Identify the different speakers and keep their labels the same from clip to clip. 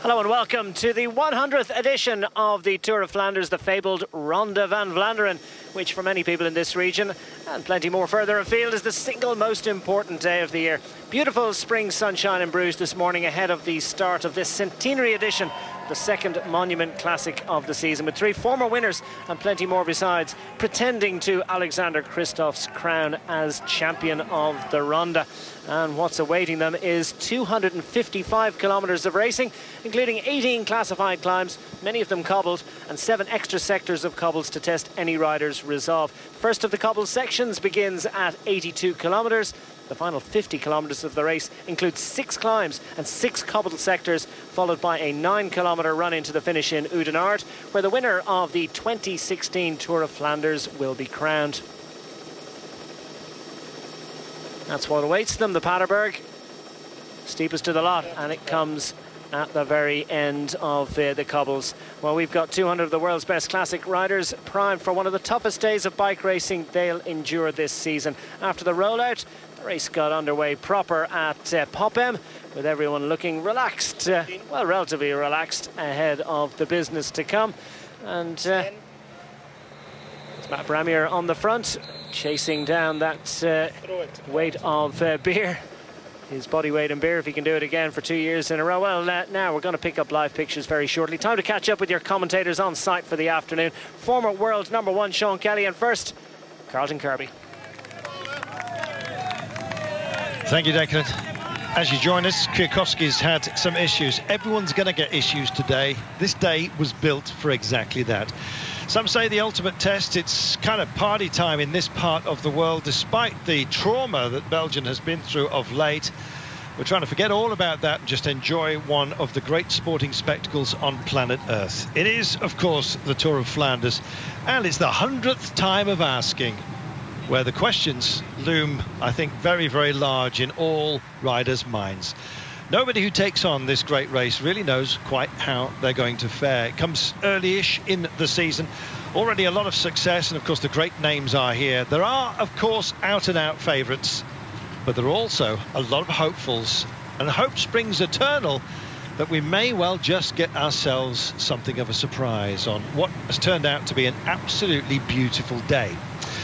Speaker 1: Hello and welcome to the 100th edition of the Tour of Flanders, the fabled Ronde van Vlaanderen, which for many people in this region, and plenty more further afield, is the single most important day of the year. Beautiful spring sunshine in Bruges this morning ahead of the start of this centenary edition, the second monument classic of the season, with three former winners and plenty more besides, pretending to Alexander Kristoff's crown as champion of the Ronde. And what's awaiting them is 255 kilometres of racing, including 18 classified climbs, many of them cobbled, and 7 extra sectors of cobbles to test any rider's resolve. First of the cobbled sections begins at 82 kilometres. The final 50 kilometres of the race includes 6 climbs and 6 cobbled sectors, followed by a 9-kilometre run into the finish in Oudenaarde, where the winner of the 2016 Tour of Flanders will be crowned. That's what awaits them, the Paterberg. Steepest of the lot, and it comes at the very end of the cobbles. Well, we've got 200 of the world's best classic riders primed for one of the toughest days of bike racing they'll endure this season. After the rollout, the race got underway proper at Popem, with everyone looking relaxed, well, relatively relaxed ahead of the business to come. And it's Matt Bramier on the front, chasing down that weight of beer. His body weight in beer, if he can do it again for 2 years in a row. Well, now we're going to pick up live pictures very shortly. Time to catch up with your commentators on site for the afternoon. Former world #1 Sean Kelly, and first, Carlton Kirby.
Speaker 2: Thank you, Declan. As you join us, Kwiatkowski's had some issues. Everyone's going to get issues today. This day was built for exactly that. Some say the ultimate test. It's kind of party time in this part of the world, despite the trauma that Belgium has been through of late. We're trying to forget all about that and just enjoy one of the great sporting spectacles on planet Earth. It is, of course, the Tour of Flanders, and it's the 100th time of asking, where the questions loom, I think, very, very large in all riders' minds. Nobody who takes on this great race really knows quite how they're going to fare. It comes early-ish in the season. Already a lot of success, and of course the great names are here. There are, of course, out-and-out favourites, but there are also a lot of hopefuls. And hope springs eternal that we may well just get ourselves something of a surprise on what has turned out to be an absolutely beautiful day.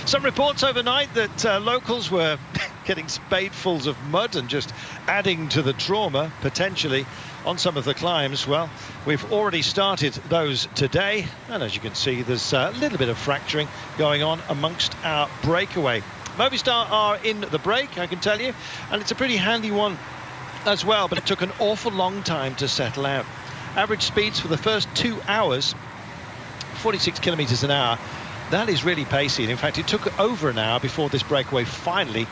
Speaker 2: Some reports overnight that locals were getting spadefuls of mud and just adding to the trauma, potentially, on some of the climbs. Well, we've already started those today, and as you can see, there's a little bit of fracturing going on amongst our breakaway. Movistar are in the break, I can tell you, and it's a pretty handy one as well, but it took an awful long time to settle out. Average speeds for the first 2 hours, 46 kilometres an hour. That is really pacey. In fact, it took over an hour before this breakaway finally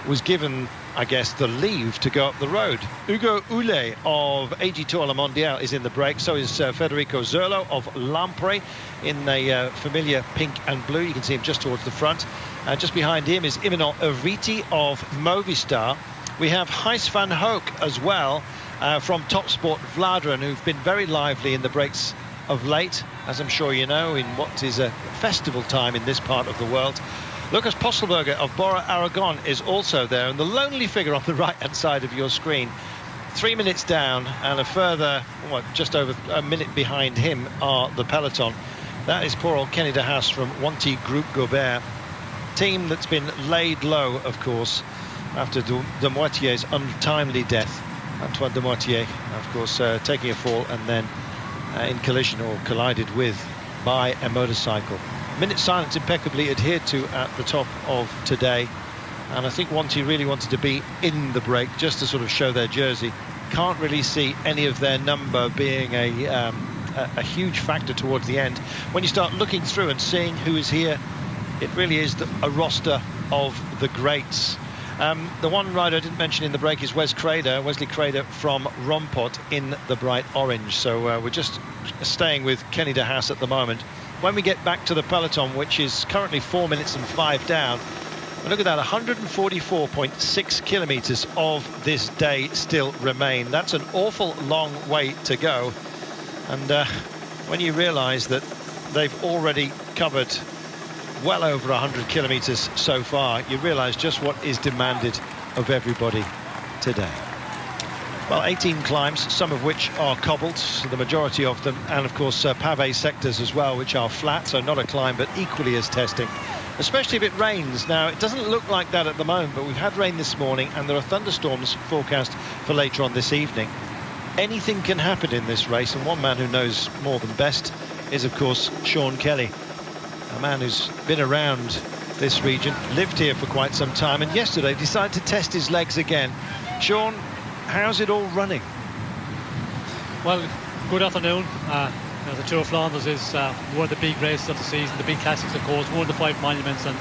Speaker 2: was given, I guess, the leave to go up the road. Hugo Houlet of AG Tour La Mondiale is in the break. So is Federico Zerlo of Lampre in a familiar pink and blue. You can see him just towards the front. Just behind him is Imanol Urviti of Movistar. We have Gijs van Hoek as well from Top Sport Vlaanderen, who've been very lively in the breaks of late, as I'm sure you know, in what is a festival time in this part of the world. Lucas Postelberger of Bora Aragon is also there, and the lonely figure on the right-hand side of your screen, 3 minutes down, and a further, just over a minute behind him are the peloton. That is poor old Kenny de Haas from Wanty Group Gobert, team that's been laid low, of course, after de Moitier's untimely death. Antoine de Moitier, of course, taking a fall and then in collision or collided with by a motorcycle. Minute silence impeccably adhered to at the top of today, and I think Wanty really wanted to be in the break just to sort of show their jersey. Can't really see any of their number being a huge factor towards the end. When you start looking through and seeing who is here, it really is a roster of the greats. The one rider I didn't mention in the break is Wesley Crader from Rompot in the bright orange. So we're just staying with Kenny de Haas at the moment. When we get back to the peloton, which is currently 4 minutes and 5 down, look at that, 144.6 kilometres of this day still remain. That's an awful long way to go. And when you realise that they've already covered well over 100 kilometres so far, you realise just what is demanded of everybody today. Well, 18 climbs, some of which are cobbled, the majority of them, and of course pavé sectors as well, which are flat, so not a climb, but equally as testing, especially if it rains. Now, it doesn't look like that at the moment, but we've had rain this morning, and there are thunderstorms forecast for later on this evening. Anything can happen in this race, and one man who knows more than best is, of course, Sean Kelly, a man who's been around this region, lived here for quite some time, and yesterday decided to test his legs again. Sean, how's it all running?
Speaker 3: Well, good afternoon. The Tour of Flanders is one of the big races of the season, the big classics, of course, one of the 5 monuments, and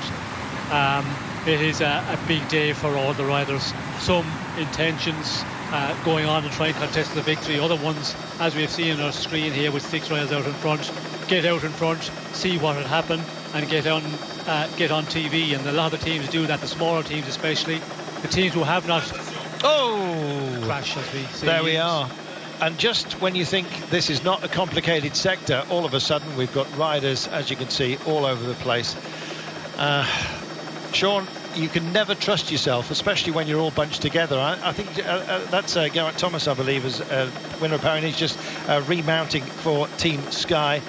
Speaker 3: it is a big day for all the riders. Some intentions going on and trying to contest the victory. Other ones, as we have seen on our screen here with 6 riders out in front, get out in front, see what had happened, and get on TV. And a lot of the teams do that, the smaller teams especially. The teams who have not crash, as we see.
Speaker 2: There we are. And just when you think this is not a complicated sector, all of a sudden we've got riders, as you can see, all over the place. Sean, you can never trust yourself, especially when you're all bunched together. I think that's Geraint Thomas, I believe, is winner apparently. He's just remounting for Team Sky.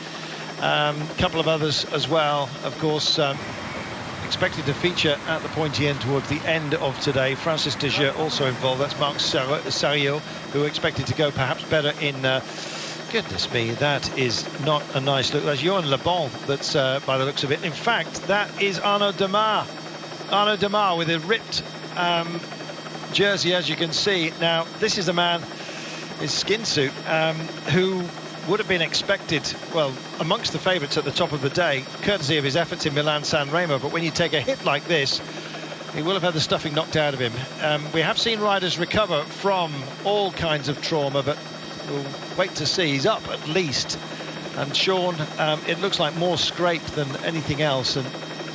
Speaker 2: A couple of others as well, of course, expected to feature at the pointy end towards the end of today. Francis de Geux also involved. That's Marc Sarriot, who expected to go perhaps better in... goodness me, that is not a nice look. That's Johan Le Bon, that's by the looks of it. In fact, that is Arnaud Démare. Arnaud Démare with a ripped jersey, as you can see. Now, this is a man, his skin suit, who would have been expected, well, amongst the favourites at the top of the day, courtesy of his efforts in Milan-San Remo. But when you take a hit like this, he will have had the stuffing knocked out of him. We have seen riders recover from all kinds of trauma, but we'll wait to see. He's up at least. And Sean, it looks like more scrape than anything else, and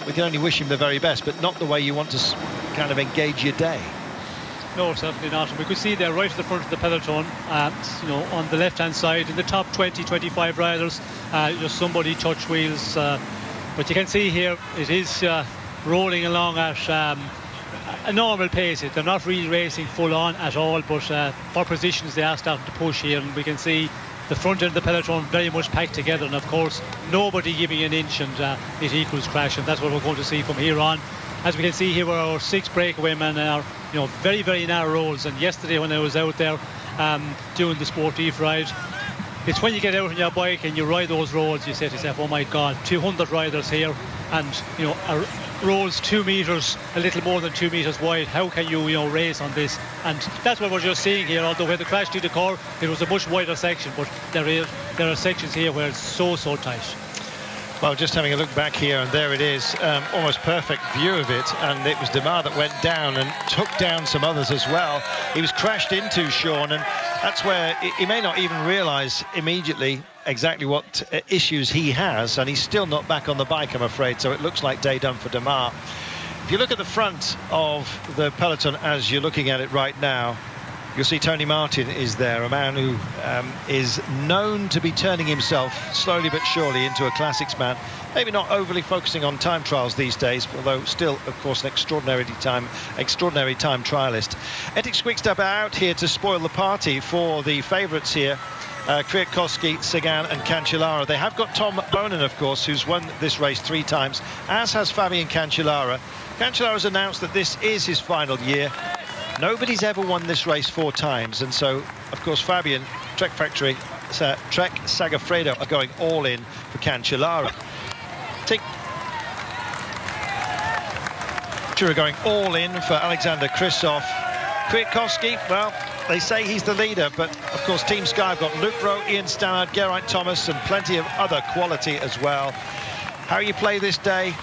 Speaker 2: we can only wish him the very best, but not the way you want to kind of engage your day.
Speaker 3: No, certainly not. And we could see there right at the front of the peloton, on the left-hand side, in the top 20, 25 riders, just somebody touch wheels. But you can see here, it is rolling along at a normal pace. They're not really racing full on at all, but for positions they are starting to push here, and we can see the front end of the peloton very much packed together, and of course nobody giving an inch, and it equals crash, and that's what we're going to see from here on. As we can see here, our 6 breakaway men are very, very narrow roads. And yesterday when I was out there doing the sportive ride, it's when you get out on your bike and you ride those roads, you say to yourself, oh my God, 200 riders here, and roads 2 meters, a little more than 2 meters wide. How can you race on this? And that's what we're just seeing here. Although where the crash did occur, it was a much wider section, but there are sections here where it's so tight.
Speaker 2: Well, just having a look back here, and there it is, almost perfect view of it, and it was Démare that went down and took down some others as well. He was crashed into, Sean, and that's where he may not even realise immediately exactly what issues he has, and he's still not back on the bike, I'm afraid, so it looks like day done for Démare. If you look at the front of the peloton as you're looking at it right now, you'll see Tony Martin is there, a man who is known to be turning himself slowly but surely into a classics man. Maybe not overly focusing on time trials these days, although still, of course, an extraordinary time trialist. Etik Quickstep are out here to spoil the party for the favourites here. Kwiatkowski, Sagan and Cancellara. They have got Tom Bonen, of course, who's won this race 3 times, as has Fabian Cancellara. Cancellara has announced that this is his final year. Nobody's ever won this race 4 times, and so, of course, Fabian, Trek Sagafredo are going all in for Cancellara. Are going all in for Alexander Kristoff. Kwiatkowski, well, they say he's the leader, but of course Team Sky have got Luke Rowe, Ian Stannard, Geraint Thomas and plenty of other quality as well. How you play this day,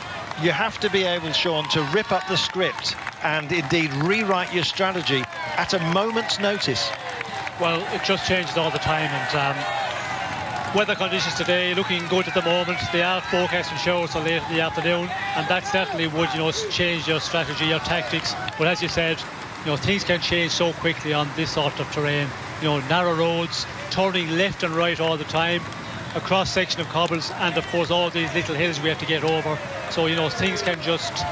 Speaker 2: you have to be able, Sean, to rip up the script and indeed rewrite your strategy at a moment's notice.
Speaker 3: Well, it just changes all the time, and weather conditions today looking good at the moment. They are forecasting showers so late in the afternoon, and that certainly would change your strategy, your tactics. But as you said, things can change so quickly on this sort of terrain. Narrow roads, turning left and right all the time, a cross section of cobbles, and of course all these little hills we have to get over. So things can just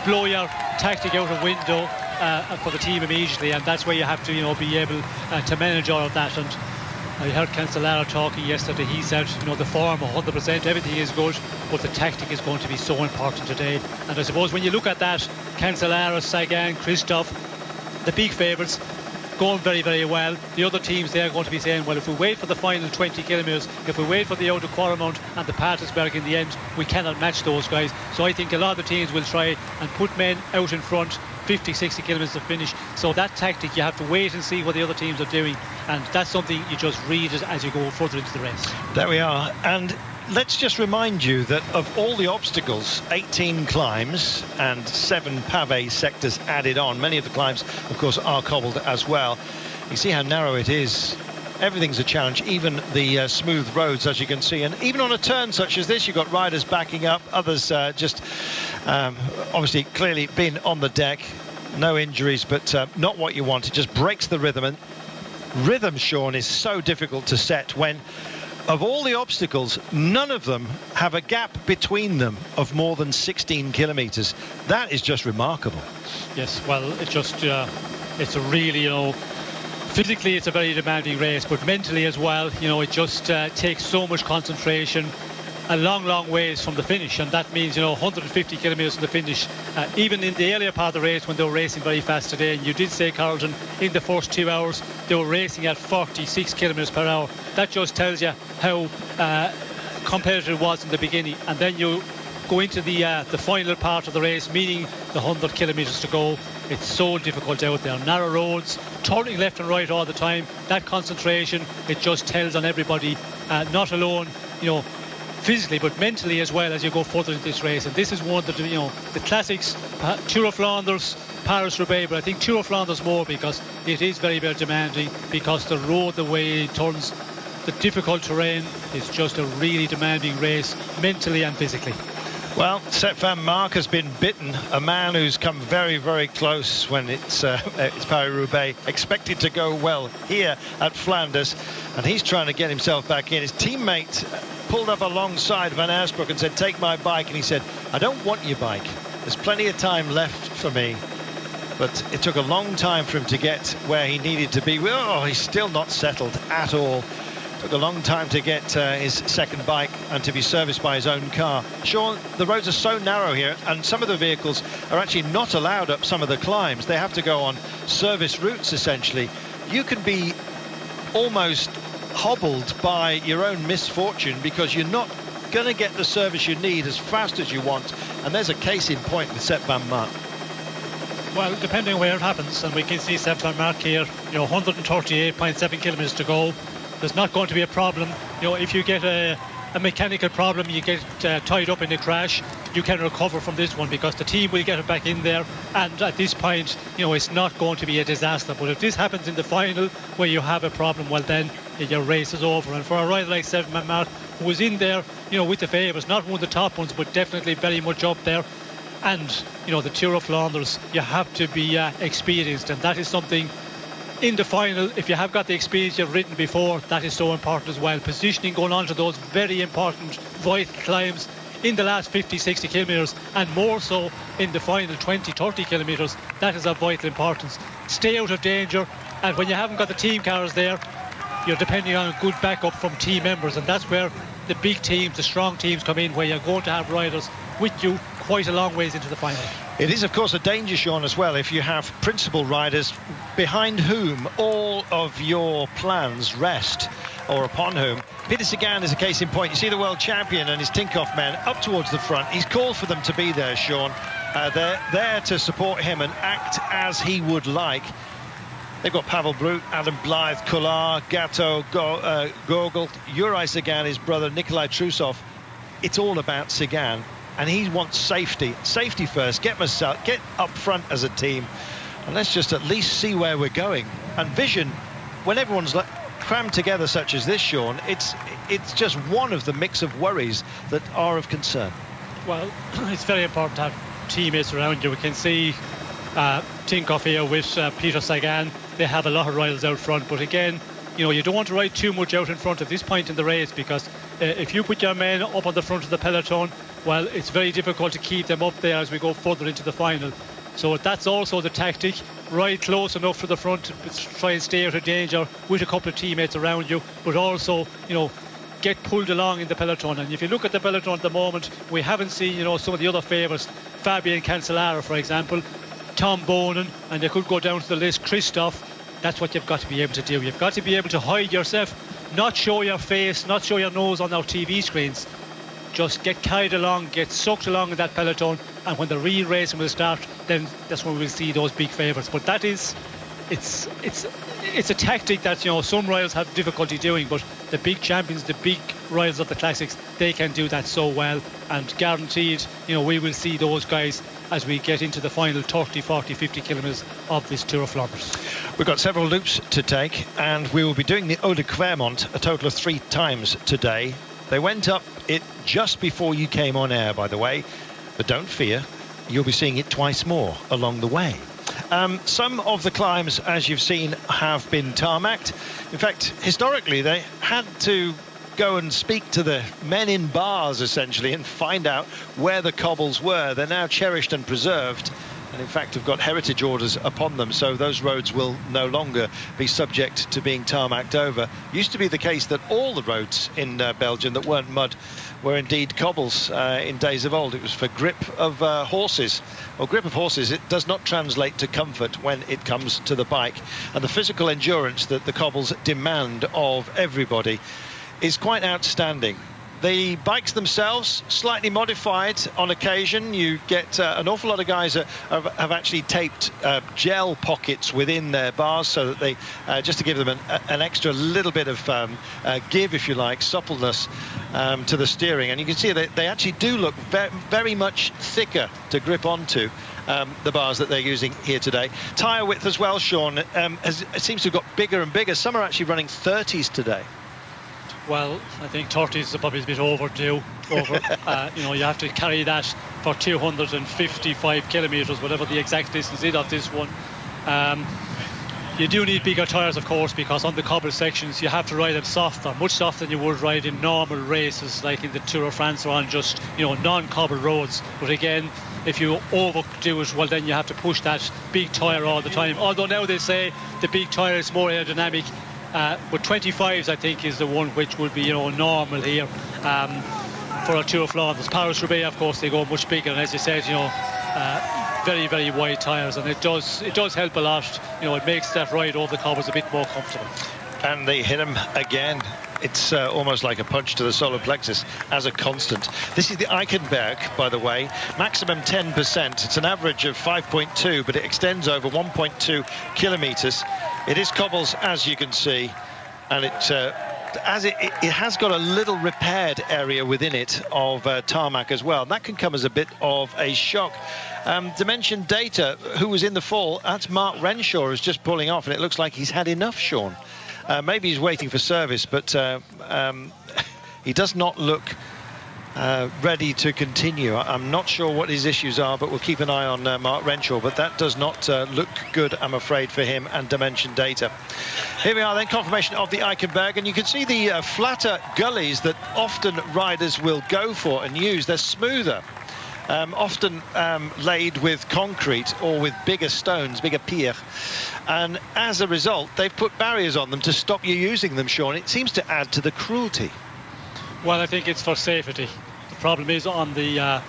Speaker 3: blow your tactic out of window for the team immediately, and that's where you have to, be able to manage all of that. And I heard Cancellara talking yesterday. He said, the form 100%, everything is good, but the tactic is going to be so important today. And I suppose when you look at that, Cancellara, Sagan, Christoph, the big favourites, going very, very well. The other teams, they are going to be saying, well, if we wait for the final 20 kilometres, if we wait for the Oude Quaremont and the Patersberg in the end, we cannot match those guys. So I think a lot of the teams will try and put men out in front, 50, 60 kilometres to finish. So that tactic, you have to wait and see what the other teams are doing, and that's something you just read as you go further into the race.
Speaker 2: There we are. And let's just remind you that of all the obstacles, 18 climbs and 7 pavé sectors added on. Many of the climbs, of course, are cobbled as well. You see how narrow it is. Everything's a challenge, even the smooth roads, as you can see. And even on a turn such as this, you've got riders backing up, others obviously clearly been on the deck. No injuries, but not what you want. It just breaks the rhythm. And rhythm, Sean, is so difficult to set when, of all the obstacles, none of them have a gap between them of more than 16 kilometres. That is just remarkable.
Speaker 3: Yes, well, it's just, it's a really, physically it's a very demanding race, but mentally as well, it just takes so much concentration a long ways from the finish, and that means 150 kilometres from the finish. Even in the earlier part of the race when they were racing very fast today, and you did say, Carlton, in the first 2 hours they were racing at 46 kilometres per hour. That just tells you how competitive it was in the beginning. And then you go into the final part of the race, meaning the 100 kilometres to go. It's so difficult out there, narrow roads, turning left and right all the time. That concentration, it just tells on everybody, not alone physically, but mentally as well, as you go further into this race. And this is one of the classics, Tour of Flanders, Paris-Roubaix, but I think Tour of Flanders more, because it is very, very demanding, because the road, the way it turns, the difficult terrain, is just a really demanding race, mentally and physically.
Speaker 2: Well, Sepp van Mark has been bitten, a man who's come very, very close when it's Paris-Roubaix, expected to go well here at Flanders, and he's trying to get himself back in. His teammate pulled up alongside Van Aersbroek and said, take my bike, and he said, I don't want your bike, there's plenty of time left for me. But it took a long time for him to get where he needed to be. Oh, he's still not settled at all. Took a long time to get his second bike and to be serviced by his own car. Sean, the roads are so narrow here, and some of the vehicles are actually not allowed up some of the climbs. They have to go on service routes, essentially. You can be almost hobbled by your own misfortune because you're not going to get the service you need as fast as you want. And there's a case in point with Sepp van Mark.
Speaker 3: Well, depending on where it happens, and we can see Sepp van Mark here, 138.7 kilometres to go. There's not going to be a problem. If you get a mechanical problem, you get tied up in a crash, you can recover from this one, because the team will get it back in there, and at this point, it's not going to be a disaster. But if this happens in the final where you have a problem, well then your race is over. And for a rider like Sepp van Mark, who was in there, with the favourites, not one of the top ones, but definitely very much up there, and the Tour of Flanders, you have to be experienced, and that is something in the final. If you have got the experience you've ridden before, that is so important as well. Positioning, going on to those very important vital climbs in the last 50-60 kilometres, and more so in the final 20-30 kilometres, that is of vital importance. Stay out of danger, and when you haven't got the team cars there, you're depending on a good backup from team members, and that's where the big teams, the strong teams come in, where you're going to have riders with you quite a long ways into the final.
Speaker 2: It is, of course, a danger, Sean, as well, if you have principal riders behind whom all of your plans rest, or upon whom. Peter Sagan is a case in point. You see the world champion and his Tinkoff men up towards the front. He's called for them to be there, Sean. They're there to support him and act as he would like. They've got Pavel Brut, Adam Blythe, Collard, Gatto, Gogol, Juraj Sagan, his brother, Nikolai Trusov. It's all about Sagan, and he wants safety. Safety first. Get up front as a team, and let's just at least see where we're going. And vision, when everyone's crammed together such as this, Sean, it's just one of the mix of worries that are of concern.
Speaker 3: Well, it's very important to have teammates around you. We can see Tinkoff here with Peter Sagan. They have a lot of riders out front, but again, you don't want to ride too much out in front at this point in the race, because if you put your men up on the front of the peloton, well, it's very difficult to keep them up there as we go further into the final. So that's also the tactic. Ride close enough to the front to try and stay out of danger with a couple of teammates around you, but also, get pulled along in the peloton. And if you look at the peloton at the moment, we haven't seen, some of the other favourites, Fabian Cancellara, for example, Tom Bonan, and they could go down to the list, Christoph. That's what you've got to be able to do. You've got to be able to hide yourself, not show your face, not show your nose on our TV screens. Just get carried along, get sucked along in that peloton, and when the real racing will start, then that's when we'll see those big favourites. But that is, it's a tactic that some riders have difficulty doing, but the big champions, the big riders of the classics, they can do that so well, and guaranteed, we will see those guys as we get into the final 30, 40, 50 kilometres of this Tour of Flanders.
Speaker 2: We've got several loops to take, and we will be doing the Eau de Clermont a total of 3 times today. They went up it just before you came on air, by the way, but don't fear, you'll be seeing it twice more along the way. Some of the climbs, as you've seen, have been tarmacked. In fact, historically, they had to go and speak to the men in bars, essentially, and find out where the cobbles were. They're now cherished and preserved, and in fact have got heritage orders upon them, so those roads will no longer be subject to being tarmacked over. Used to be the case that all the roads in Belgium that weren't mud were indeed cobbles in days of old. It was for grip of horses. Well, grip of horses, it does not translate to comfort when it comes to the bike, and the physical endurance that the cobbles demand of everybody is quite outstanding. The bikes themselves, slightly modified on occasion. You get an awful lot of guys that have actually taped gel pockets within their bars so that they, just to give them an extra little bit of give, if you like, suppleness to the steering. And you can see that they actually do look very much thicker to grip onto. The bars that they're using here today. Tyre width as well, Sean, it seems to have got bigger and bigger. Some are actually running 30s today.
Speaker 3: Well, I think 30s is probably a bit overdue. You have to carry that for 255 kilometres, whatever the exact distance is of this one. You do need bigger tyres, of course, because on the cobble sections you have to ride them softer, much softer than you would ride in normal races, like in the Tour of France or on just non-cobble roads. But again, if you overdo it, well, then you have to push that big tyre all the time. Although now they say the big tyre is more aerodynamic. But 25s, I think, is the one which would be, normal here for a Tour of Flanders. Paris-Roubaix, of course, they go much bigger, and as you said, very, very wide tyres, and it does help a lot. It makes that ride over the cobbles a bit more comfortable.
Speaker 2: And they hit them again. It's almost like a punch to the solar plexus as a constant. This is the Eichenberg, by the way, maximum 10%. It's an average of 5.2, but it extends over 1.2 kilometres. It is cobbles, as you can see, and it has got a little repaired area within it of tarmac as well. That can come as a bit of a shock. Dimension Data, who was in the fall, that's Mark Renshaw, is just pulling off, and it looks like he's had enough, Sean. Maybe he's waiting for service, but he does not look ready to continue. I'm not sure what his issues are, but we'll keep an eye on Mark Renshaw. But that does not look good, I'm afraid, for him and Dimension Data. Here we are then, confirmation of the Eichenberg, and you can see the flatter gullies that often riders will go for and use. They're smoother. Often laid with concrete or with bigger stones, bigger pier, and as a result they've put barriers on them to stop you using them, Sean. It seems to add to the cruelty.
Speaker 3: Well, I think it's for safety. The problem is on the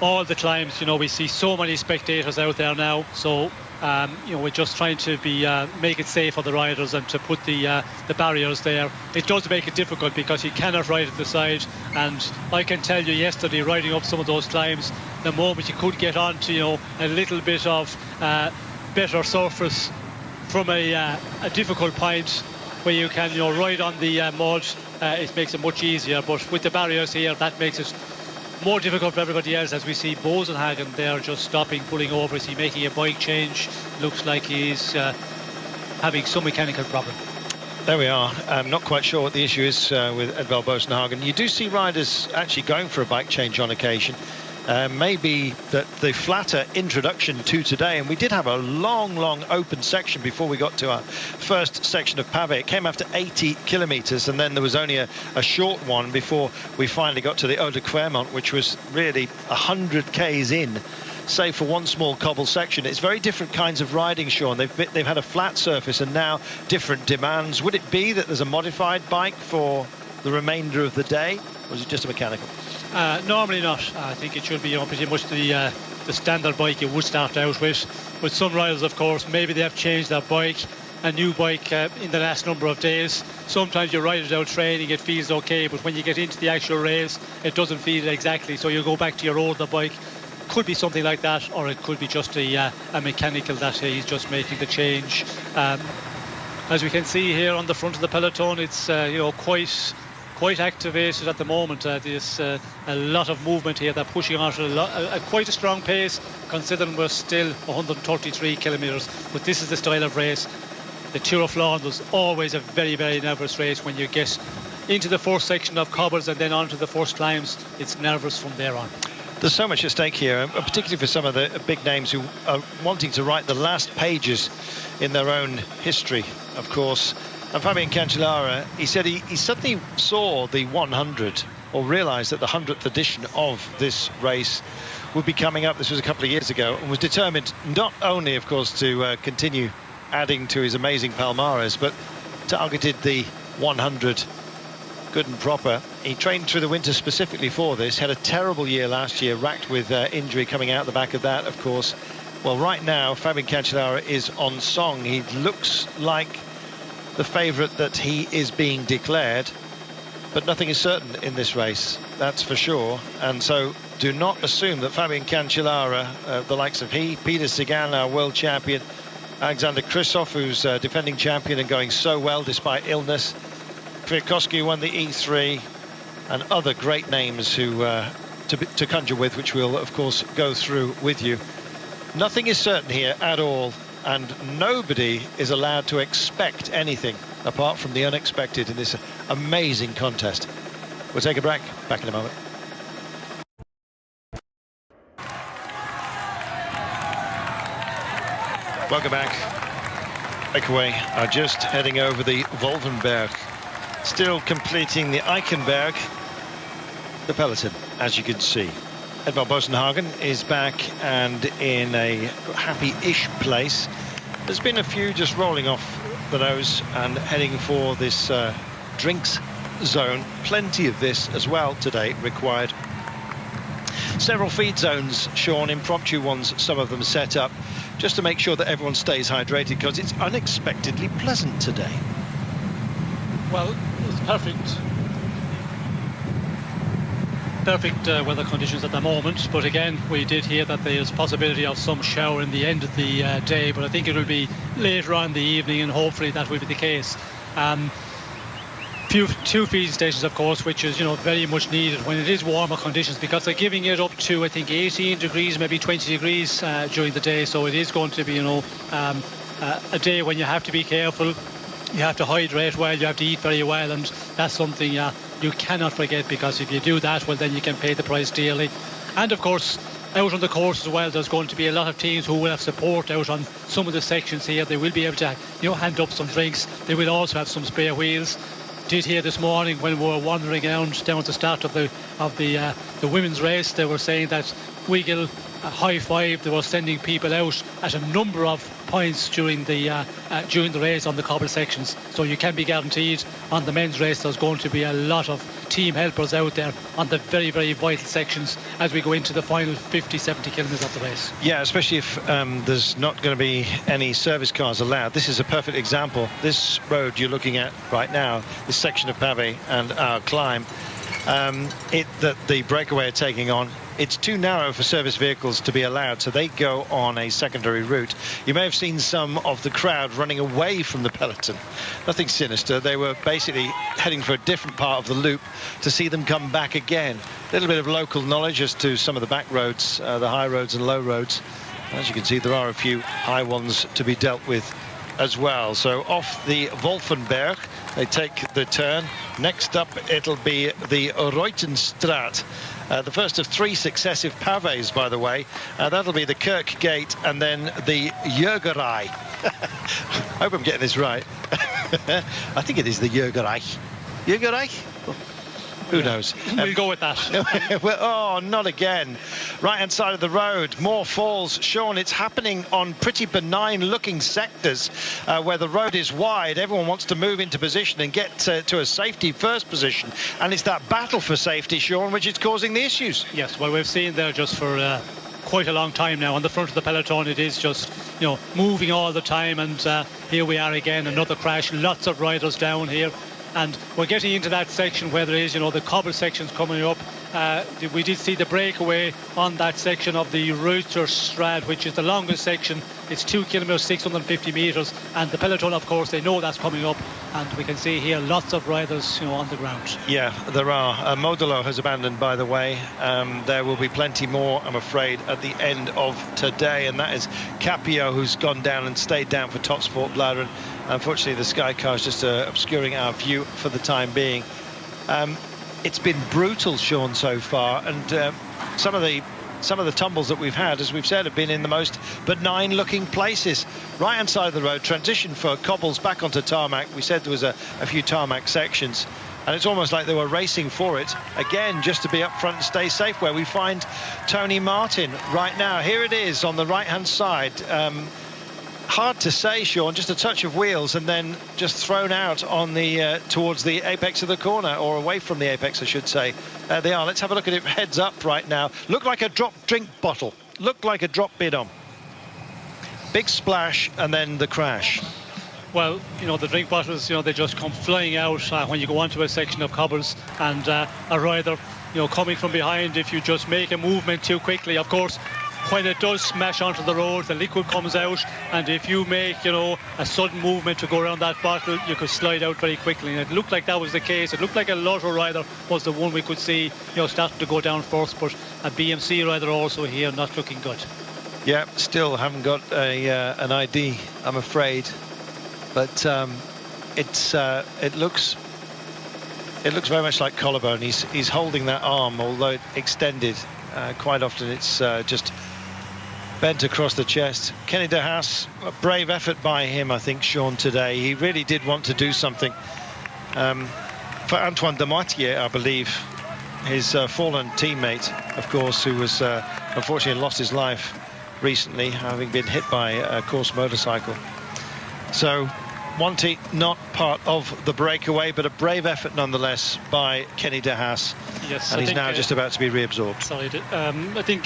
Speaker 3: all the climbs, we see so many spectators out there now, so we're just trying to make it safe for the riders and to put the barriers there. It does make it difficult because you cannot ride at the side, and I can tell you yesterday, riding up some of those climbs, the moment you could get onto a little bit of better surface from a difficult point where you can ride on the mud, it makes it much easier. But with the barriers here, that makes it more difficult for everybody else. As we see Bosenhagen there just stopping, pulling over. Is he making a bike change? Looks like he's having some mechanical problem.
Speaker 2: There we are. I'm not quite sure what the issue is with Edvald Bosenhagen. You do see riders actually going for a bike change on occasion. Maybe that the flatter introduction to today, and we did have a long open section before we got to our first section of Pavé. It came after 80 kilometres, and then there was only a short one before we finally got to the Eau de Clermont, which was really 100 k's in. save for one small cobble section. It's very different kinds of riding, Sean. They've had a flat surface and now different demands. Would it be that there's a modified bike for the remainder of the day, or is it just a mechanical?
Speaker 3: Normally not. I think it should be pretty much the standard bike you would start out with. With some riders, of course, maybe they have changed their bike, a new bike in the last number of days. Sometimes you ride it out training, it feels okay, but when you get into the actual race, it doesn't feel exactly. So you go back to your older bike. Could be something like that, or it could be just a mechanical that he's just making the change. As we can see here on the front of the peloton, it's quite activated at the moment. There's a lot of movement here. They're pushing on at quite a strong pace, considering we're still 133 kilometres. But this is the style of race. The Tour of Flanders, always a very, very nervous race. When you get into the first section of cobbles and then onto the first climbs, it's nervous from there on.
Speaker 2: There's so much at stake here, particularly for some of the big names who are wanting to write the last pages in their own history, of course. And Fabian Cancellara, he said he suddenly saw the 100, or realised that the 100th edition of this race would be coming up. This was a couple of years ago, and was determined not only, of course, to continue adding to his amazing palmares, but targeted the 100 good and proper. He trained through the winter specifically for this, had a terrible year last year, racked with injury coming out the back of that, of course. Well, right now, Fabian Cancellara is on song. He looks like the favourite that he is being declared, but nothing is certain in this race, that's for sure. And so do not assume that Fabian Cancellara, the likes of Peter Sagan, our world champion, Alexander Kristoff, who's defending champion and going so well despite illness, Kwiatkowski won the E3, and other great names who to conjure with, which we'll of course go through with you. Nothing is certain here at all, and nobody is allowed to expect anything apart from the unexpected in this amazing contest. We'll take a break. Back in a moment. Welcome back. Breakaway are just heading over the Wolvenberg. Still completing the Eichenberg, the peloton, as you can see. Edvald Boasson-Hagen is back and in a happy-ish place. There's been a few just rolling off the nose and heading for this drinks zone. Plenty of this as well today required. Several feed zones, Sean, impromptu ones, some of them set up, just to make sure that everyone stays hydrated, because it's unexpectedly pleasant today.
Speaker 3: Well, it's perfect weather conditions at the moment, but again, we did hear that there's possibility of some shower in the end of the day, but I think it will be later on in the evening, and hopefully that will be the case. Two feeding stations, of course, which is very much needed when it is warmer conditions, because they're giving it up to, I think, 18 degrees, maybe 20 degrees during the day, so it is going to be a day when you have to be careful. You have to hydrate well, you have to eat very well, and that's something you cannot forget, because if you do that, well, then you can pay the price dearly. And of course, out on the course as well, there's going to be a lot of teams who will have support out on some of the sections here. They will be able to hand up some drinks. They will also have some spare wheels. Did hear this morning when we were wandering around down at the start of the women's race, they were saying that Wiggle, High Five, they were sending people out at a number of points during the race on the cobble sections. So you can be guaranteed on the men's race there's going to be a lot of team helpers out there on the very, very vital sections as we go into the final 50-70 kilometres of the race.
Speaker 2: Yeah, especially if there's not going to be any service cars allowed. This is a perfect example. This road you're looking at right now, this section of Pavé and our climb, that the breakaway are taking on, it's too narrow for service vehicles to be allowed, so they go on a secondary route. You may have seen some of the crowd running away from the peloton. Nothing sinister. They were basically heading for a different part of the loop to see them come back again. A little bit of local knowledge as to some of the back roads, the high roads and low roads. As you can see, there are a few high ones to be dealt with as well. So off the Wolvenberg, they take the turn. Next up, it'll be the Ruytenstraat. The first of three successive pavés, by the way. That'll be the Kirkgate and then the Jurgerij. I hope I'm getting this right. I think it is the Jurgerij. Jurgerij? Who knows?
Speaker 3: We'll go with that.
Speaker 2: Well, oh, not again. right-hand side of the road. More falls. Sean, it's happening on pretty benign-looking sectors where the road is wide. Everyone wants to move into position and get to a safety first position. And it's that battle for safety, Sean, which is causing the issues.
Speaker 3: Yes, well, we've seen there just for quite a long time now on the front of the peloton. It is just, you know, moving all the time, and here we are again, another crash. Lots of riders down here, and we're getting into that section where there is, you know, the cobble sections coming up. We did see the breakaway on that section of the Ruiterstraat, which is the longest section. It's 2 kilometres, 650 metres, and the peloton, of course, they know that's coming up, and we can see here lots of riders, you know, on the ground.
Speaker 2: Yeah, there are. Modelo has abandoned, by the way. There will be plenty more, I'm afraid, at the end of today, and that is Capio, who's gone down and stayed down for Top Sport Bladder. Unfortunately, the Sky car is just obscuring our view for the time being. It's been brutal, Sean, so far, and some of the tumbles that we've had, as we've said, have been in the most benign-looking places. Right-hand side of the road, transition for cobbles back onto tarmac. We said there was a few tarmac sections, and it's almost like they were racing for it again, just to be up front and stay safe. Where we find Tony Martin right now. Here it is on the right-hand side. Hard to say, Sean, just a touch of wheels and then just thrown out on the towards the apex of the corner, or away from the apex, I should say. There they are. Let's have a look at it heads up right now. Looked like a dropped drink bottle. Looked like a drop bidon. Big splash and then the crash.
Speaker 3: Well, you know, the drink bottles, you know, they just come flying out when you go onto a section of cobbles, and a rider, you know, coming from behind, if you just make a movement too quickly, of course, when it does smash onto the road, the liquid comes out, and if you make, you know, a sudden movement to go around that bottle, you could slide out very quickly. And it looked like that was the case. It looked like a Lotto rider was the one we could see, you know, starting to go down first, but a BMC rider also here not looking good.
Speaker 2: Yeah, still haven't got an ID, I'm afraid, but it looks very much like collarbone. He's holding that arm, although extended. Quite often it's just bent across the chest. Kenny de Haas, a brave effort by him, I think, Sean, today. He really did want to do something. For Antoine Demartier, I believe, his fallen teammate, of course, who was unfortunately lost his life recently, having been hit by a course motorcycle. So Monty not part of the breakaway, but a brave effort nonetheless by Kenny de Haas.
Speaker 3: Yes,
Speaker 2: and he's now just about to be reabsorbed.
Speaker 3: Sorry, I think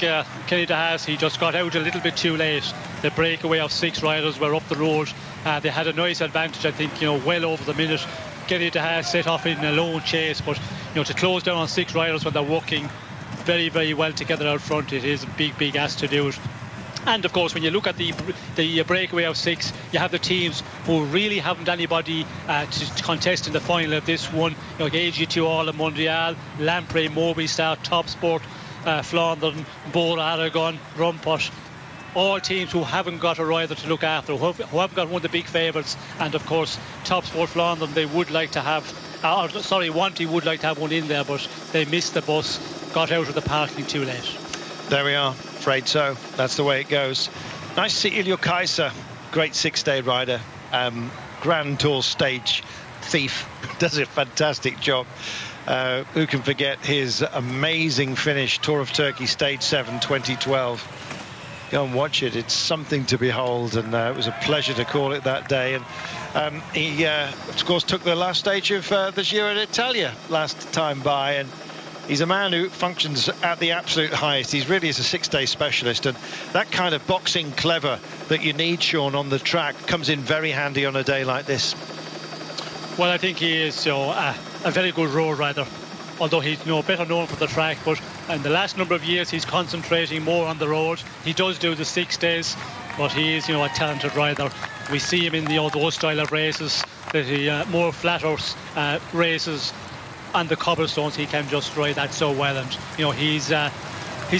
Speaker 3: Kenny de Haas, he just got out a little bit too late. The breakaway of 6 riders were up the road. They had a nice advantage, I think, you know, well over the minute. Kenny de Haas set off in a lone chase, but, you know, to close down on 6 riders when they're working very, very well together out front, it is a big ask to do it. And of course, when you look at the breakaway of 6, you have the teams who really haven't anybody to contest in the final of this one. You know, AG2 All Mondial, Lampre, Movistar, Top Sport, Flandern, Bora, Aragon, Rumpot. All teams who haven't got a rider to look after, who haven't got one of the big favourites. And of course, Top Sport Flandern, they would like to have, Wanty would like to have one in there, but they missed the bus, got out of the parking too late.
Speaker 2: There we are, afraid so. That's the way it goes. Nice to see Ilio Kaiser, great 6-day rider, Grand Tour stage thief, does a fantastic job. Who can forget his amazing finish, Tour of Turkey, Stage 7, 2012. Go and watch it. It's something to behold, and it was a pleasure to call it that day. And he, of course, took the last stage of the Giro d'Italia last time by, and he's a man who functions at the absolute highest. He really is a 6-day specialist, and that kind of boxing clever that you need, Sean, on the track comes in very handy on a day like this.
Speaker 3: Well, I think he is, you know, a very good road rider, although he's, you know, better known for the track. But in the last number of years, he's concentrating more on the road. He does do the 6 days, but he is, you know, a talented rider. We see him in, you know, those style of races, the more flat races. And the cobblestones, he can just ride that so well. And, you know, he's a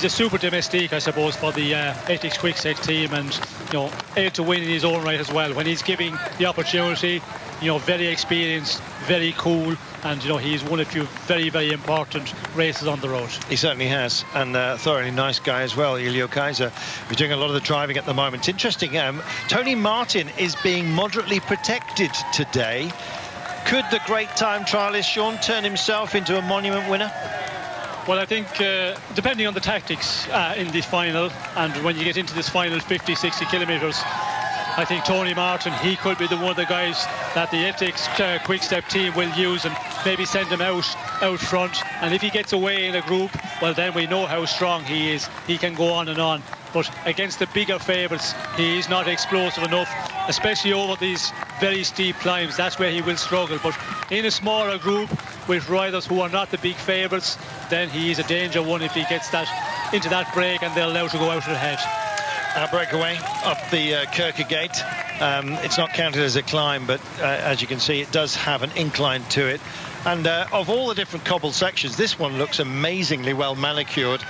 Speaker 3: super domestique, I suppose, for the Ethics Quickstep team, and, you know, able to win in his own right as well. When he's giving the opportunity, you know, very experienced, very cool, and, you know, he's won a few very, very important races on the road.
Speaker 2: He certainly has, and a thoroughly nice guy as well, Ilio Kaiser, who's doing a lot of the driving at the moment. It's interesting, Tony Martin is being moderately protected today. Could the great time trialist Sean turn himself into a monument winner?
Speaker 3: Well, I think depending on the tactics in the final, and when you get into this final 50-60 kilometres, I think Tony Martin, he could be one of the guys that the Ethics Quick Step team will use and maybe send him out front. And if he gets away in a group, well, then we know how strong he is. He can go on and on. But against the bigger favourites, he is not explosive enough, especially over these very steep climbs. That's where he will struggle. But in a smaller group with riders who are not the big favourites, then he is a danger one if he gets that into that break and they're allowed to go out ahead.
Speaker 2: Our breakaway up the Kirker Gate. It's not counted as a climb, but as you can see, it does have an incline to it. And of all the different cobbled sections, this one looks amazingly well manicured.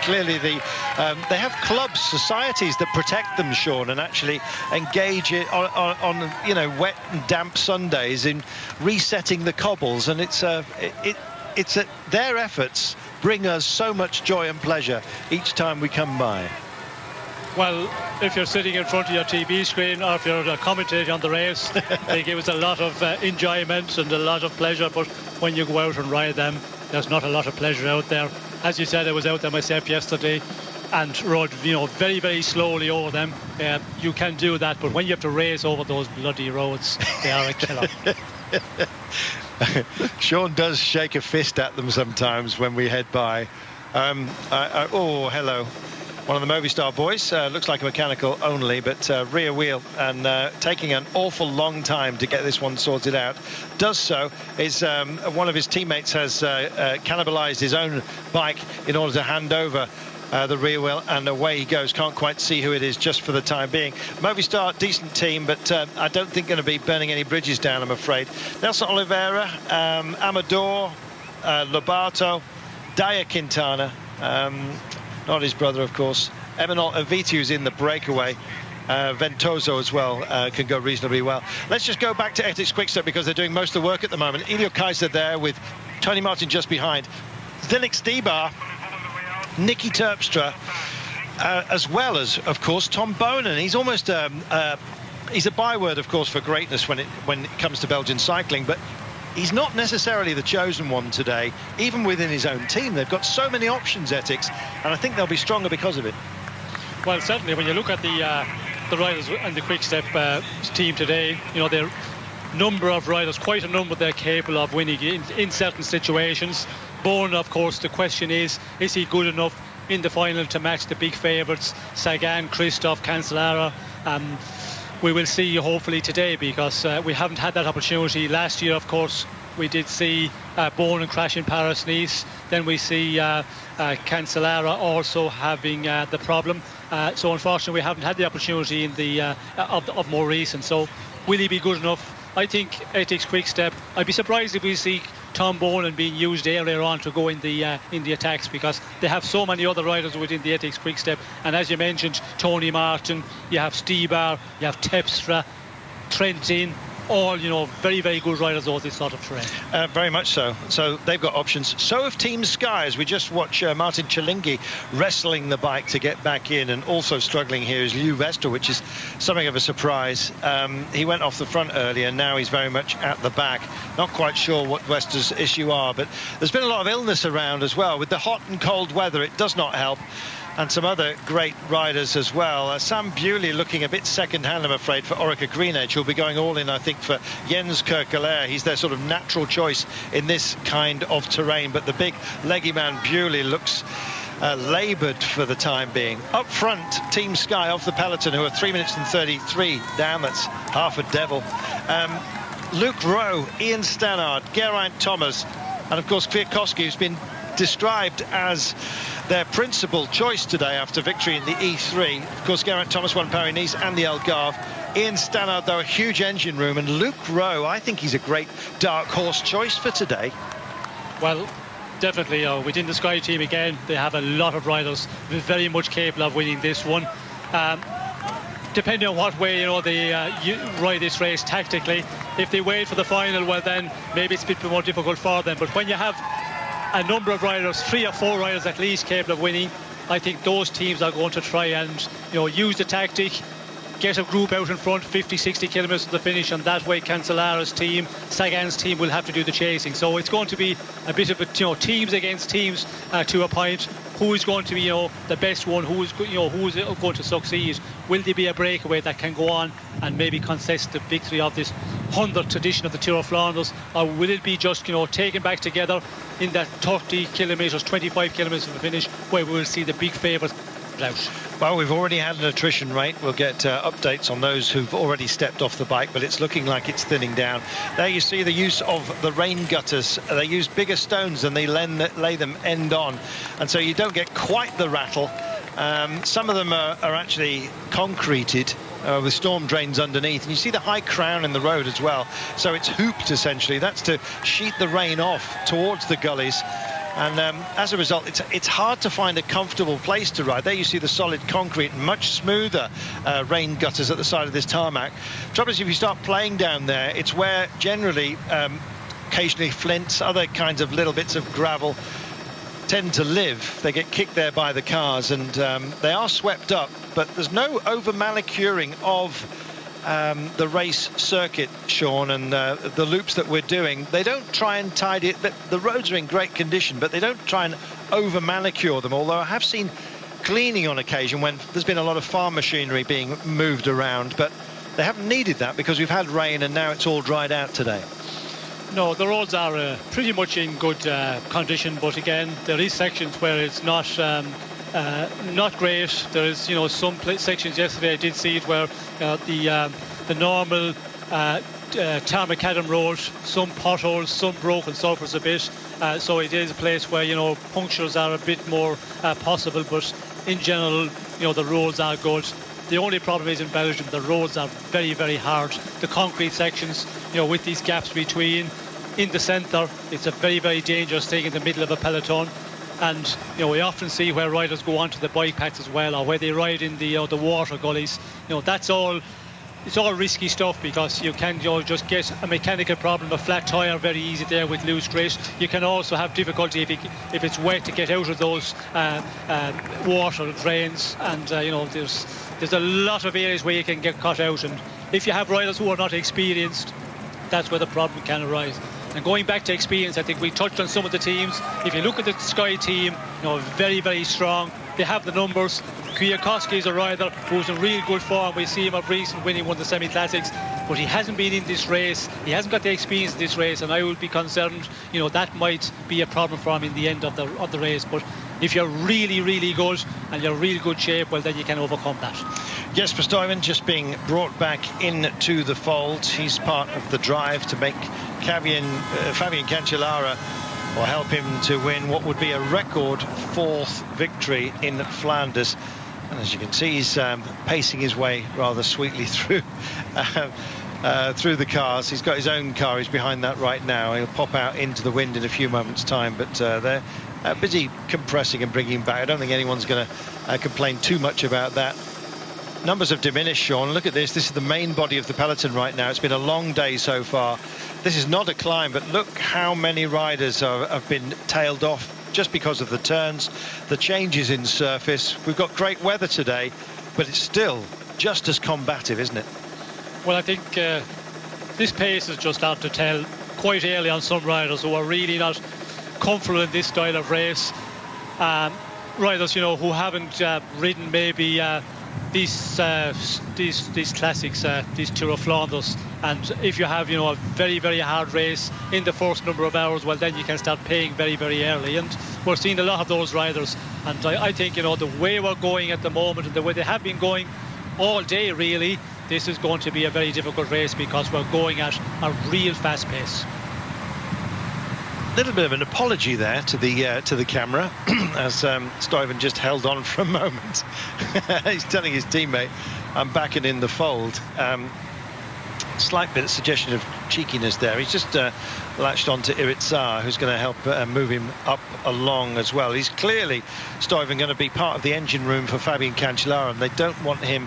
Speaker 2: Clearly, they have clubs, societies that protect them, Sean, and actually engage it on wet and damp Sundays in resetting the cobbles. And it's their efforts bring us so much joy and pleasure each time we come by.
Speaker 3: Well, if you're sitting in front of your TV screen or if you're commentating on the race, they give us a lot of enjoyment and a lot of pleasure. But when you go out and ride them, there's not a lot of pleasure out there. As you said, I was out there myself yesterday and rode, very, very slowly over them. You can do that, but when you have to race over those bloody roads, they are a killer.
Speaker 2: Sean does shake a fist at them sometimes when we head by. Oh, hello. One of the Movistar boys, looks like a mechanical only, but rear wheel, and taking an awful long time to get this one sorted out. Does so is one of his teammates has cannibalized his own bike in order to hand over the rear wheel, and away he goes. Can't quite see who it is just for the time being. Movistar, decent team, but I don't think going to be burning any bridges down, I'm afraid. Nelson Oliveira, Amador, Lobato, Daya Quintana, not his brother, of course. Eminol Avitiu's in the breakaway. Ventoso as well can go reasonably well. Let's just go back to Ethics Quickstep because they're doing most of the work at the moment. Elio Kaiser there with Tony Martin just behind. Zdenek Stybar, Nicky Terpstra, as well as, of course, Tom Bonen. He's almost he's a byword, of course, for greatness when it comes to Belgian cycling, but he's not necessarily the chosen one today, even within his own team. They've got so many options, Ethics, and I think they'll be stronger because of it.
Speaker 3: Well, certainly, when you look at the riders and the Quick-Step team today, their number of riders, quite a number they're capable of winning in certain situations. Bourne, of course, the question is he good enough in the final to match the big favourites, Sagan, Christophe, Cancellara? We will see hopefully today, because we haven't had that opportunity. Last year, of course, we did see Bourne crash in Paris-Nice. Then we see Cancellara also having the problem. So unfortunately, we haven't had the opportunity in the of more recent. So will he be good enough? I think Ethics Quick-Step. I'd be surprised if we see Tom Bonen being used earlier on to go in the attacks, because they have so many other riders within the Ethics Quick-Step. And as you mentioned, Tony Martin, you have Stybar, you have Terpstra, Trentin, all very, very good riders over this sort of terrain.
Speaker 2: Very much so. So they've got options. So have Team Sky, as we just watch Martin Cilingi wrestling the bike to get back in, and also struggling here is Lew Vester, which is something of a surprise. He went off the front earlier, and now he's very much at the back. Not quite sure what Wester's issue are, but there's been a lot of illness around as well. With the hot and cold weather, it does not help. And some other great riders as well. Sam Bewley looking a bit second-hand, I'm afraid, for Orica Greenedge, who'll be going all in, I think, for Jens Kerkelaer. He's their sort of natural choice in this kind of terrain. But the big leggy man Bewley looks laboured for the time being. Up front, Team Sky off the peloton, who are 3 minutes and 33 down. That's half a devil. Luke Rowe, Ian Stannard, Geraint Thomas, and, of course, Kwiatkowski, who's been described as their principal choice today after victory in the E3. Of course, Geraint Thomas won Paris-Nice and the Algarve. Ian Stannard, though, a huge engine room. And Luke Rowe, I think he's a great dark horse choice for today. Well,
Speaker 3: definitely. Within the Sky team, again, they have a lot of riders very much capable of winning this one. Depending on what way they ride this race tactically, if they wait for the final, well, then maybe it's a bit more difficult for them. But when you have a number of riders, 3 or 4 riders at least, capable of winning, I think those teams are going to try and use the tactic, get a group out in front 50-60 kilometres to the finish, and that way Cancellara's team, Sagan's team, will have to do the chasing. So it's going to be a bit of a, teams against teams to a point. Who is going to be the best one? Who is going to succeed? Will there be a breakaway that can go on and maybe contest the victory of this 100th edition of the Tour of Flanders, or will it be just taken back together in that 30 kilometres, 25 kilometres of the finish, where we will see the big favourites out?
Speaker 2: Well, we've already had an attrition rate. We'll get updates on those who've already stepped off the bike, but it's looking like it's thinning down. There you see the use of the rain gutters. They use bigger stones and they lay them end on, and so you don't get quite the rattle. Some of them are actually concreted with storm drains underneath, and you see the high crown in the road as well, so it's hooped essentially. That's to sheet the rain off towards the gullies. And as a result, it's hard to find a comfortable place to ride. There you see the solid concrete and much smoother rain gutters at the side of this tarmac. Trouble is, if you start playing down there, it's where generally occasionally flints, other kinds of little bits of gravel tend to live. They get kicked there by the cars, and they are swept up, but there's no over manicuring of the race circuit, Sean, and the loops that we're doing. They don't try and tidy it. The roads are in great condition, but they don't try and over manicure them, although I have seen cleaning on occasion when there's been a lot of farm machinery being moved around, but they haven't needed that because we've had rain and now it's all dried out today.
Speaker 3: No, the roads are pretty much in good condition, but again, there is sections where it's not great. There is, some sections yesterday I did see it where the normal Tarmacadam road, some potholes, some broken surface a bit. So it is a place where punctures are a bit more possible, but in general, the roads are good. The only problem is in Belgium, the roads are very, very hard. The concrete sections, with these gaps between, in the centre, it's a very, very dangerous thing in the middle of a peloton. And we often see where riders go onto the bike paths as well, or where they ride in the water gullies. That's all. It's all risky stuff, because you can just get a mechanical problem, a flat tyre very easy there with loose grit. You can also have difficulty if it's wet to get out of those water drains, and there's a lot of areas where you can get caught out, and if you have riders who are not experienced, that's where the problem can arise. And going back to experience, I think we touched on some of the teams. If you look at the Sky team, very, very strong. They have the numbers. Kwiatkowski is a rider who's in real good form. We see him at recent winning one of the semi-classics, but he hasn't been in this race. He hasn't got the experience in this race, and I would be concerned, that might be a problem for him in the end of the race. But if you're really, really good and you're in really good shape, well, then you can overcome that.
Speaker 2: Jesper Stuyven just being brought back into the fold. He's part of the drive to make Fabian Cancellara, or help him to win what would be a record 4th victory in Flanders. And as you can see, he's pacing his way rather sweetly through the cars. He's got his own car. He's behind that right now. He'll pop out into the wind in a few moments' time, but they're busy compressing and bringing him back. I don't think anyone's going to complain too much about that. Numbers have diminished, Sean. Look at this. This is the main body of the peloton right now. It's been a long day so far. This is not a climb, but look how many riders have been tailed off just because of the turns, the changes in surface. We've got great weather today, but it's still just as combative, isn't it?
Speaker 3: Well, I think this pace is just hard to tell quite early on some riders who are really not comfortable in this style of race. Riders, who haven't ridden maybe these classics, these Tour of Flanders, and if you have a very, very hard race in the first number of hours, well, then you can start paying very, very early, and we're seeing a lot of those riders. And I think the way we're going at the moment, and the way they have been going all day, really, this is going to be a very difficult race, because we're going at a real fast pace.
Speaker 2: Little bit of an apology there to the camera as Stuyven just held on for a moment. He's telling his teammate, I'm back and in the fold. Slight bit of suggestion of cheekiness there. He's just latched on to Irizar, who's going to help move him up along as well. He's clearly, Stuyven, going to be part of the engine room for Fabian Cancellara, and they don't want him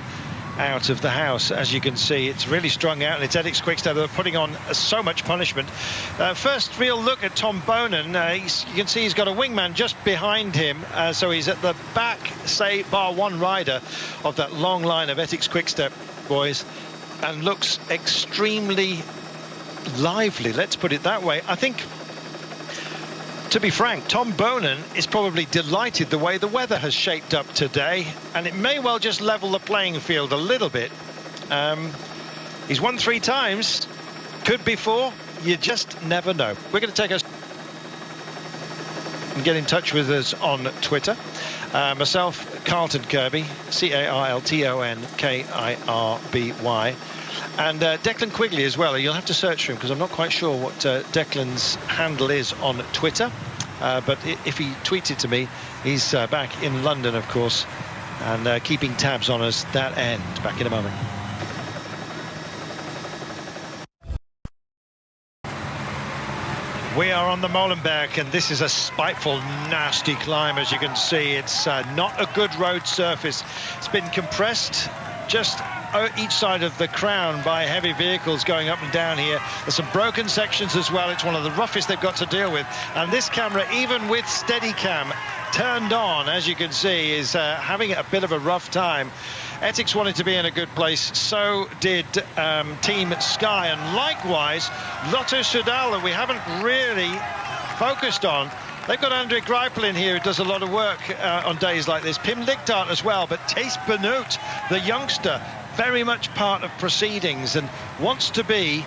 Speaker 2: out of the house. As you can see, it's really strung out, and it's Etix Quickstep that are putting on so much punishment. First real look at Tom Bonan. You can see he's got a wingman just behind him, so he's at the back, say, bar one rider of that long line of Etix Quickstep boys, and looks extremely lively, let's put it that way. I think, to be frank, Tom Bonan is probably delighted the way the weather has shaped up today, and it may well just level the playing field a little bit. He's won 3 times, could be 4, you just never know. We're going to take us and get in touch with us on Twitter. Myself, Carlton Kirby, CarltonKirby, and Declan Quigley as well. You'll have to search for him because I'm not quite sure what Declan's handle is on Twitter, but if he tweets it to me, he's back in London, of course, and keeping tabs on us that end. Back in a moment. We are on the Molenberg, and this is a spiteful, nasty climb. As you can see, it's not a good road surface. It's been compressed just each side of the crown by heavy vehicles going up and down here. There's some broken sections as well. It's one of the roughest they've got to deal with, and this camera, even with Steadicam turned on, as you can see, is having a bit of a rough time. Etix wanted to be in a good place, so did Team Sky, and likewise Lotto Soudal, that we haven't really focused on. They've got Andre Greipel in here, who does a lot of work on days like this. Pim Lichtart as well, but Thijs Benoot, the youngster, very much part of proceedings and wants to be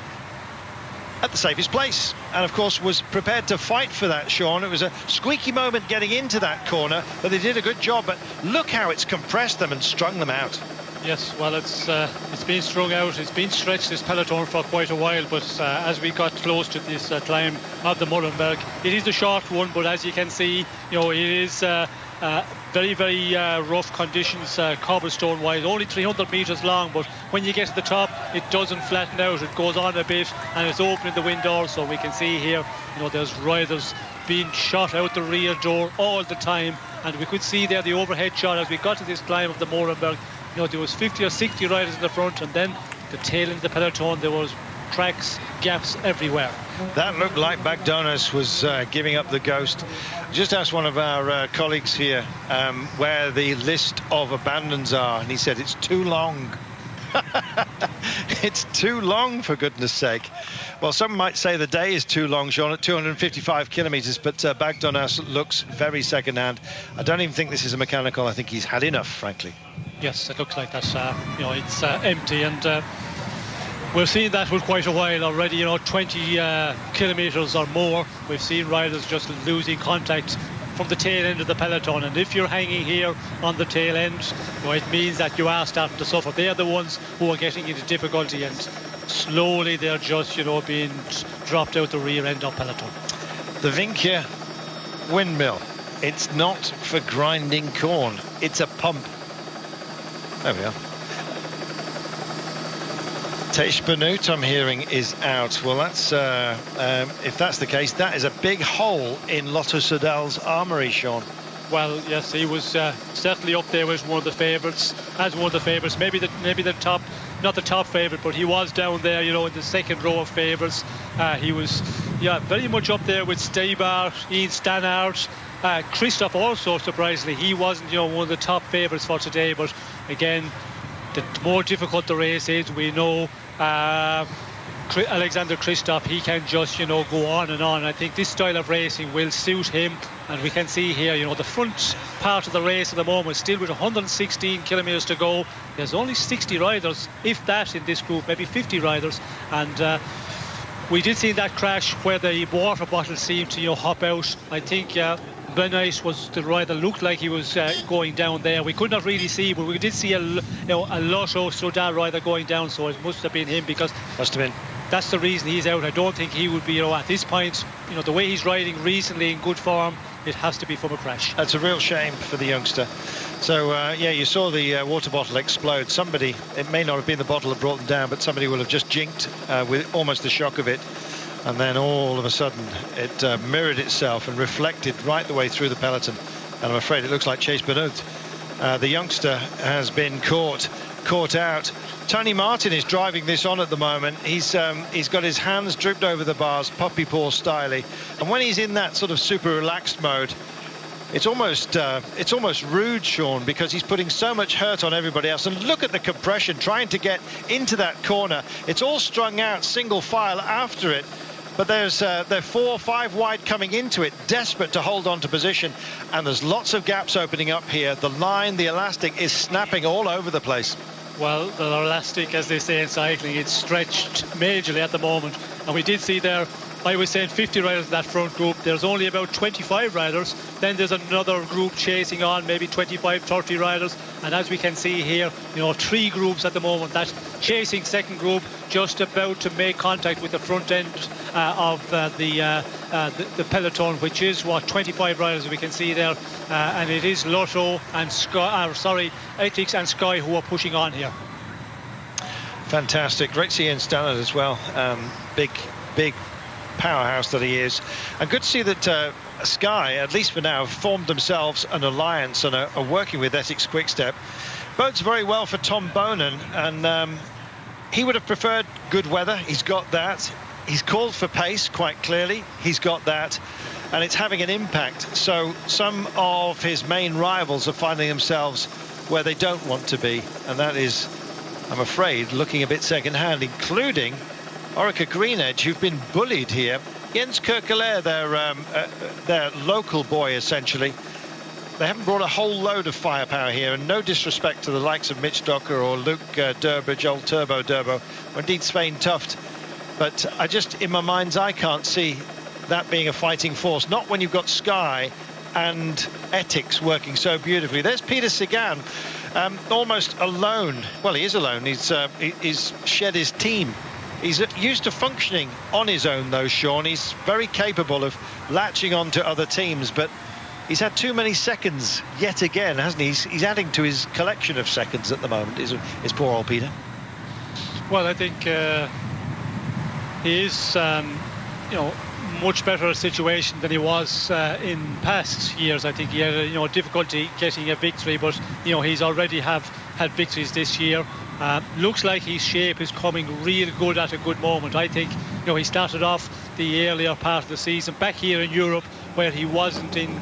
Speaker 2: at the safest place, and of course was prepared to fight for that, Sean. It was a squeaky moment getting into that corner, but they did a good job. But look how it's compressed them and strung them out.
Speaker 3: Yes, well, it's been strung out, it's been stretched, this peloton, for quite a while, but as we got close to this climb of the Molenberg, it is a short one, but as you can see, you know, it is very, very rough conditions, cobblestone wise, only 300 meters long, but when you get to the top, it doesn't flatten out, it goes on a bit, and it's opening the wind door. So we can see here, you know, there's riders being shot out the rear door all the time, and we could see there the overhead shot as we got to this climb of the Molenberg. You know, there was 50 or 60 riders in the front, and then the tail end of the peloton, there was cracks, gaps everywhere.
Speaker 2: That looked like Bagdonas was giving up the ghost. Just asked one of our colleagues here where the list of abandons are, and he said it's too long. It's too long, for goodness sake. Well, some might say the day is too long, Sean, at 255 kilometres, but Bagdonas looks very second-hand. I don't even think this is a mechanical. I think he's had enough, frankly.
Speaker 3: Yes, it looks like that. You know, it's empty, and we're seeing that for quite a while already. You know, 20 kilometres or more. We've seen riders just losing contact from the tail end of the peloton, and if you're hanging here on the tail end, you know, it means that you are starting to suffer. They are the ones who are getting into difficulty, and slowly they're just, you know, being dropped out the rear end of peloton.
Speaker 2: The Vinkje windmill. It's not for grinding corn. It's a pump. There we are. Thijs Benoot, I'm hearing, is out. Well, that's if that's the case, that is a big hole in Lotto Soudal's armoury, Sean.
Speaker 3: Well, yes, he was certainly up there as one of the favourites. Maybe the top, not the top favourite, but he was down there, you know, in the second row of favourites. He was, yeah, very much up there with Steybaert, Ian Stannard. Christoph also, surprisingly, he wasn't, you know, one of the top favourites for today, but again, the more difficult the race is, we know Alexander Kristoff, he can just, you know, go on and on. I think this style of racing will suit him, and we can see here, you know, the front part of the race at the moment, still with 116 kilometres to go. There's only 60 riders, if that, in this group, maybe 50 riders, and we did see that crash where the water bottle seemed to, you know, hop out. I think Benoit was the rider, looked like he was going down there. We could not really see, but we did see a Lotto Soudal rider going down, so it must have been him, because
Speaker 2: must have been.
Speaker 3: That's the reason he's out. I don't think he would be, you know, at this point, you know, the way he's riding recently in good form, it has to be from a crash.
Speaker 2: That's a real shame for the youngster. So yeah, you saw the water bottle explode. Somebody, it may not have been the bottle that brought them down, but somebody will have just jinked with almost the shock of it. And then all of a sudden it mirrored itself and reflected right the way through the peloton. And I'm afraid it looks like Thijs Benoot, the youngster, has been caught. caught out. Tony Martin is driving this on at the moment. He's got his hands drooped over the bars, puppy paw styly, and when he's in that sort of super relaxed mode, it's almost rude, Sean, because he's putting so much hurt on everybody else. And look at the compression trying to get into that corner. It's all strung out single file after it, but they're 4 or 5 wide coming into it, desperate to hold on to position, and there's lots of gaps opening up here. The line, the elastic is snapping all over the place.
Speaker 3: Well, the elastic, as they say in cycling, it's stretched majorly at the moment, and we did see there, I was saying 50 riders in that front group. There's only about 25 riders. Then there's another group chasing on, maybe 25, 30 riders. And as we can see here, 3 groups at the moment. That chasing second group just about to make contact with the front end of the peloton, which is 25 riders we can see there. And it is Lotto and Ethics and Sky who are pushing on here.
Speaker 2: Fantastic. Great to see Ian Stannard as well. Big powerhouse that he is, and good to see that Sky, at least for now, have formed themselves an alliance and are working with Essex Quickstep. Bodes very well for Tom Bonan, and he would have preferred good weather. He's got that. He's called for pace quite clearly. He's got that, and it's having an impact. So some of his main rivals are finding themselves where they don't want to be, and that is, I'm afraid, looking a bit second-hand, including Orica Greenedge, who've been bullied here. Jens Kirkelaer, their local boy, essentially. They haven't brought a whole load of firepower here, and no disrespect to the likes of Mitch Docker or Luke Durbridge, old Turbo Durbo, or indeed Svein Tuft. But I just, in my mind's eye, can't see that being a fighting force. Not when you've got Sky and Ethics working so beautifully. There's Peter Sagan, almost alone. Well, he is alone. He's shed his team. He's used to functioning on his own, though, Sean. He's very capable of latching on to other teams, but he's had too many seconds yet again, hasn't he? He's adding to his collection of seconds at the moment, is poor old Peter. Well,
Speaker 3: I think he is, much better situation than he was in past years. I think he had, difficulty getting a victory, but, he's already had victories this year. Looks like his shape is coming real good at a good moment. I think, he started off the earlier part of the season back here in Europe where he wasn't in,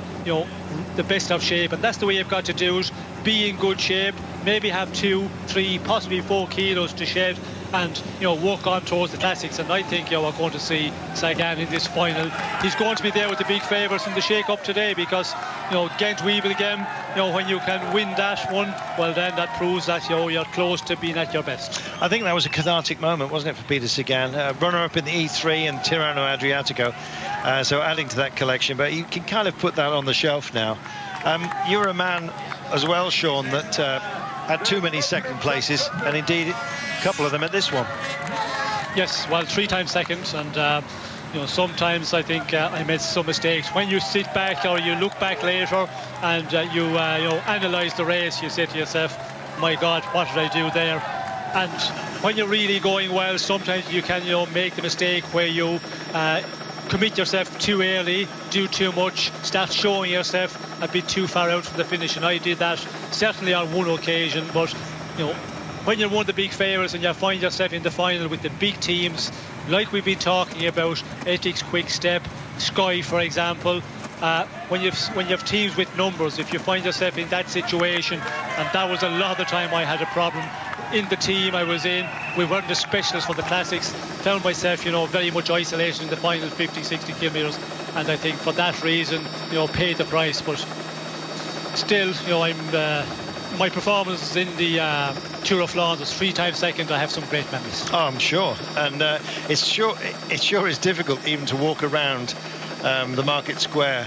Speaker 3: the best of shape, and that's the way you've got to do it. Be in good shape, maybe have 2, 3, possibly 4 kilos to shed, and work on towards the classics. And I think we're going to see Sagan in this final. He's going to be there with the big favourites in the shake-up today, because Ghent Wevelgem, when you can win that one, well then that proves that you're close to being at your best.
Speaker 2: I think that was a cathartic moment, wasn't it, for Peter Sagan, runner-up in the E3 and Tirreno Adriatico, so adding to that collection. But you can kind of put that on the shelf now. You're a man as well, Sean, that had too many second places, and indeed a couple of them at this one.
Speaker 3: Yes, well, 3 times second, and sometimes I think I made some mistakes. When you sit back or you look back later and you analyse the race, you say to yourself, my God, what did I do there? And when you're really going well, sometimes you can make the mistake where you commit yourself too early, do too much, start showing yourself a bit too far out from the finish, and I did that certainly on one occasion. But when you're one of the big favourites and you find yourself in the final with the big teams, like we've been talking about, Ethics Quickstep, Sky, for example, when you have teams with numbers, if you find yourself in that situation, and that was a lot of the time I had a problem in the team I was in. We weren't the specialists for the classics. Found myself, very much isolated in the final 50, 60 kilometres, and I think for that reason, paid the price. But still, my performance in the Tour of Flanders, 3 times second, I have some great memories.
Speaker 2: Oh, I'm sure, and it sure is difficult even to walk around the market square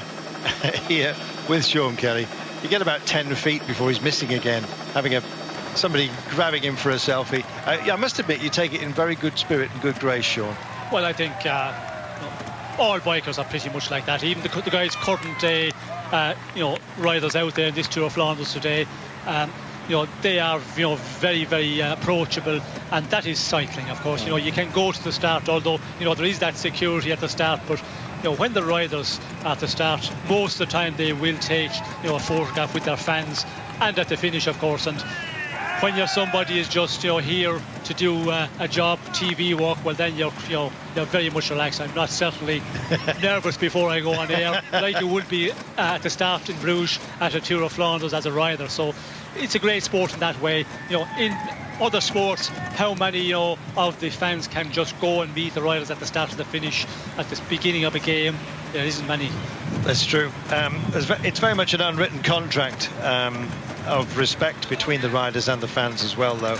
Speaker 2: here with Sean Kelly. You get about 10 feet before he's missing again, having somebody grabbing him for a selfie. I must admit, you take it in very good spirit and good grace, Sean.
Speaker 3: Well, I think all bikers are pretty much like that. Even the guys current day, riders out there in this Tour of Flanders today, they are very, very approachable, and that is cycling, of course. You can go to the start, although there is that security at the start, but when the riders are at the start, most of the time they will take a photograph with their fans, and at the finish, of course. And when you're somebody is just here to do a job, TV work, well then you're very much relaxed. I'm not certainly nervous before I go on air, like you would be at the start in Bruges at a Tour of Flanders as a rider. So it's a great sport in that way. In other sports, how many of the fans can just go and meet the riders at the start of the finish, at the beginning of a game? There isn't many.
Speaker 2: That's true. It's very much an unwritten contract of respect between the riders and the fans as well, though.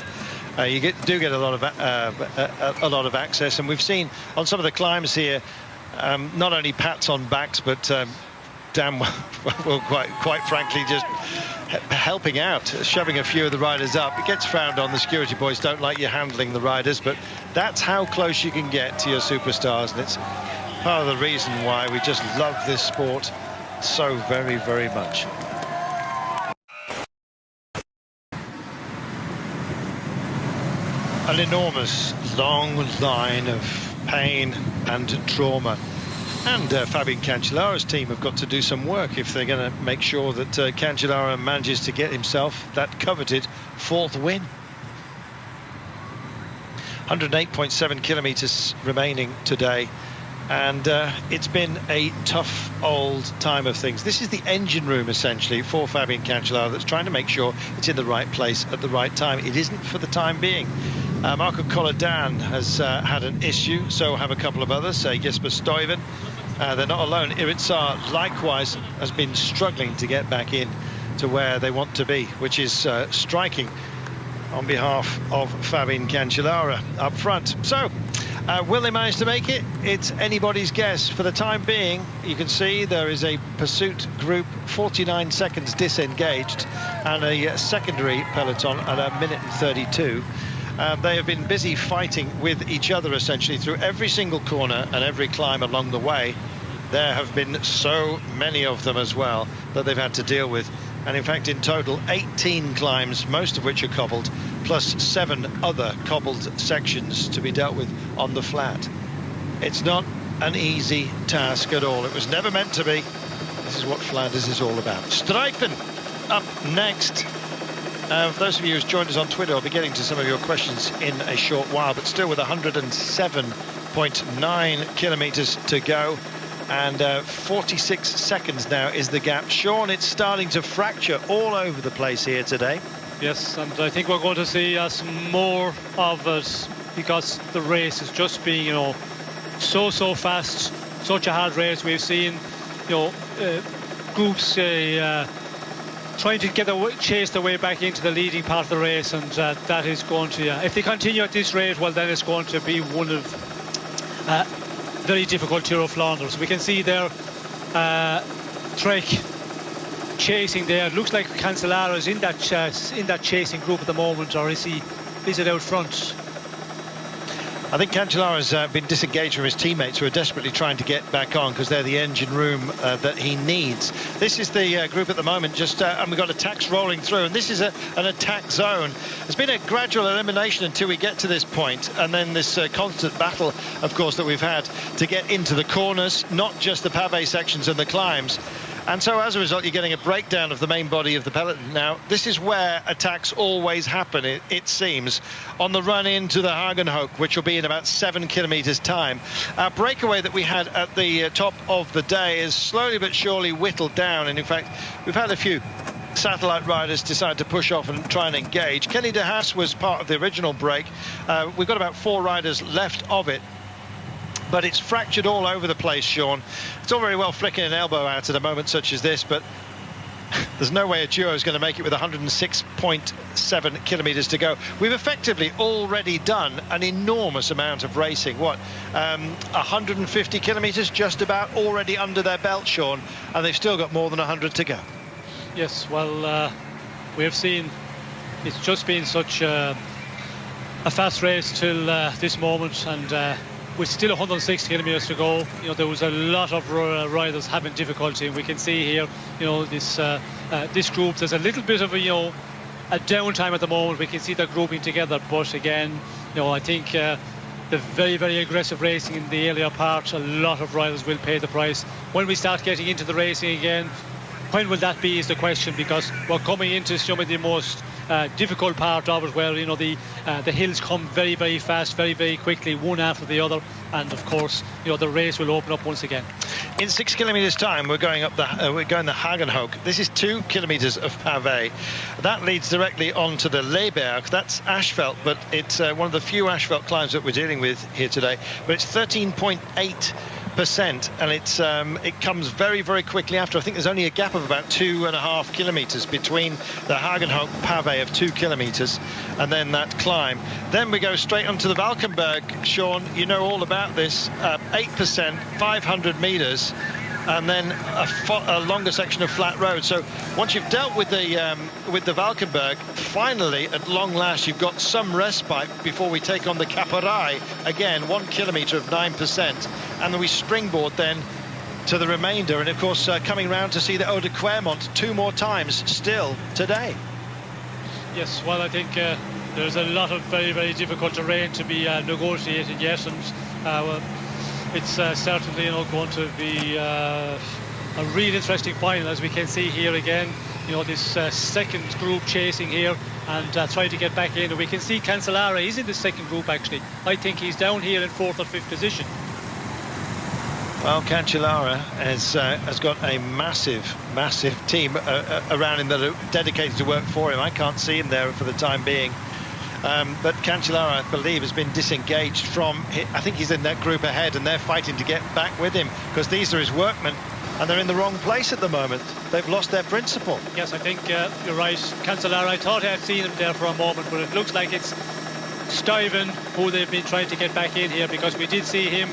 Speaker 2: You do get a lot of access, and we've seen on some of the climbs here not only pats on backs, but damn well, quite frankly, just helping out, shoving a few of the riders up. It gets frowned on. The security boys don't like you handling the riders, but that's how close you can get to your superstars, and it's part of the reason why we just love this sport so very, very much. An enormous long line of pain and trauma, and Fabian Cancellara's team have got to do some work if they're going to make sure that Cancellara manages to get himself that coveted 4th win. 108.7 kilometers remaining today, and it's been a tough old time of things. This is the engine room essentially for Fabian Cancellara that's trying to make sure it's in the right place at the right time. It isn't for the time being. Marco Collardan has had an issue, so have a couple of others, Jesper Stuyven. They're not alone. Irizar likewise has been struggling to get back in to where they want to be, which is striking on behalf of Fabian Cancellara up front. So will they manage to make it? It's anybody's guess. For the time being, you can see there is a pursuit group 49 seconds disengaged and a secondary peloton at 1:32. They have been busy fighting with each other essentially through every single corner and every climb along the way. There have been so many of them as well that they've had to deal with, and in fact in total 18 climbs, most of which are cobbled, plus 7 other cobbled sections to be dealt with on the flat. It's not an easy task at all. It was never meant to be. This is what Flanders is all about. Stuyven up next. For those of you who's joined us on Twitter, I'll be getting to some of your questions in a short while, but still with 107.9 kilometers to go, and 46 seconds now is the gap. Sean, it's starting to fracture all over the place here today.
Speaker 3: Yes, and I think we're going to see more of it, because the race is just being, so fast, such a hard race. We've seen, groups trying to chase their way back into the leading part of the race, and that is going to, if they continue at this rate, well then it's going to be one of very difficult Tour of Flanders. We can see there Trek chasing there. It looks like Cancellara is in that chasing group at the moment, or is it out front?
Speaker 2: I think Cancellara's been disengaged from his teammates, who are desperately trying to get back on because they're the engine room that he needs. This is the group at the moment, and we've got attacks rolling through, and this is an attack zone. There's been a gradual elimination until we get to this point, and then this constant battle, of course, that we've had to get into the corners, not just the pavé sections and the climbs. And so as a result, you're getting a breakdown of the main body of the peloton. Now, this is where attacks always happen, it seems, on the run into the Hagenhoek, which will be in about 7 kilometers time. Our breakaway that we had at the top of the day is slowly but surely whittled down. And in fact, we've had a few satellite riders decide to push off and try and engage. Kenny de Haas was part of the original break. We've got about 4 riders left of it, but it's fractured all over the place, Sean. It's all very well flicking an elbow out at a moment such as this, but there's no way a duo is going to make it with 106.7 kilometers to go. We've effectively already done an enormous amount of racing. 150 kilometers just about already under their belt, Sean, and they've still got more than 100 to go.
Speaker 3: Yes, well, we have seen it's just been such a fast race till this moment, and with still 160 kilometers to go, there was a lot of riders having difficulty. We can see here, this group, there's a little bit of a downtime at the moment. We can see they're grouping together, but again, I think the very, very aggressive racing in the earlier part, a lot of riders will pay the price. When we start getting into the racing again, when will that be is the question, because we're coming into some of the most difficult part of it, where the hills come very, very fast, very, very quickly, one after the other, and of course the race will open up once again.
Speaker 2: In 6 kilometres time, we're going the Hagenhoek. This is 2 kilometres of pavé. That leads directly onto the Leberg. That's asphalt, but it's one of the few asphalt climbs that we're dealing with here today. But it's 13.8%, and it comes very, very quickly after. I think there's only a gap of about 2.5 kilometres between the Hagenhoek pavé of 2 kilometres and then that climb. Then we go straight onto the Valkenberg. Sean, you know all about this. 8%, 500 metres, and then a longer section of flat road. So once you've dealt with the Valkenberg, finally at long last you've got some respite before we take on the Caperai again, 1 kilometre of 9%, and then we springboard then to the remainder, and of course coming round to see the Eau de Quermont 2 more times still today.
Speaker 3: Yes, well, I think there's a lot of very, very difficult terrain to be negotiated yet, and it's certainly going to be a real interesting final, as we can see here again. This second group chasing here and trying to get back in. And we can see Cancellara, he's in the second group actually. I think he's down here in 4th or 5th position.
Speaker 2: Well, Cancellara has got a massive team around him that are dedicated to work for him. I can't see him there for the time being. But Cancellara, I believe, has been disengaged from, I think he's in that group ahead, and they're fighting to get back with him because these are his workmen and they're in the wrong place at the moment. They've lost their principle.
Speaker 3: Yes, I think you're right. Cancellara, I thought I had seen him there for a moment, but it looks like it's Stuyven who they've been trying to get back in here, because we did see him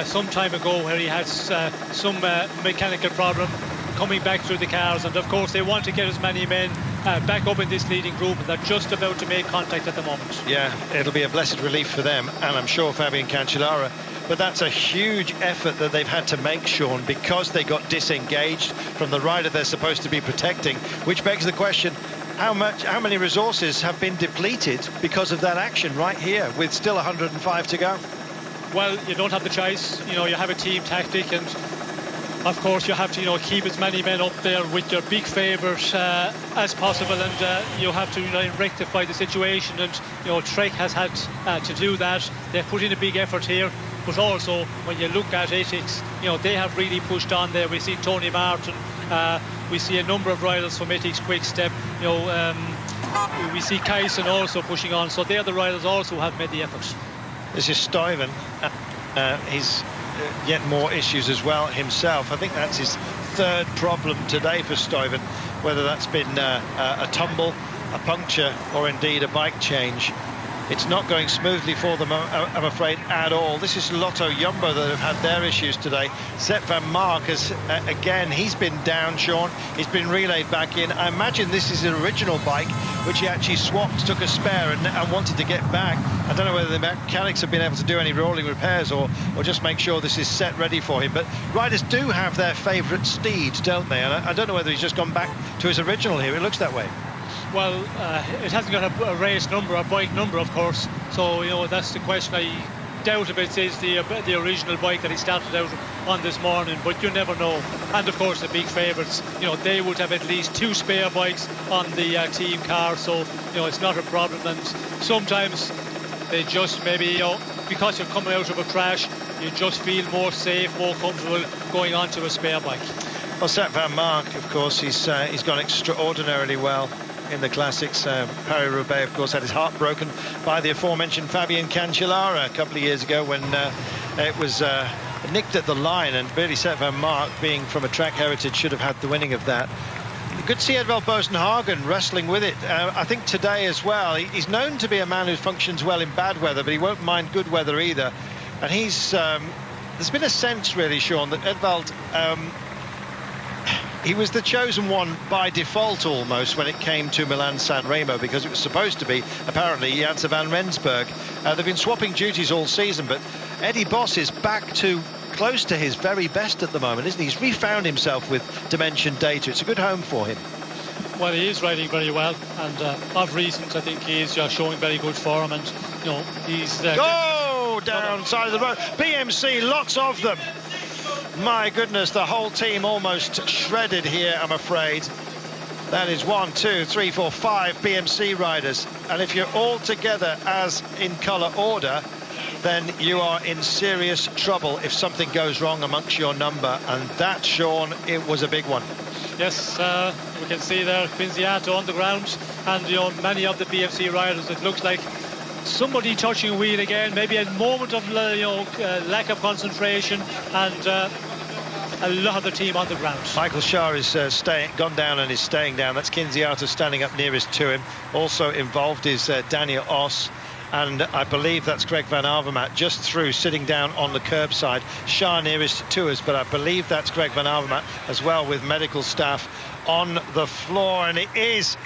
Speaker 3: some time ago where he had some mechanical problem coming back through the cars, and of course they want to get as many men back up in this leading group, and they're just about to make contact at the moment. Yeah,
Speaker 2: it'll be a blessed relief for them, and I'm sure Fabian Cancellara, but that's a huge effort that they've had to make, Sean, because they got disengaged from the rider they're supposed to be protecting, which begs the question, how many resources have been depleted because of that action right here with still 105 to go?
Speaker 3: Well, you don't have the choice. You have a team tactic, and of course you have to keep as many men up there with your big favourite as possible, and you have to rectify the situation, and Trek has had to do that. They've put in a big effort here, but also when you look at it, it's they have really pushed on there. We see Tony Martin, we see a number of riders from Ethics Quick Step, we see Kyson also pushing on, so they're the riders also have made the effort.
Speaker 2: This is Stuyven. He's yet more issues as well himself. I think that's his 3rd problem today for Stuyven, whether that's been a tumble, a puncture, or indeed a bike change. It's not going smoothly for them, I'm afraid, at all. This is Lotto Jumbo that have had their issues today. Sepp van Mark has, again, he's been down, Sean. He's been relayed back in. I imagine this is an original bike, which he actually swapped, took a spare and wanted to get back. I don't know whether the mechanics have been able to do any rolling repairs or just make sure this is set ready for him. But riders do have their favourite steeds, don't they? And I don't know whether he's just gone back to his original here. It looks that way.
Speaker 3: Well, it hasn't got a race number, a bike number, of course. So, that's the question. I doubt if it is the original bike that he started out on this morning, but you never know. And, of course, the big favourites, they would have at least 2 spare bikes on the team car. So, it's not a problem. And sometimes they just maybe, because you're coming out of a crash, you just feel more safe, more comfortable going on to a spare bike.
Speaker 2: Well, Sepp van Mark, of course, he's gone extraordinarily well in the classics. Paris-Roubaix, of course, had his heart broken by the aforementioned Fabian Cancellara a couple of years ago when it was nicked at the line, and really Sepp van Mark, being from a track heritage, should have had the winning of that. Good to see Edvald Boasson-Hagen wrestling with it. I think today as well. He's known to be a man who functions well in bad weather, but he won't mind good weather either. And he's there's been a sense, really, Sean, that Edvald, he was the chosen one by default almost when it came to Milan-San Remo, because it was supposed to be, apparently, Janse van Rensburg. They've been swapping duties all season, but Eddie Boss is back to close to his very best at the moment, isn't he? He's refound himself with Dimension Data. It's a good home for him.
Speaker 3: Well, he is riding very well, and of recent, I think he is showing very good form, and he's
Speaker 2: down side of the road. BMC, lots of them. My goodness, the whole team almost shredded here, I'm afraid. That is 1, 2, 3, 4, 5 BMC riders. And if you're all together as in colour order, then you are in serious trouble if something goes wrong amongst your number. And that, Sean, it was a big one.
Speaker 3: Yes, we can see there Cancellara on the ground, and many of the BMC riders, it looks like somebody touching wheel again, maybe a moment of lack of concentration, and a lot of the team on the ground.
Speaker 2: Michael Shah is gone down and is staying down. That's Cancellara standing up nearest to him. Also involved is Daniel Oss, and I believe that's Greg Van Avermaet just through, sitting down on the curbside. Shah nearest to us, but I believe that's Greg Van Avermaet as well, with medical staff on the floor. And it is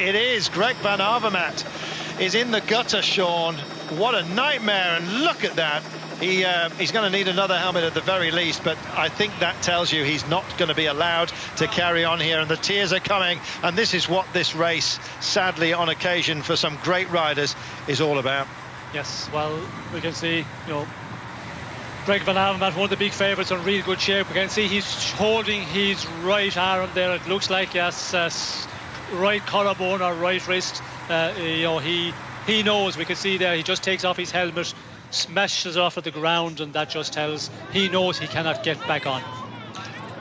Speaker 2: Greg Van Avermaet is in the gutter, Sean. What a nightmare, and look at that. He's going to need another helmet at the very least, but I think that tells you he's not going to be allowed to carry on here, and the tears are coming, and this is what this race, sadly on occasion for some great riders, is all about.
Speaker 3: Yes, well, we can see, Greg Van Avermaet, one of the big favourites, in real good shape. We can see he's holding his right arm there. It looks like, yes, right collarbone or right wrist. He knows. We can see there, he just takes off his helmet, smashes off at the ground, and that just tells he knows he cannot get back on.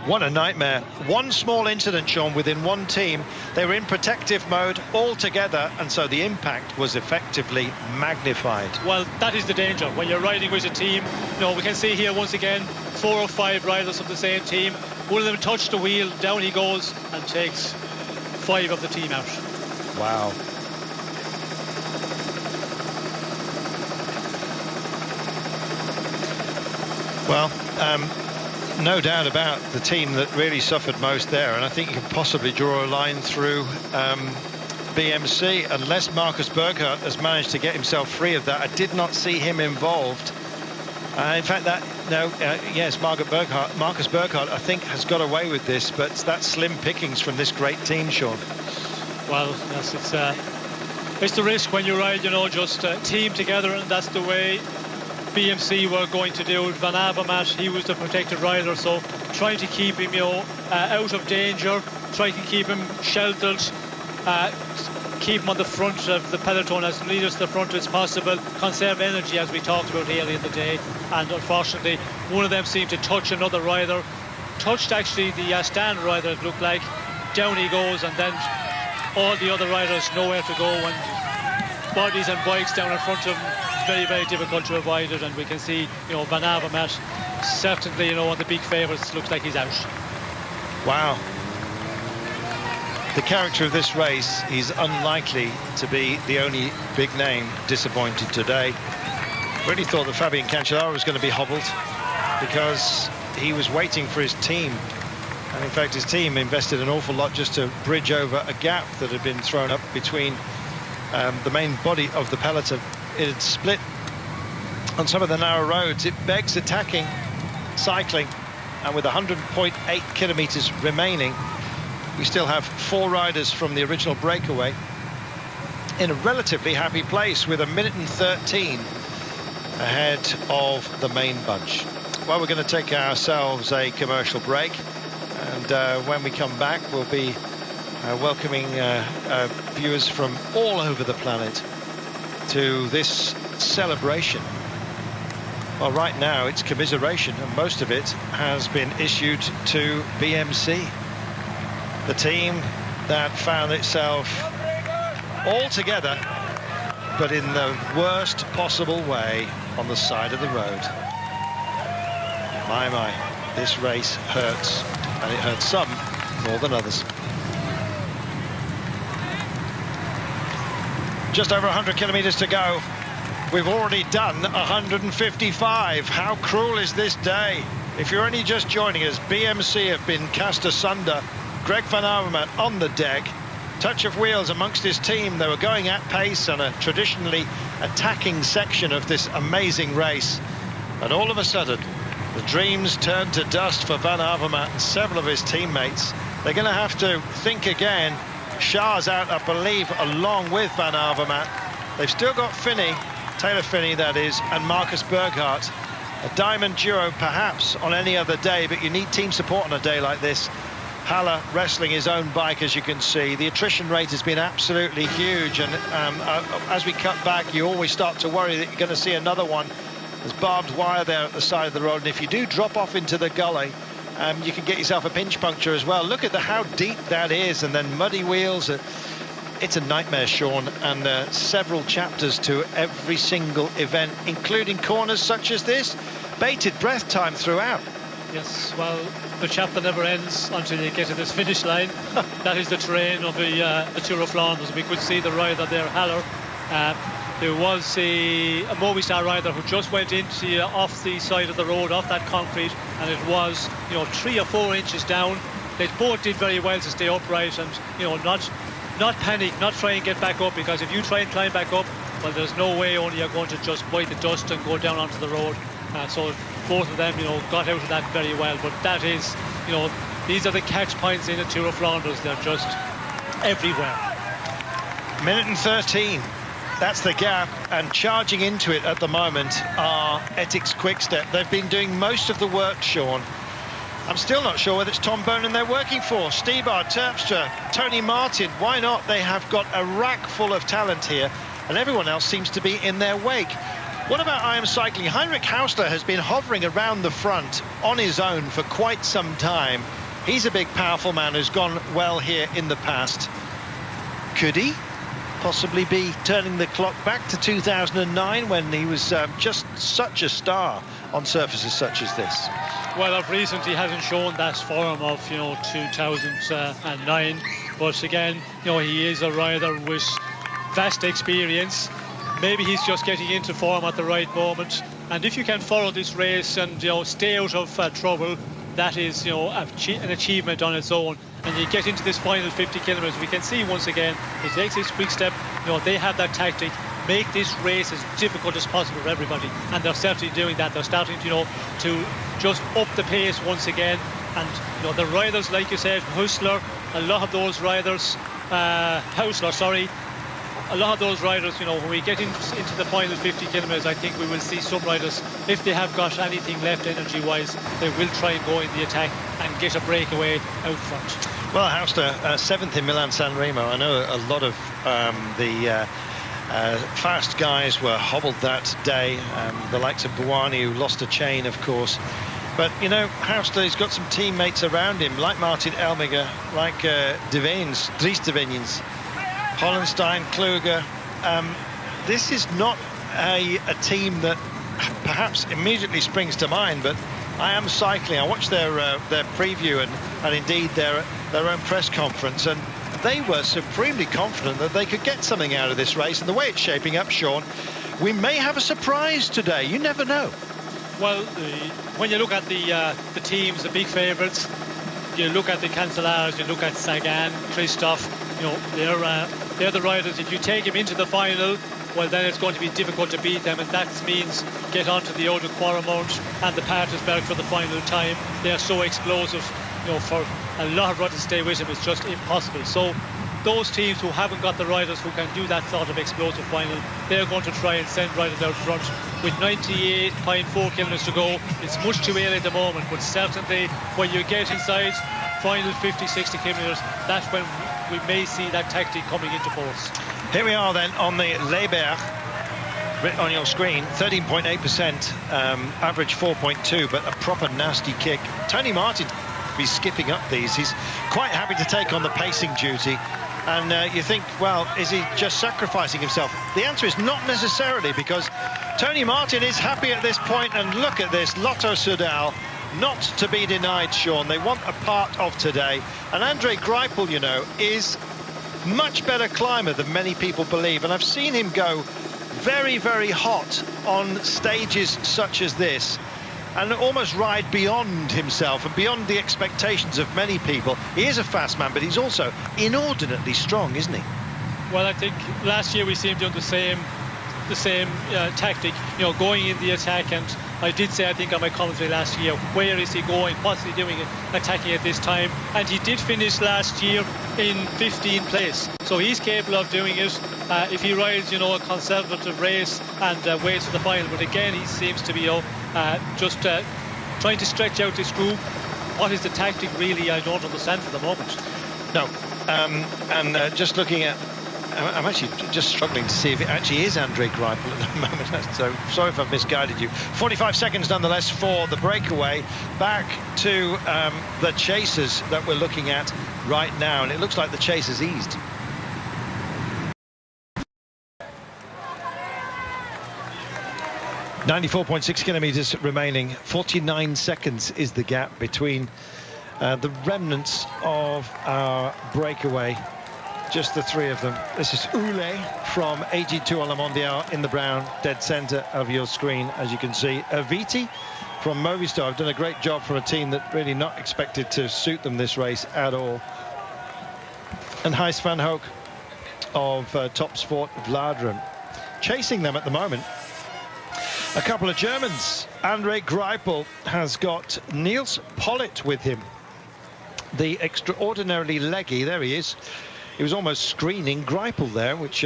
Speaker 2: What a nightmare. One small incident, Sean, within one team. They were in protective mode all together, and so the impact was effectively magnified.
Speaker 3: Well, that is the danger when you're riding with a team. We can see here once again 4 or 5 riders of the same team. One of them touched the wheel, down he goes, and takes 5 of the team out.
Speaker 2: Wow. Well, no doubt about the team that really suffered most there, and I think you can possibly draw a line through BMC, unless Marcus Burkhardt has managed to get himself free of that. I did not see him involved. In fact, yes, Marcus Burkhardt, I think, has got away with this, but that's slim pickings from this great team, Sean.
Speaker 3: Well, yes, it's the risk when you ride, just team together, and that's the way BMC were going to do it. Van Avermaet, he was the protected rider, so trying to keep him out of danger, trying to keep him sheltered, keep him on the front of the peloton, as nearest to the front as possible, conserve energy, as we talked about earlier in the day. And unfortunately, one of them seemed to touch another rider, touched actually the stand rider, it looked like. Down he goes, and then all the other riders nowhere to go, and bodies and bikes down in front of him. Very, very difficult to avoid it, and we can see, Van Avermaet, certainly, one of the big favourites, looks like he's out.
Speaker 2: Wow. The character of this race, he's unlikely to be the only big name disappointed today. Really thought that Fabian Cancellara was going to be hobbled, because he was waiting for his team, and in fact his team invested an awful lot just to bridge over a gap that had been thrown up between the main body of the peloton. It had split on some of the narrow roads. It begs attacking cycling, and with 100.8 kilometres remaining, we still have 4 riders from the original breakaway in a relatively happy place, with 1 minute and 13 ahead of the main bunch. Well, we're going to take ourselves a commercial break, and when we come back, we'll be welcoming viewers from all over the planet to this celebration. Well, right now it's commiseration, and most of it has been issued to BMC, the team that found itself all together, but in the worst possible way, on the side of the road. My, this race hurts, and it hurts some more than others. Just over 100 kilometres to go. We've already done 155. How cruel is this day? If you're only just joining us, BMC have been cast asunder. Greg Van Avermaet on the deck. Touch of wheels amongst his team. They were going at pace on a traditionally attacking section of this amazing race. And all of a sudden, the dreams turned to dust for Van Avermaet and several of his teammates. They're going to have to think again. Shah's out, I believe, along with Van Avermaet. They've still got Taylor Phinney, that is, and Marcus Burkhardt. A diamond duo, perhaps, on any other day, but you need team support on a day like this. Haller wrestling his own bike, as you can see. The attrition rate has been absolutely huge, and as we cut back, you always start to worry that you're going to see another one. There's barbed wire there at the side of the road, and if you do drop off into the gully, you can get yourself a pinch puncture as well. Look at how deep that is, and then muddy wheels. It's a nightmare, Sean, and several chapters to every single event, including corners such as this. Bated breath time throughout.
Speaker 3: Yes, well, the chapter never ends until you get to this finish line. That is the terrain of the Tour of Flanders. We could see the rider there, Haller. There was a Movistar rider who just went into off the side of the road, off that concrete, and it was 3 or 4 inches down. They both did very well to stay upright and not panic, not try and get back up, because if you try and climb back up, well, there's no way only you're going to just bite the dust and go down onto the road. So both of them, got out of that very well. But that is, these are the catch points in the Tour of Flanders. They're just everywhere.
Speaker 2: Minute and 13. That's the gap, and charging into it at the moment are Ethics Quickstep. They've been doing most of the work, Sean. I'm still not sure whether it's Tom Boonen they're working for. Stybar, Terpstra, Tony Martin. Why not? They have got a rack full of talent here, and everyone else seems to be in their wake. What about I Am Cycling? Heinrich Hausler has been hovering around the front on his own for quite some time. He's a big, powerful man who's gone well here in the past. Could he possibly be turning the clock back to 2009 when he was just such a star on surfaces such as this?
Speaker 3: Well, of recent he hasn't shown that form of 2009, but again, he is a rider with vast experience. Maybe he's just getting into form at the right moment, and if you can follow this race and stay out of trouble, that is an achievement on its own. And you get into this final 50 kilometers, we can see once again it takes this quick step. They have that tactic, make this race as difficult as possible for everybody, and they're certainly doing that. They're starting to just up the pace once again, and the riders, like you said, Hausler, a lot of those riders, a lot of those riders, when we get into the final 50 kilometers, I think we will see some riders, if they have got anything left energy-wise, they will try and go in the attack and get a breakaway out front.
Speaker 2: Well, Hausler, 7th in Milan-San Remo. I know a lot of the fast guys were hobbled that day, the likes of Buani, who lost a chain, of course. But, Hausler's got some teammates around him, like Martin Elmiger, like Dries de Veniens, Hollenstein, Kluger. This is not a team that perhaps immediately springs to mind, but I Am Cycling. I watched their preview and indeed their own press conference, and they were supremely confident that they could get something out of this race. And the way it's shaping up, Sean, we may have a surprise today. You never know. Well,
Speaker 3: when you look at the teams, the big favourites, you look at the Cancellaras, you look at Sagan, Christophe, they're the riders. If you take them into the final, well, then it's going to be difficult to beat them, and that means get onto the Eau de Quaremont and the Patersberg for the final time. They are so explosive, for a lot of riders to stay with them, it's just impossible. So those teams who haven't got the riders who can do that sort of explosive final, they're going to try and send riders out front. With 98.4 kilometres to go, it's much too early at the moment, but certainly when you get inside final 50-60 kilometres, that's when we may see that tactic coming into force.
Speaker 2: Here we are then on the Leber, written on your screen, 13.8%, average 4.2, but a proper nasty kick. Tony Martin be skipping up these. He's quite happy to take on the pacing duty, and you think, well, is he just sacrificing himself? The answer is not necessarily, because Tony Martin is happy at this point, and look at this, Lotto Soudal, not to be denied, Sean. They want a part of today, and Andre Greipel, is much better climber than many people believe, and I've seen him go very, very hot on stages such as this, and almost ride beyond himself and beyond the expectations of many people. He is a fast man, but he's also inordinately strong, isn't he?
Speaker 3: Well, I think last year we seemed doing the same tactic, going in the attack, and I did say, I think on my commentary last year, where is he going, what's he doing, attacking at this time, and he did finish last year in 15th place, so he's capable of doing it if he rides a conservative race and waits for the final. But again, he seems to be just trying to stretch out this group. what is the tactic really? I don't understand for the moment.
Speaker 2: No, and just looking at, I'm actually just struggling to see if it actually is Andre Greipel at the moment. So sorry if I've misguided you. 45 seconds nonetheless for the breakaway. Back to the chasers that we're looking at right now, and it looks like the chasers eased. .6 kilometers remaining. 49 seconds is the gap between the remnants of our breakaway. Just the three of them. This is Ule from AG2 on La Mondiale in the brown, dead center of your screen, as you can see. Aviti from Movistar have done a great job from a team that really not expected to suit them this race at all. And Gijs van Hoek of Top Sport Vlaanderen. Chasing them at the moment, a couple of Germans. Andre Greipel has got Niels Pollitt with him. The extraordinarily leggy, there he is. He was almost screening Greipel there, which,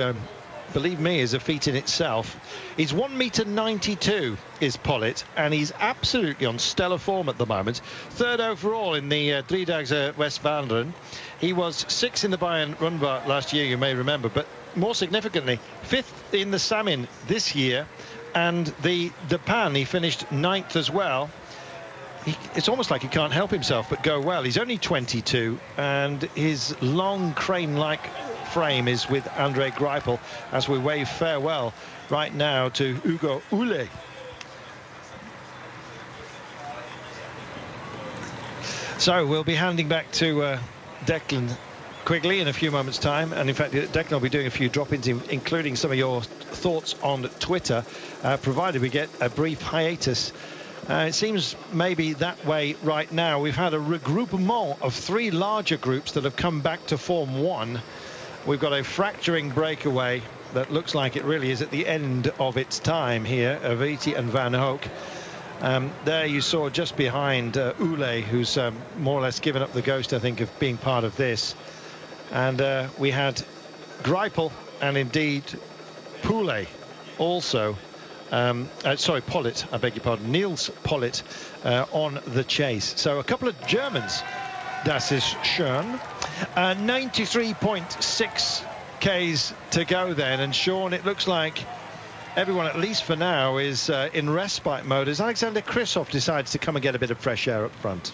Speaker 2: believe me, is a feat in itself. He's 1.92 m is Pollitt, and he's absolutely on stellar form at the moment. Third overall in the Driedaagse West Vlaanderen. He was 6th in the Bayern Rundfahrt last year, you may remember, but more significantly, 5th in the Samin this year, and the Pan, he finished 9th as well. It's almost like he can't help himself but go well. He's only 22, and his long crane-like frame is with Andre Greipel as we wave farewell right now to Hugo Ule. So we'll be handing back to Declan Quigley in a few moments' time, and in fact Declan will be doing a few drop-ins, including some of your thoughts on Twitter, provided we get a brief hiatus. It seems maybe that way right now. We've had a regroupement of three larger groups that have come back to form one. We've got a fracturing breakaway that looks like it really is at the end of its time here, Aviti and Van Hoek. There you saw just behind Ule, who's more or less given up the ghost, I think, of being part of this. And we had Greipel and indeed Poulet also. Sorry, Pollitt, I beg your pardon, Niels Pollitt on the chase. So a couple of Germans, das ist schön. 93.6 Ks to go then, and Sean, it looks like everyone, at least for now, is in respite mode as Alexander Kristoff decides to come and get a bit of fresh air up front.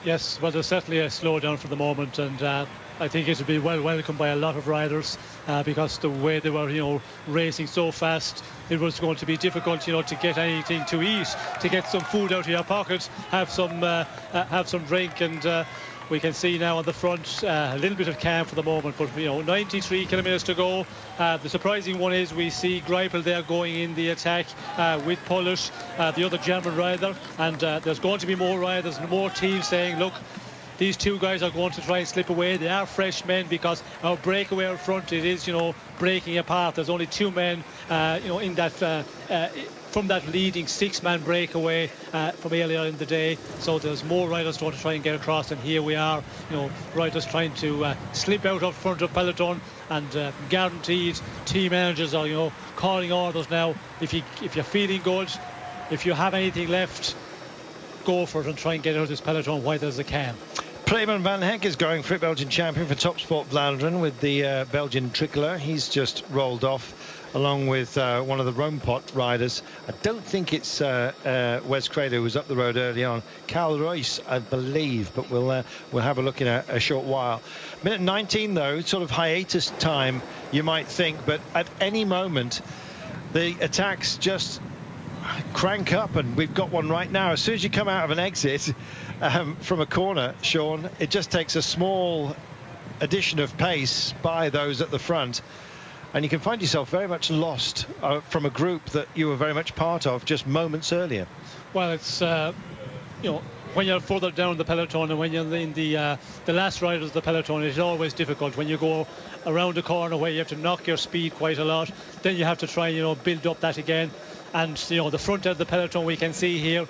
Speaker 3: Yes, well, there's certainly a slowdown for the moment, and I think it will be well welcomed by a lot of riders because the way they were, racing so fast, it was going to be difficult, to get anything to eat, to get some food out of your pocket, have some drink, and we can see now on the front a little bit of calm for the moment, but 93 kilometers to go. The surprising one is we see Greipel there going in the attack with Polish, the other German rider, and there's going to be more riders and more teams saying, look, these two guys are going to try and slip away. They are fresh men because our breakaway out front, it is, breaking apart. There's only two men, in that from that leading six-man breakaway from earlier in the day. So there's more riders going to try and get across, and here we are, riders trying to slip out up front of peloton, and guaranteed team managers are, calling orders now. If you're feeling good, if you have anything left, go for it and try and get out of this peloton while there's a can.
Speaker 2: Preben van Hek is going for Belgian champion for Top Sport Vlaanderen with the Belgian tricolour. He's just rolled off along with one of the Roompot riders. I don't think it's Wes Crader who was up the road early on. Carl Royce, I believe, but we'll have a look in a short while. Minute 19 though, sort of hiatus time, you might think, but at any moment the attacks just crank up, and we've got one right now. As soon as you come out of an exit from a corner, Sean, it just takes a small addition of pace by those at the front, and you can find yourself very much lost from a group that you were very much part of just moments earlier.
Speaker 3: Well, it's when you're further down the peloton and when you're in the last riders of the peloton, it's always difficult when you go around a corner where you have to knock your speed quite a lot. Then you have to try build up that again. And the front of the peloton, we can see here,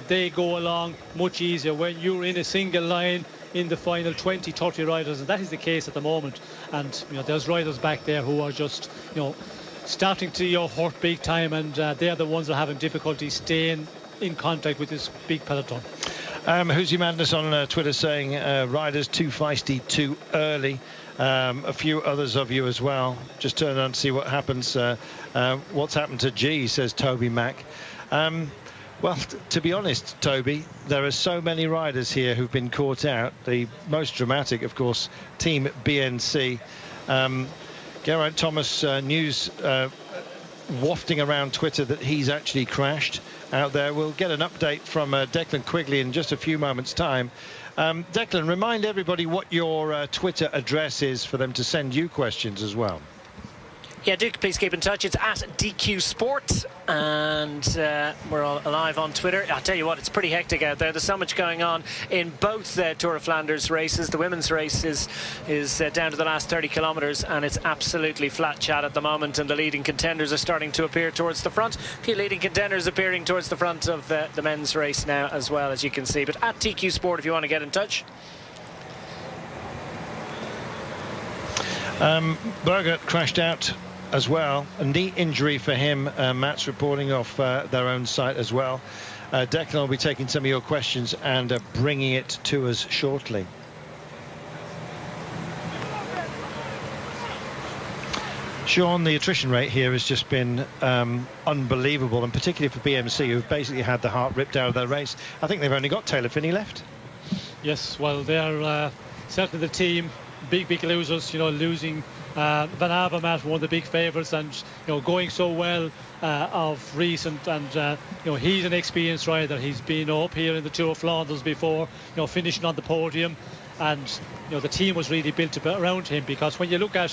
Speaker 3: they go along much easier when you're in a single line in the final 20-30 riders, and that is the case at the moment. And there's riders back there who are just starting to hurt big time, and they're the ones that are having difficulty staying in contact with this big peloton.
Speaker 2: Who's Madness on Twitter saying riders too feisty too early. A few others of you as well. Just turn on to see what happens. What's happened to G, says Toby Mack. Well, to be honest, Toby, there are so many riders here who've been caught out. The most dramatic, of course, Team BNC. Geraint Thomas news wafting around Twitter that he's actually crashed out there. We'll get an update from Declan Quigley in just a few moments' time. Declan, remind everybody what your Twitter address is for them to send you questions as well.
Speaker 1: Yeah, do please keep in touch. It's at DQ Sport, and we're all alive on Twitter. I'll tell you what, it's pretty hectic out there. There's so much going on in both Tour of Flanders races. The women's race is down to the last 30 kilometres, and it's absolutely flat chat at the moment, and the leading contenders are starting to appear towards the front. A few leading contenders appearing towards the front of the men's race now as well, as you can see. But at DQ Sport if you want to get in touch.
Speaker 2: Berger crashed out as well, a knee injury for him. Matt's reporting off their own site as well. Declan will be taking some of your questions and bringing it to us shortly. Sean, the attrition rate here has just been unbelievable, and particularly for BMC, who've basically had the heart ripped out of their race. I think they've only got Taylor Phinney left.
Speaker 3: Yes, well, they're certainly the team big losers, losing Van Avermaet, one of the big favourites, and going so well of recent, and he's an experienced rider. He's been up here in the Tour of Flanders before, finishing on the podium, and the team was really built around him, because when you look at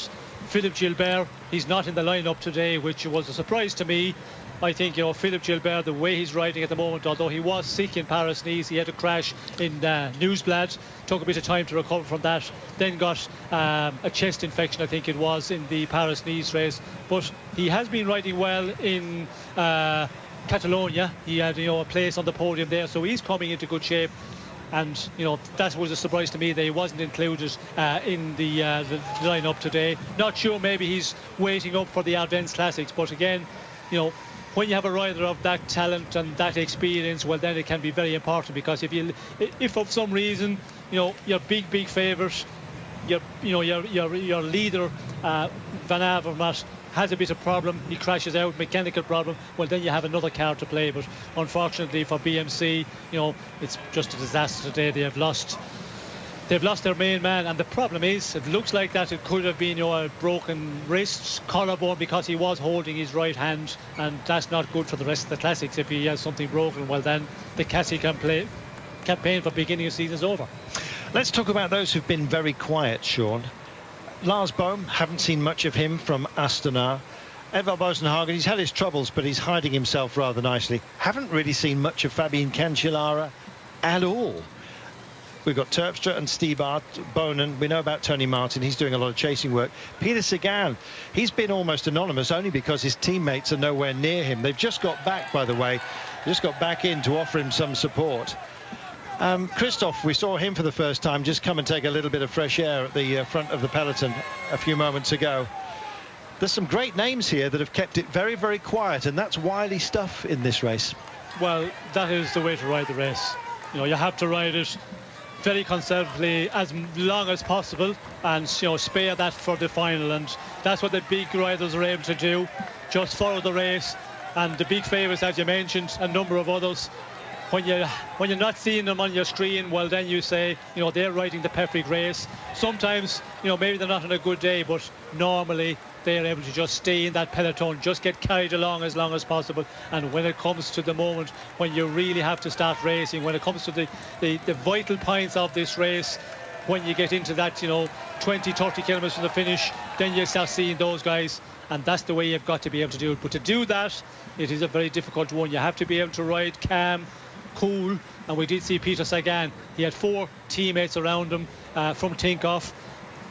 Speaker 3: Philippe Gilbert, he's not in the lineup today, which was a surprise to me. I think Philippe Gilbert, the way he's riding at the moment, although he was sick in Paris-Nice, he had a crash in Newsblad, took a bit of time to recover from that, then got a chest infection, I think it was, in the Paris-Nice race. But he has been riding well in Catalonia. He had a place on the podium there, so he's coming into good shape. And that was a surprise to me that he wasn't included in the lineup today. Not sure, maybe he's waiting up for the Ardennes Classics, but again, when you have a rider of that talent and that experience, well, then it can be very important, because if for some reason your big favourite, your leader Van Avermaet has a bit of problem, he crashes out, mechanical problem, well, then you have another card to play. But unfortunately for BMC, it's just a disaster today. They've lost their main man, and the problem is, it looks like that it could have been a broken wrist, collarbone, because he was holding his right hand, and that's not good for the rest of the classics. If he has something broken, well, then the Cassie campaign for beginning of season is over.
Speaker 2: Let's talk about those who've been very quiet, Sean. Lars Bohm, haven't seen much of him from Astana. Edvald Boasson-Hagen, he's had his troubles, but he's hiding himself rather nicely. Haven't really seen much of Fabian Cancellara at all. We've got Terpstra and Stibart, Bonen. We know about Tony Martin. He's doing a lot of chasing work. Peter Sagan, he's been almost anonymous only because his teammates are nowhere near him. They've just got back, by the way. Just got back in to offer him some support. Christoph, we saw him for the first time just come and take a little bit of fresh air at the front of the peloton a few moments ago. There's some great names here that have kept it very, very quiet, and that's wily stuff in this race.
Speaker 3: Well, that is the way to ride the race. You have to ride it very conservatively as long as possible, and spare that for the final, and that's what the big riders are able to do. Just follow the race, and the big favourites, as you mentioned, a number of others, when you're not seeing them on your screen, well, then you say they're riding the perfect race. Sometimes maybe they're not on a good day, but normally they're able to just stay in that peloton, just get carried along as long as possible. And when it comes to the moment when you really have to start racing, when it comes to the vital points of this race, when you get into that 20-30 kilometres from the finish, then you start seeing those guys, and that's the way you've got to be able to do it. But to do that, it is a very difficult one. You have to be able to ride calm, cool, and we did see Peter Sagan. He had 4 teammates around him from Tinkoff.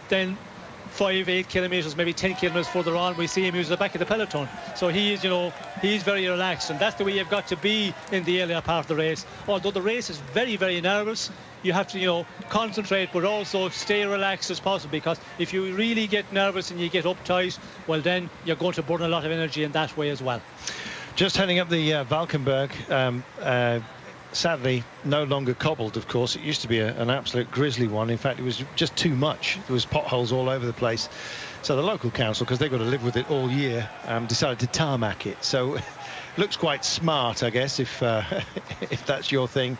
Speaker 3: Then 5-8 kilometres, maybe 10 kilometres further on, we see him use the back of the peloton. So he is, he's very relaxed, and that's the way you've got to be in the earlier part of the race. Although the race is very, very nervous, you have to, concentrate, but also stay relaxed as possible, because if you really get nervous and you get uptight, well, then you're going to burn a lot of energy in that way as well.
Speaker 2: Just heading up the Valkenburg, sadly no longer cobbled, of course. It used to be an absolute grisly one. In fact, it was just too much. There was potholes all over the place. So the local council, because they've got to live with it all year, decided to tarmac it. So it looks quite smart, I guess, if that's your thing.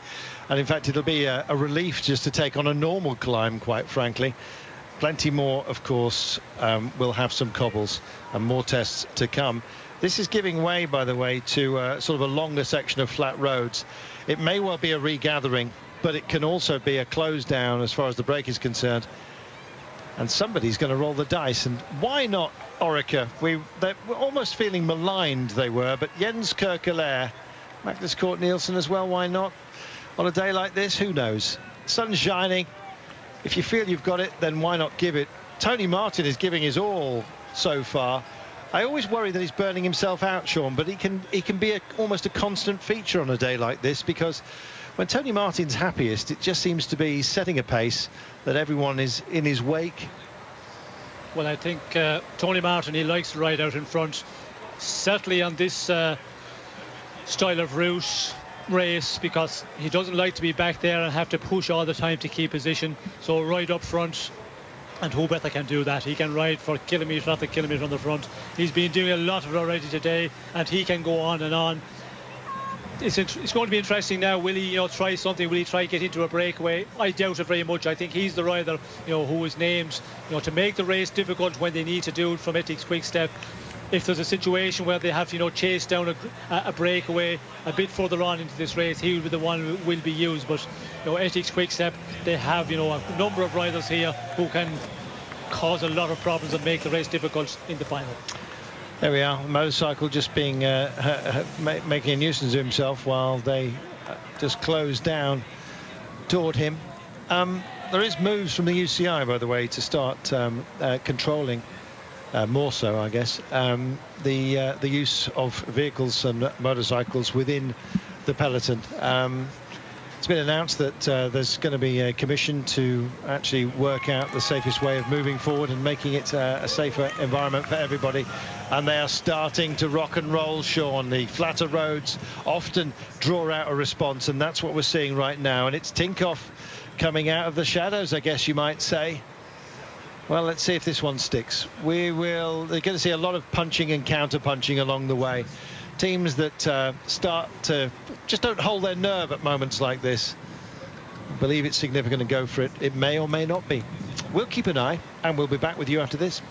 Speaker 2: And in fact, it'll be a relief just to take on a normal climb, quite frankly. Plenty more, of course, will have some cobbles and more tests to come. This is giving way, by the way, to sort of a longer section of flat roads. It may well be a regathering, but it can also be a close down as far as the break is concerned. And somebody's going to roll the dice. And why not Orica? They were almost feeling maligned, they were. But Jens Kerkelaer, Magnus Cort Nielsen as well, why not? On a day like this, who knows? Sun's shining. If you feel you've got it, then why not give it? Tony Martin is giving his all so far. I always worry that he's burning himself out, Sean, but he can be almost a constant feature on a day like this, because when Tony Martin's happiest, it just seems to be setting a pace that everyone is in his wake.
Speaker 3: Well, I think Tony Martin, he likes to ride out in front, certainly on this style of route race, because he doesn't like to be back there and have to push all the time to keep position. So right up front, and who better can do that? He can ride for kilometre after kilometre on the front. He's been doing a lot of it already today, and he can go on and on. It's going to be interesting now. Will he, try something? Will he try get into a breakaway? I doubt it very much. I think he's the rider, who is named, to make the race difficult when they need to do it from Ethics Quick Step. If there's a situation where they have to, chase down a breakaway a bit further on into this race, he will be the one who will be used. But, Ethics Quick Step, they have, a number of riders here who can cause a lot of problems and make the race difficult in the final.
Speaker 2: There we are, motorcycle just being making a nuisance of himself while they just close down toward him. There is moves from the UCI, by the way, to start controlling more so, I guess, the use of vehicles and motorcycles within the peloton. It's been announced that there's going to be a commission to actually work out the safest way of moving forward and making it a safer environment for everybody. And they are starting to rock and roll, Sean. The flatter roads often draw out a response, and that's what we're seeing right now. And it's Tinkoff coming out of the shadows, I guess you might say. Well, let's see if this one sticks. They're going to see a lot of punching and counter-punching along the way. Teams that start to just don't hold their nerve at moments like this. Believe it's significant and go for it. It may or may not be. We'll keep an eye, and we'll be back with you after this.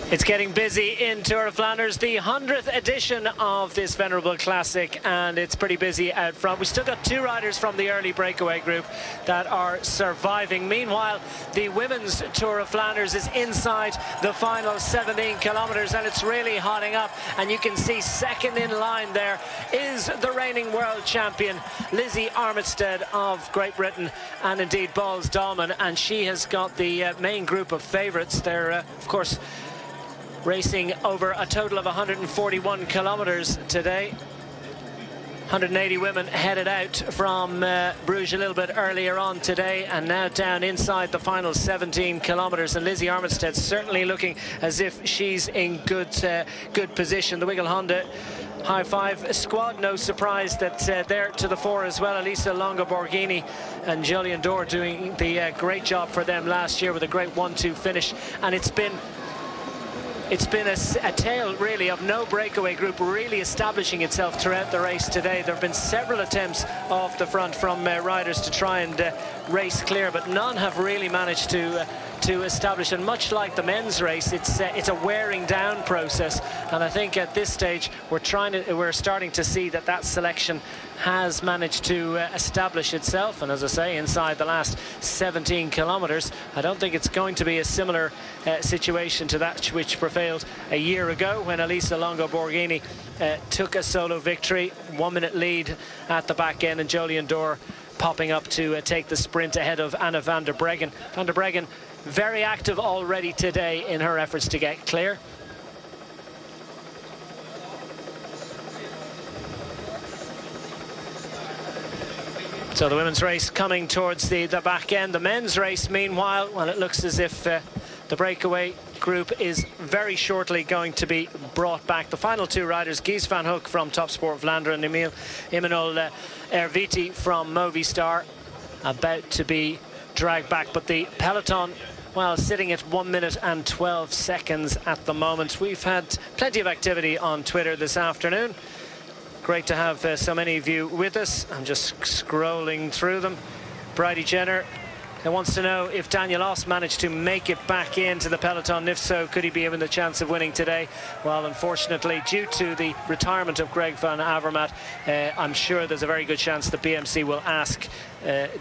Speaker 1: It's getting busy in Tour of Flanders, the 100th edition of this venerable classic, and it's pretty busy out front. We've still got two riders from the early breakaway group that are surviving. Meanwhile, the women's Tour of Flanders is inside the final 17 kilometres, and it's really hotting up. And you can see second in line there is the reigning world champion, Lizzie Armitstead of Great Britain, and indeed Balls Dahlman, and she has got the main group of favourites. They're, of course, racing over a total of 141 kilometres today. 180 women headed out from Bruges a little bit earlier on today, and now down inside the final 17 kilometres. And Lizzie Armitstead certainly looking as if she's in good position. The Wiggle Honda High Five squad, no surprise that they're to the fore as well. Elisa Longo Borghini and Jolyon D'Or doing the great job for them last year with a great 1-2 finish. And it's been a tale, really, of no breakaway group really establishing itself throughout the race today. There have been several attempts off the front from riders to try and race clear, but none have really managed to establish. And much like the men's race, it's a wearing down process. And I think at this stage we're starting to see that selection has managed to establish itself. And as I say, inside the last 17 kilometres, I don't think it's going to be a similar situation to that which prevailed a year ago when Elisa Longo Borghini took a solo victory, 1 minute lead at the back end, and Jolyon D'Or popping up to take the sprint ahead of Anna van der Breggen. Van der Breggen very active already today in her efforts to get clear. So the women's race coming towards the back end. The men's race, meanwhile, well, it looks as if The breakaway group is very shortly going to be brought back. The final two riders, Guys van Hoek from Top Sport Vlaanderen and Imanol Erviti from Movistar, about to be dragged back. But the peloton, well, sitting at 1 minute and 12 seconds at the moment. We've had plenty of activity on Twitter this afternoon. Great to have so many of you with us. I'm just scrolling through them. Bridie Jenner wants to know if Daniel Oss managed to make it back into the peloton. If so, could he be given the chance of winning today? Well, unfortunately, due to the retirement of Greg van Avermaet, I'm sure there's a very good chance the BMC will ask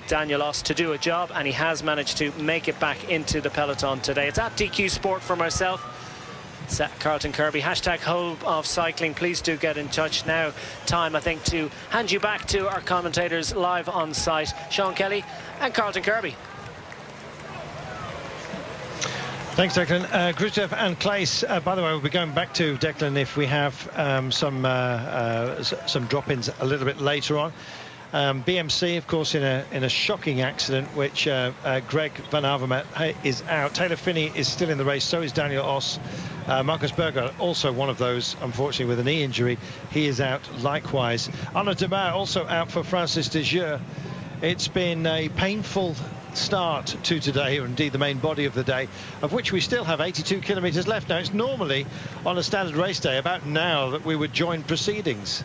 Speaker 1: Daniel Oss to do a job, and he has managed to make it back into the peloton today. It's at DQ Sport for myself. It's at Carlton Kirby. Hashtag Home of Cycling. Please do get in touch now. Time, I think, to hand you back to our commentators live on site, Sean Kelly and Carlton Kirby.
Speaker 2: Thanks, Declan. Grutev and Claes, by the way, we'll be going back to Declan if we have some drop-ins a little bit later on. BMC, of course, in a shocking accident, which Greg van Avermaet is out. Taylor Phinney is still in the race, so is Daniel Oss. Marcus Berger, also one of those, unfortunately, with a knee injury. He is out likewise. Arnaud Demar also out for Francis de Gier. It's been a painful start to today, or indeed the main body of the day, of which we still have 82 kilometres left. Now, it's normally on a standard race day about now that we would join proceedings.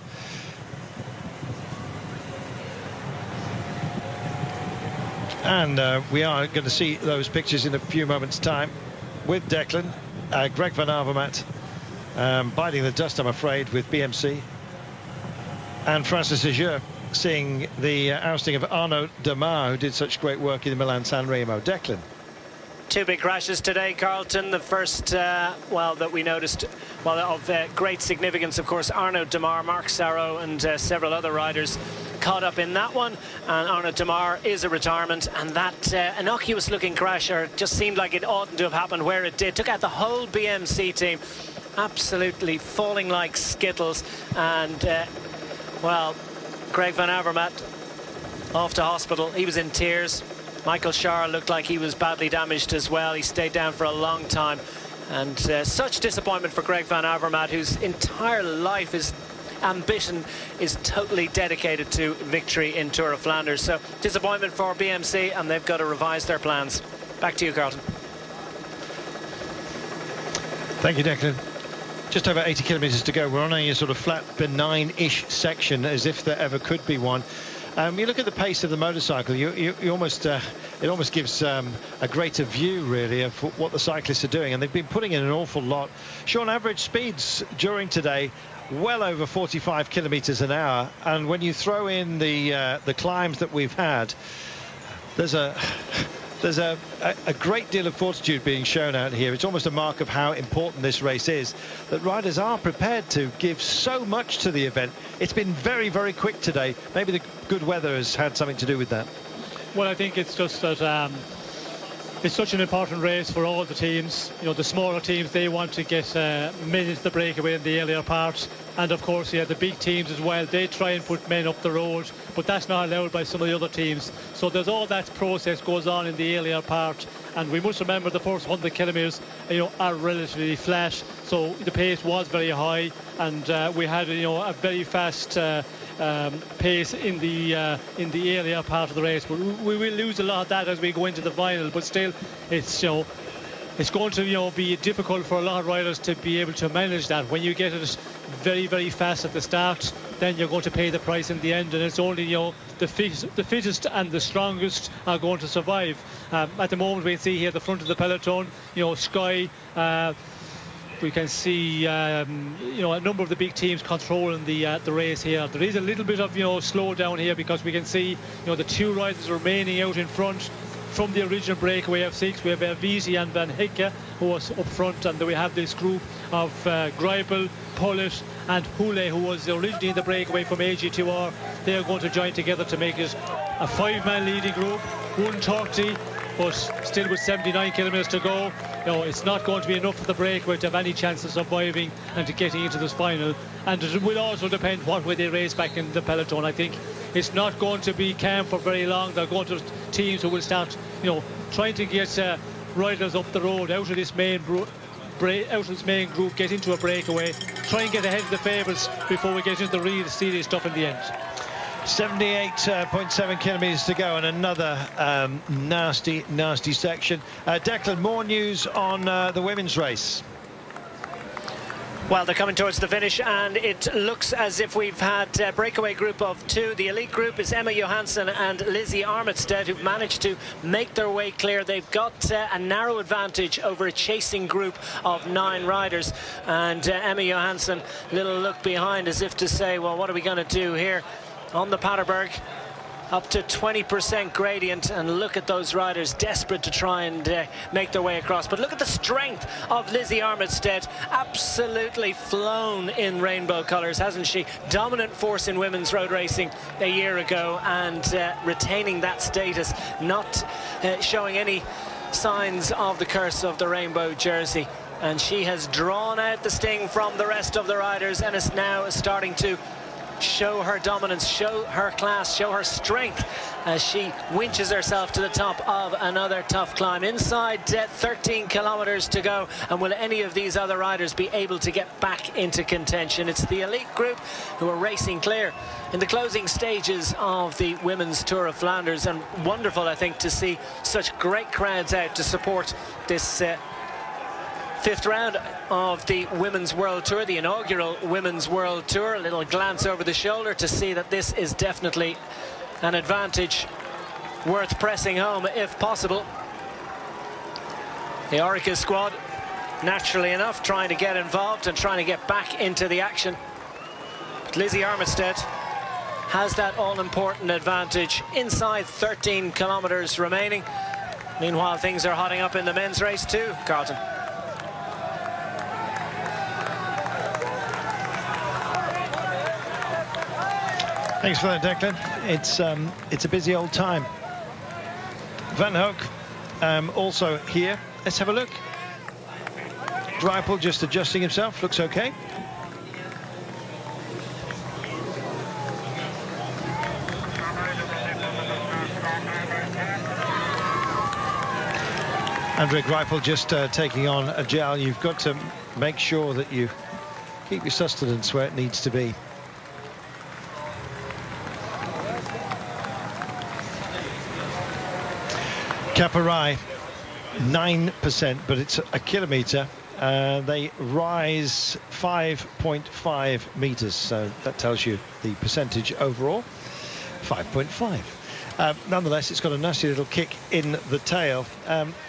Speaker 2: And we are going to see those pictures in a few moments' time with Declan. Greg van Avermaet biting the dust, I'm afraid, with BMC. And Francis de Gier seeing the ousting of Arnaud Demar, who did such great work in the Milan-San Remo. Declan.
Speaker 1: Two big crashes today, Carlton. The first, well, that we noticed, well, of great significance, of course, Arnaud Demar, Marc Sarro and several other riders caught up in that one. And Arnaud Demar is a retirement, and that innocuous-looking crash, or just seemed like it oughtn't to have happened where it did, took out the whole BMC team, absolutely falling like skittles. And, well, Greg van Avermaet off to hospital. He was in tears. Michael Schär looked like he was badly damaged as well. He stayed down for a long time. And such disappointment for Greg van Avermaet, whose entire life, his ambition is totally dedicated to victory in Tour of Flanders. So disappointment for BMC, and they've got to revise their plans. Back to you, Carlton.
Speaker 2: Thank you, Declan. Just over 80 kilometres to go. We're on a sort of flat, benign-ish section, as if there ever could be one. You look at the pace of the motorcycle, you almost it almost gives a greater view, really, of what the cyclists are doing, and they've been putting in an awful lot. Sean, average speeds during today well over 45 kilometres an hour, and when you throw in the climbs that we've had, there's a great deal of fortitude being shown out here. It's almost a mark of how important this race is, that riders are prepared to give so much to the event. It's been very, very quick today. Maybe the good weather has had something to do with that.
Speaker 3: Well, I think it's just that it's such an important race for all the teams. You know, the smaller teams, they want to get men into the breakaway in the earlier part. And of course, yeah, the big teams as well, they try and put men up the road, but that's not allowed by some of the other teams. So there's all that process goes on in the earlier part, and we must remember the first 100 kilometres, you know, are relatively flat, so the pace was very high, and we had, you know, a very fast pace in the earlier part of the race. But we will lose a lot of that as we go into the final. But still, it's, you know, it's going to, you know, be difficult for a lot of riders to be able to manage that. When you get it very, very fast at the start, then you're going to pay the price in the end, and it's only, you know, the fittest and the strongest are going to survive. At the moment, we can see here the front of the peloton, you know, Sky. We can see, you know, a number of the big teams controlling the race here. There is a little bit of, you know, slowdown here, because we can see, you know, the two riders remaining out in front from the original breakaway of 6. We have Erviti and Van Hekke, who was up front, and then we have this group of Greipel, Pullet and Hule, who was originally in the breakaway from AG2R. They are going to join together to make it a 5-man leading group, 130, but still with 79 kilometres to go. You know, it's not going to be enough for the breakaway to have any chance of surviving and to getting into this final. And it will also depend what way they race back in the peloton. I think it's not going to be calm for very long. They're going to teams who will start, you know, trying to get riders up the road out of this main group, get into a breakaway, try and get ahead of the favourites before we get into the real serious stuff in the end.
Speaker 2: 78.7 kilometres to go, and another nasty section. Declan, more news on the women's race.
Speaker 1: Well, they're coming towards the finish, and it looks as if we've had a breakaway group of two. The elite group is Emma Johansson and Lizzie Armitstead, who've managed to make their way clear. They've got a narrow advantage over a chasing group of 9 riders. And Emma Johansson, little look behind as if to say, well, what are we going to do here on the Paterberg? Up to 20% gradient, and look at those riders desperate to try and make their way across. But look at the strength of Lizzie Armitstead, absolutely flown in rainbow colours, hasn't she? Dominant force in women's road racing a year ago, and retaining that status, not showing any signs of the curse of the rainbow jersey. And she has drawn out the sting from the rest of the riders, and is now starting to show her dominance, show her class, show her strength as she winches herself to the top of another tough climb. Inside 13 kilometres to go, and will any of these other riders be able to get back into contention? It's the elite group who are racing clear in the closing stages of the women's Tour of Flanders, and wonderful, I think, to see such great crowds out to support this 5th round of the Women's World Tour, the inaugural Women's World Tour. A little glance over the shoulder to see that this is definitely an advantage worth pressing home if possible. The Orica squad, naturally enough, trying to get involved and trying to get back into the action. But Lizzie Armitstead has that all-important advantage inside 13 kilometres remaining. Meanwhile, things are hotting up in the men's race too, Carlton.
Speaker 2: Thanks for that, Declan. It's a busy old time. Van Hoek also here. Let's have a look. Greipel just adjusting himself. Looks okay. Andre Greipel just taking on a gel. You've got to make sure that you keep your sustenance where it needs to be. Caparai, 9%, but it's a kilometre. They rise 5.5 metres, so that tells you the percentage overall, 5.5. Nonetheless, it's got a nasty little kick in the tail.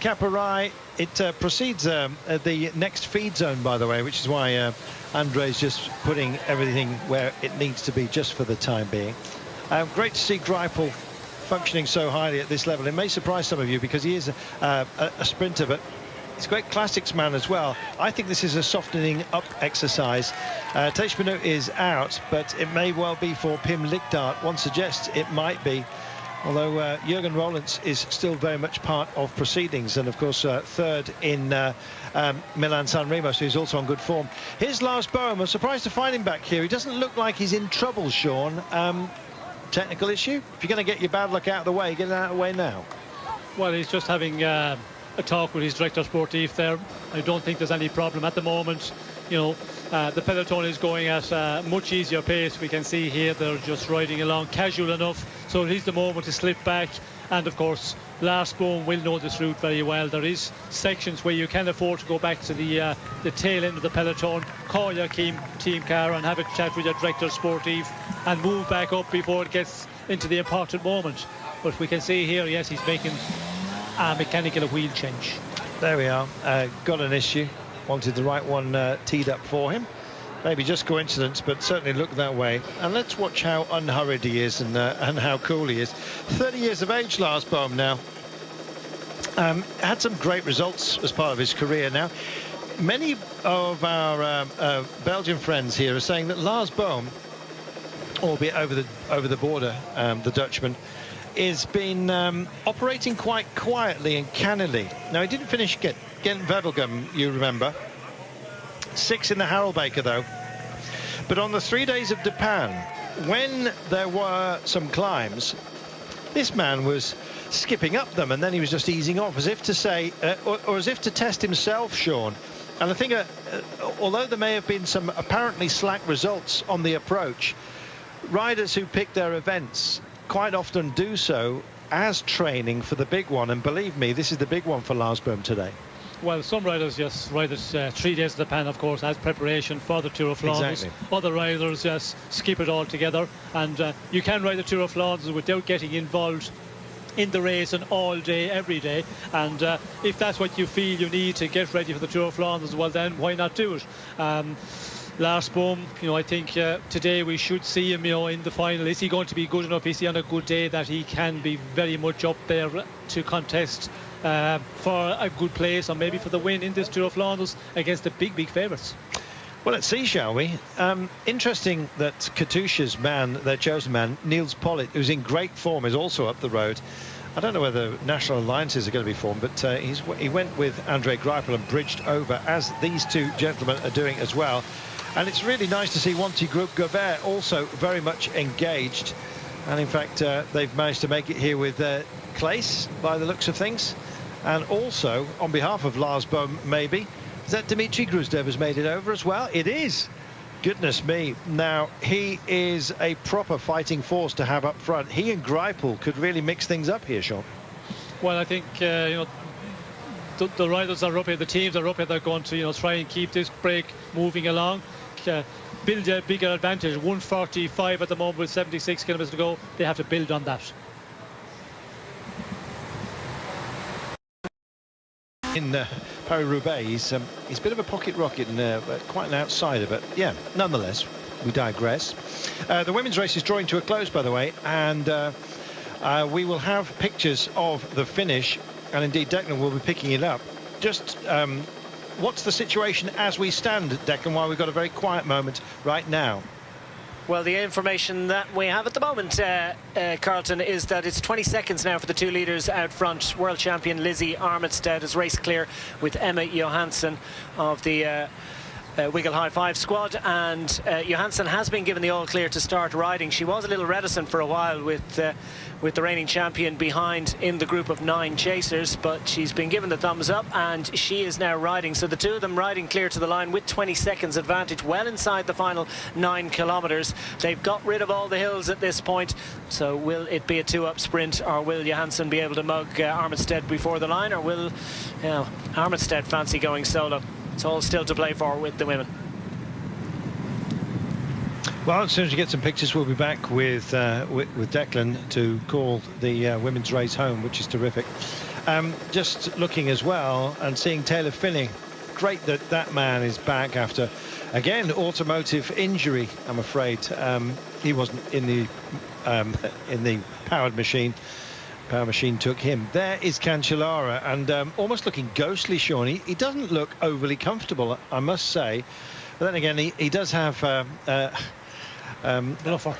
Speaker 2: Caparai, it proceeds the next feed zone, by the way, which is why Andre's just putting everything where it needs to be just for the time being. Great to see Greipel functioning so highly at this level. It may surprise some of you because he is a sprinter, but he's a great classics man as well. I think this is a softening up exercise. Teichmann is out, but it may well be for Pim Lichtaert. One suggests it might be, although Jürgen Rollins is still very much part of proceedings, and of course third in Milan-San Remo, so he's also on good form. Here's Lars Bohm. I'm surprised to find him back here. He doesn't look like he's in trouble, Sean. Technical issue? If you're going to get your bad luck out of the way, get it out of the way now.
Speaker 3: Well, he's just having a talk with his director sportif there. I don't think there's any problem at the moment. You know, the peloton is going at a much easier pace. We can see here they're just riding along casual enough, so it is the moment to slip back. And of course, Lars Bohm will know this route very well. There is sections where you can afford to go back to the tail end of the peloton, call your team car and have a chat with your director sportif and move back up before it gets into the important moment. But we can see here, yes, he's making a mechanical wheel change.
Speaker 2: There we are. Got an issue. Wanted the right one teed up for him. Maybe just coincidence, but certainly looked that way. And let's watch how unhurried he is and how cool he is. 30 years of age, Lars Bohm now. Had some great results as part of his career now. Many of our Belgian friends here are saying that Lars Bohm, albeit over the border, the Dutchman, is been operating quite quietly and cannily. Now, he didn't finish Gent-Wevelgem, you remember. 6 in the Harelbeke, though. But on the 3 days of Japan, when there were some climbs, This man was skipping up them, and then he was just easing off, as if to say, or as if to test himself, Sean. And I think, although there may have been some apparently slack results on the approach, riders who pick their events quite often do so as training for the big one. And believe me, this is the big one for Lars Boom today.
Speaker 3: Well, some riders just ride it 3 days at the pan, of course, as preparation for the Tour of Flanders.
Speaker 2: Exactly.
Speaker 3: Other riders just skip it all together. And you can ride the Tour of Flanders without getting involved in the race and all day, every day. And if that's what you feel you need to get ready for the Tour of Flanders, well, then why not do it? Lars Boom, I think today we should see him, in the final. Is he going to be good enough? Is he on a good day that he can be very much up there to contest for a good place, or maybe for the win in this Tour of Flanders against the big favourites?
Speaker 2: Well, let's see, shall we? Interesting that Katusha's man, their chosen man, Niels Pollitt, who's in great form, is also up the road. I don't know whether national alliances are going to be formed, but he went with Andre Greipel and bridged over, as these two gentlemen are doing as well. And it's really nice to see Wanty Gobert also very much engaged. And in fact, they've managed to make it here with Claes, by the looks of things. And also, on behalf of Lars Boom, maybe, is that Dimitri Gruzdev has made it over as well? It is. Goodness me. Now, he is a proper fighting force to have up front. He and Greipel could really mix things up here, Sean.
Speaker 3: Well, I think, the riders are up here, the teams are up here, they're going to, try and keep this break moving along. Build a bigger advantage. 1:45 at the moment with 76 kilometres to go. They have to build on that.
Speaker 2: In Paris-Roubaix, he's a bit of a pocket rocket and quite an outsider, but yeah, nonetheless, we digress. The women's race is drawing to a close, by the way, and we will have pictures of the finish, and indeed Declan will be picking it up. Just what's the situation as we stand, Declan, while we've got a very quiet moment right now?
Speaker 1: Well, the information that we have at the moment, Carlton, is that it's 20 seconds now for the two leaders out front. World champion Lizzie Armitstead is race clear with Emma Johansson of the Wiggle High Five squad, and Johansson has been given the all clear to start riding. She was a little reticent for a while with the reigning champion behind in the group of 9 chasers, but she's been given the thumbs up and she is now riding. So the two of them riding clear to the line with 20 seconds advantage, well inside the final 9 kilometres. They've got rid of all the hills at this point, so will it be a 2-up sprint, or will Johansson be able to mug Armitstead before the line, or will Armitstead fancy going solo? It's all still to play for with the women.
Speaker 2: Well, as soon as you get some pictures, we'll be back with Declan to call the women's race home, which is terrific. Just looking as well and seeing Taylor Phinney. Great that that man is back after, again, automotive injury, I'm afraid. He wasn't in the powered machine. Power machine took him. There is Cancellara, and almost looking ghostly, Sean. He doesn't look overly comfortable, I must say. But then again, he does have
Speaker 3: bluffer.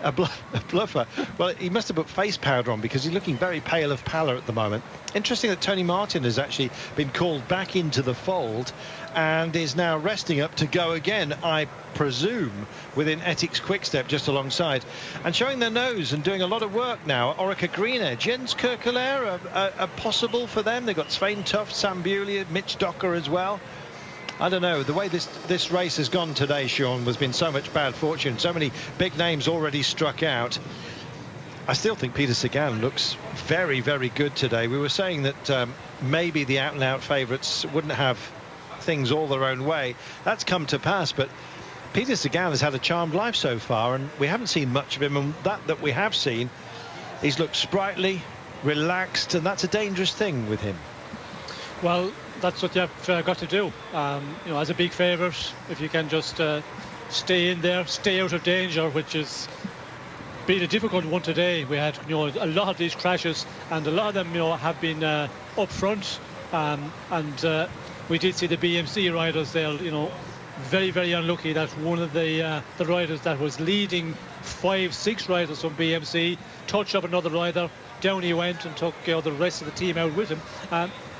Speaker 2: A bluffer. Well, he must have put face powder on, because he's looking very pale of pallor at the moment. Interesting that Tony Martin has actually been called back into the fold and is now resting up to go again, I presume, within Ethics Quickstep just alongside, and showing their nose and doing a lot of work now. Orica Greenedge, Jens Kirkelaar are possible for them. They've got Svein Tuft, Sam Bewley, Mitch Docker as well. I don't know, the way this race has gone today, Sean, has been so much bad fortune. So many big names already struck out. I still think Peter Sagan looks very, very good today. We were saying that maybe the out-and-out favourites wouldn't have things all their own way. That's come to pass, but Peter Sagan has had a charmed life so far, and we haven't seen much of him, and that we have seen, he's looked sprightly, relaxed, and that's a dangerous thing with him.
Speaker 3: Well, that's what you've got to do. As a big favourite, if you can just stay in there, stay out of danger, which is been a difficult one today. We had a lot of these crashes, and a lot of them have been up front, and we did see the BMC riders there, very, very unlucky that one of the riders that was leading 5-6 riders from BMC touched up another rider. Down he went and took the rest of the team out with him.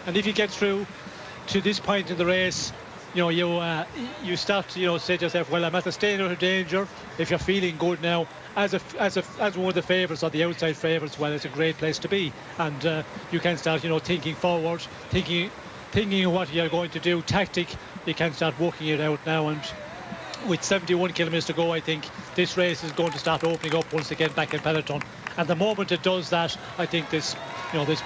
Speaker 3: And if you get through to this point in the race, you start to say to yourself, well, I'm at the stage of danger. If you're feeling good now, as one of the favourites or the outside favourites, well, it's a great place to be, and you can start thinking forward, thinking what you're going to do, tactic. You can start working it out now, and with 71 kilometres to go, I think this race is going to start opening up once again back in peloton. And the moment it does that, I think this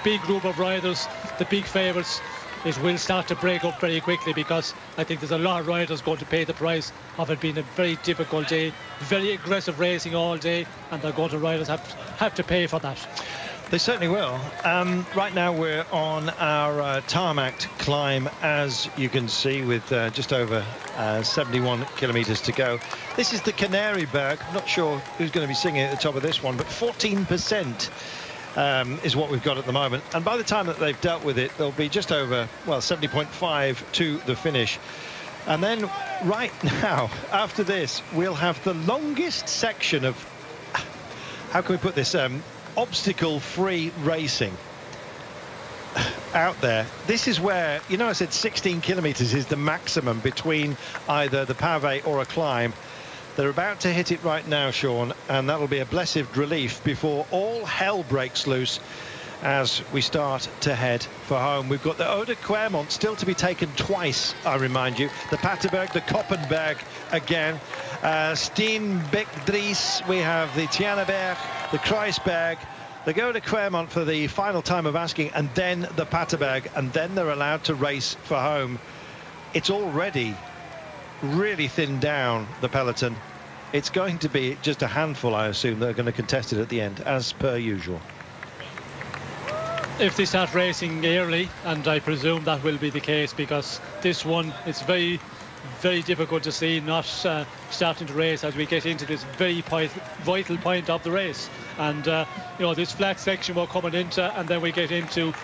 Speaker 3: big group of riders, the big favourites, it will start to break up very quickly, because I think there's a lot of riders going to pay the price of it being a very difficult day, very aggressive racing all day, and riders have to pay for that.
Speaker 2: They certainly will. Right now we're on our tarmac climb, as you can see, with just over 71 kilometres to go. This is the Canary Berg. I'm not sure who's going to be singing at the top of this one, but 14% is what we've got at the moment. And by the time that they've dealt with it, they'll be just over, 70.5 to the finish. And then right now, after this, we'll have the longest section of, how can we put this, obstacle-free racing out there. This is where, I said 16 kilometres is the maximum between either the pavé or a climb. They're about to hit it right now, Sean, and that'll be a blessed relief before all hell breaks loose as we start to head for home. We've got the Ode Quermont still to be taken twice, I remind you. The Paterberg, the Koppenberg again. Steenbeek-Dries, we have the Tianenberg, the Kruisberg, the Ode Quermont for the final time of asking, and then the Paterberg, and then they're allowed to race for home. It's already really thinned down, the peloton. It's going to be just a handful, I assume, that are going to contest it at the end, as per usual.
Speaker 3: If they start racing early, and I presume that will be the case, because this one, it's very, very difficult to see not starting to race as we get into this very vital point of the race. And this flat section we're coming into, and then we get into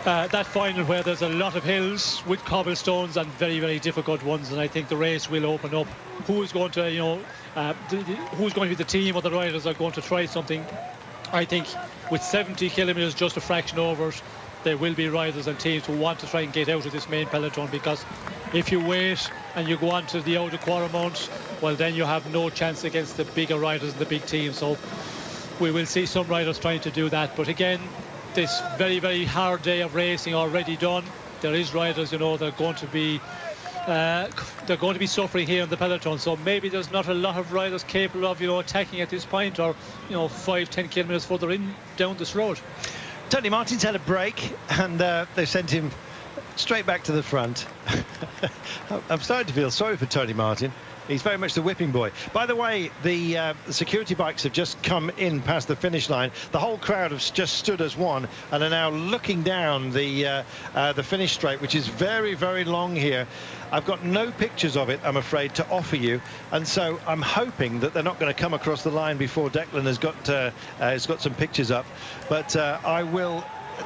Speaker 3: that final where there's a lot of hills with cobblestones and very, very difficult ones. And I think the race will open up. Who's going to who's going to be the team, or the riders are going to try something? I think with 70 kilometres, just a fraction over it, there will be riders and teams who want to try and get out of this main peloton, because if you wait and you go on to the Ode Quermont, well, then you have no chance against the bigger riders and the big teams. So we will see some riders trying to do that. But again, this very, very hard day of racing already done. There is riders, they're going to be suffering here in the peloton. So maybe there's not a lot of riders capable of attacking at this point, or 5-10 kilometres further down this road.
Speaker 2: Tony Martin's had a break, and they sent him straight back to the front. I'm starting to feel sorry for Tony Martin. He's very much the whipping boy. By the way, the security bikes have just come in past the finish line. The whole crowd have just stood as one and are now looking down the finish straight, which is very, very long here. I've got no pictures of it, I'm afraid, to offer you, and so I'm hoping that they're not going to come across the line before Declan has got some pictures up. But I will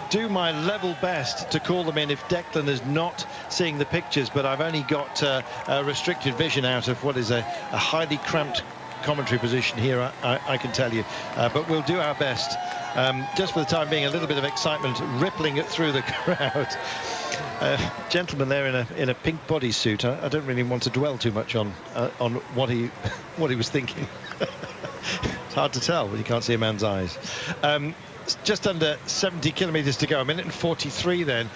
Speaker 2: do my level best to call them in if Declan is not seeing the pictures, but I've only got a restricted vision out of what is a highly cramped commentary position here, I can tell you, but we'll do our best. Just for the time being, a little bit of excitement rippling it through the crowd. Gentleman there in a pink bodysuit. I don't really want to dwell too much on what he was thinking. It's hard to tell when you can't see a man's eyes. Just under 70 kilometres to go, a minute and 43 then.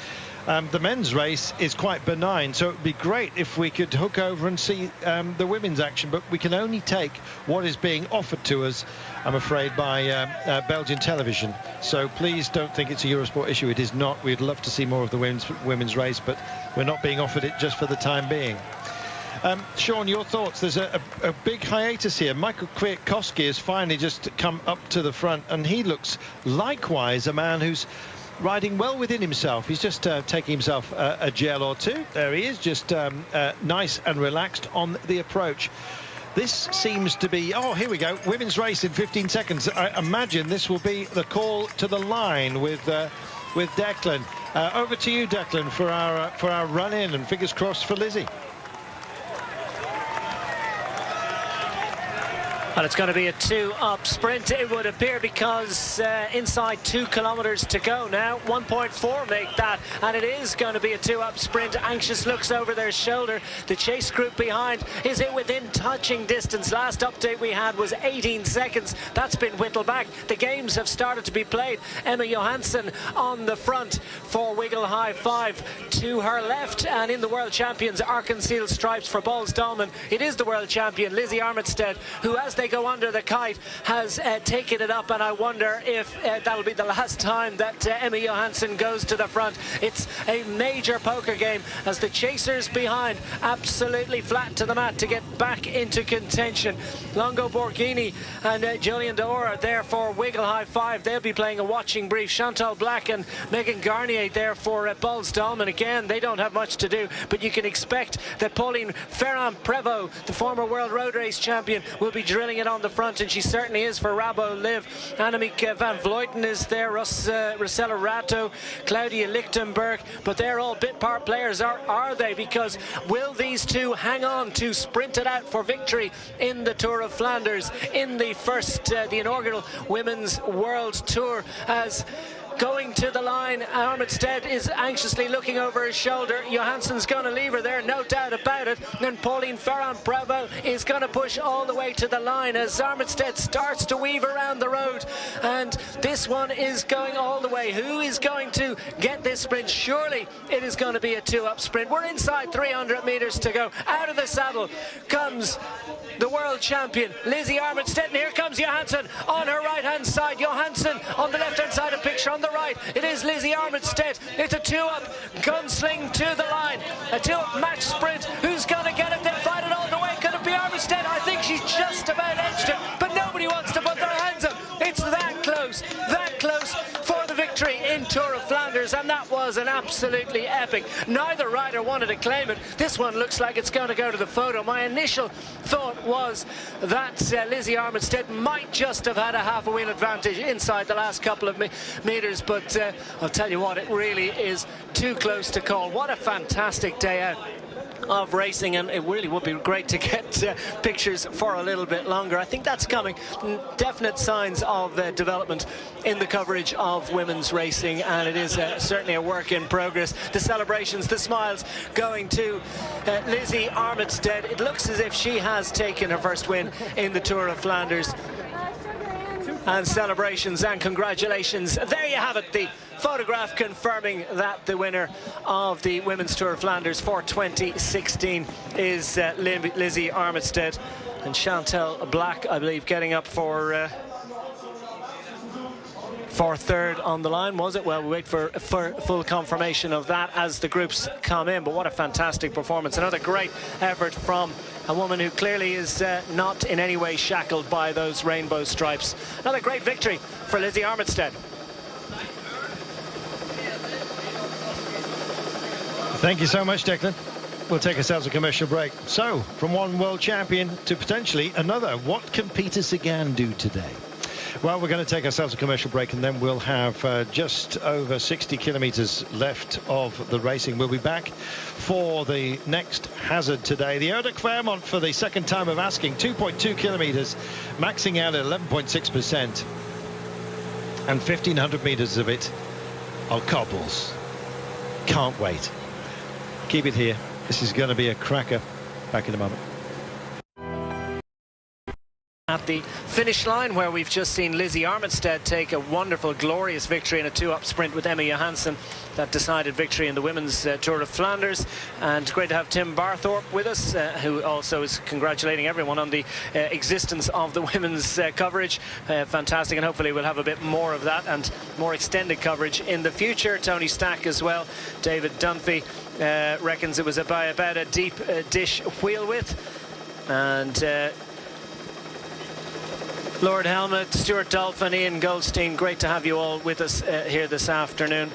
Speaker 2: The men's race is quite benign, so it would be great if we could hook over and see the women's action, but we can only take what is being offered to us, I'm afraid, by Belgian television. So please don't think it's a Eurosport issue. It is not. We'd love to see more of the women's race, but we're not being offered it just for the time being. Sean, your thoughts? There's a big hiatus here. Michael Kwiatkowski has finally just come up to the front, and he looks likewise a man who's riding well within himself. He's just taking himself a gel or two. There he is, just nice and relaxed on the approach. This seems to be, oh, here we go, women's race in 15 seconds. I imagine this will be the call to the line with Declan. Over to you, Declan, for our run-in, and fingers crossed for Lizzie.
Speaker 1: And it's going to be a 2-up sprint, it would appear, because inside 2 kilometres to go now. 1.4 make that, and it is going to be a 2-up sprint. Anxious looks over their shoulder. The chase group behind is it within touching distance. Last update we had was 18 seconds. That's been whittled back. The games have started to be played. Emma Johansson on the front for Wiggle High 5. To her left, and in the World Champions Arkansas stripes for Balls-Dolman, it is the World Champion Lizzie Armitstead, who, as they go under the kite, has taken it up, and I wonder if that'll be the last time that Emma Johansson goes to the front. It's a major poker game as the chasers behind absolutely flat to the mat to get back into contention. Longo Borghini and Julian D'Or are there for Wiggle High 5. They'll be playing a watching brief. Chantal Black and Megan Garnier there for Balls-Dolman. Again, they don't have much to do, but you can expect that Pauline Ferrand-Prévot, the former World Road Race champion, will be drilling it on the front, and she certainly is for Rabo Liv. Annemiek van Vleuten is there, Rosella Rato, Claudia Lichtenberg, but they're all bit part players, are they? Because will these two hang on to sprint it out for victory in the Tour of Flanders, in the first, the inaugural Women's World Tour? As going to the line, Armitstead is anxiously looking over his shoulder. Johansson's going to leave her there, no doubt about it. Then Pauline Ferrand-Prévot is going to push all the way to the line as Armitstead starts to weave around the road. And this one is going all the way. Who is going to get this sprint? Surely it is going to be a 2-up sprint. We're inside 300 metres to go. Out of the saddle comes the world champion Lizzie Armitstead, and here comes Johansson on her right hand side. Johansson on the left hand side of picture. On the right it is Lizzie Armitstead. It's a 2-up gunsling to the line, a 2-up match sprint. Who's going to get it? They'll fight it all the way. Could it be Armitstead? I think she's just about edged it, but nobody wants to put their hands up. It's that close for the victory in Tour of Flanders, and that was an absolutely epic. Neither rider wanted to claim it. This one looks like it's going to go to the photo. My initial thought was that Lizzie Armitstead might just have had a half a wheel advantage inside the last couple of meters, but I'll tell you what, it really is too close to call. What a fantastic day out of racing, and it really would be great to get pictures for a little bit longer. I think that's coming. Definite signs of development in the coverage of women's racing, and it is certainly a work in progress. The celebrations, the smiles going to Lizzie Armitstead. It looks as if she has taken her first win in the Tour of Flanders. And celebrations and congratulations. There you have it, the photograph confirming that the winner of the Women's Tour of Flanders for 2016 is Lizzie Armitstead. And Chantal Black, I believe, getting up for third on the line, was it? Well, we'll wait for full confirmation of that as the groups come in. But what a fantastic performance. Another great effort from a woman who clearly is not in any way shackled by those rainbow stripes. Another great victory for Lizzie Armitstead.
Speaker 2: Thank you so much, Declan. We'll take ourselves a commercial break. So, from one world champion to potentially another, what can Peter Sagan do today? Well, we're going to take ourselves a commercial break, and then we'll have just over 60 kilometres left of the racing. We'll be back for the next hazard today. The Eau de Clermont, for the second time of asking, 2.2 kilometres, maxing out at 11.6%, and 1,500 metres of it are cobbles. Can't wait. Keep it here. This is going to be a cracker. Back in a moment.
Speaker 1: At the finish line, where we've just seen Lizzie Armitstead take a wonderful, glorious victory in a 2-up sprint with Emma Johansson. That decided victory in the Women's Tour of Flanders. And great to have Tim Barthorpe with us, who also is congratulating everyone on the existence of the women's coverage. Fantastic, and hopefully we'll have a bit more of that and more extended coverage in the future. Tony Stack as well. David Dunphy reckons it was about a deep dish wheel width. And Lord Helmut, Stuart Dolphin, Ian Goldstein, great to have you all with us here this afternoon.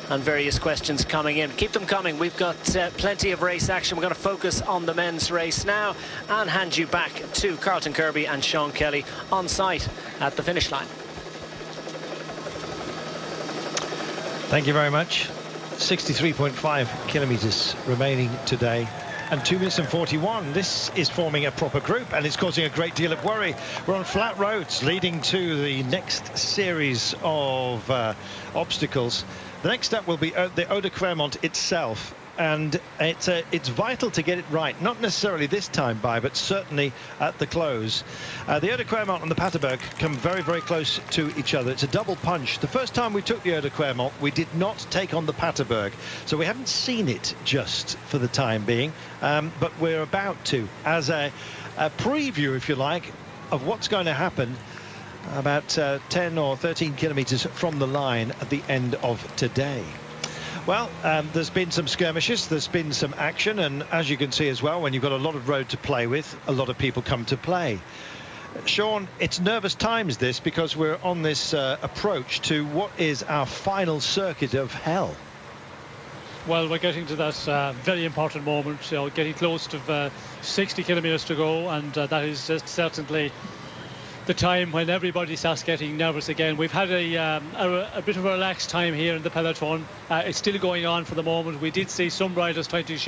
Speaker 1: And various questions coming in. Keep them coming. We've got plenty of race action. We're going to focus on the men's race now and hand you back to Carlton Kirby and Sean Kelly on site at the finish line.
Speaker 2: Thank you very much. 63.5 kilometres remaining today. and 2 minutes and 41. This is forming a proper group, and it's causing a great deal of worry. We're on flat roads leading to the next series of obstacles. The next step will be the Eau de Clermont itself, and it's vital to get it right. Not necessarily this time by, but certainly at the close. The Eau de Clermont and the Paterberg come very, very close to each other. It's a double punch. The first time we took the Eau de Clermont, we did not take on the Paterberg, so we haven't seen it just for the time being, but we're about to, as a preview, if you like, of what's going to happen about 10 or 13 kilometres from the line at the end of today. Well, there's been some skirmishes, there's been some action, and as you can see as well, when you've got a lot of road to play with, a lot of people come to play. Sean, it's nervous times this, because we're on this approach to what is our final circuit of hell.
Speaker 3: Well, we're getting to that very important moment, getting close to 60 kilometres to go, and that is just certainly the time when everybody starts getting nervous again. We've had a bit of a relaxed time here in the peloton. It's still going on for the moment. We did see some riders trying to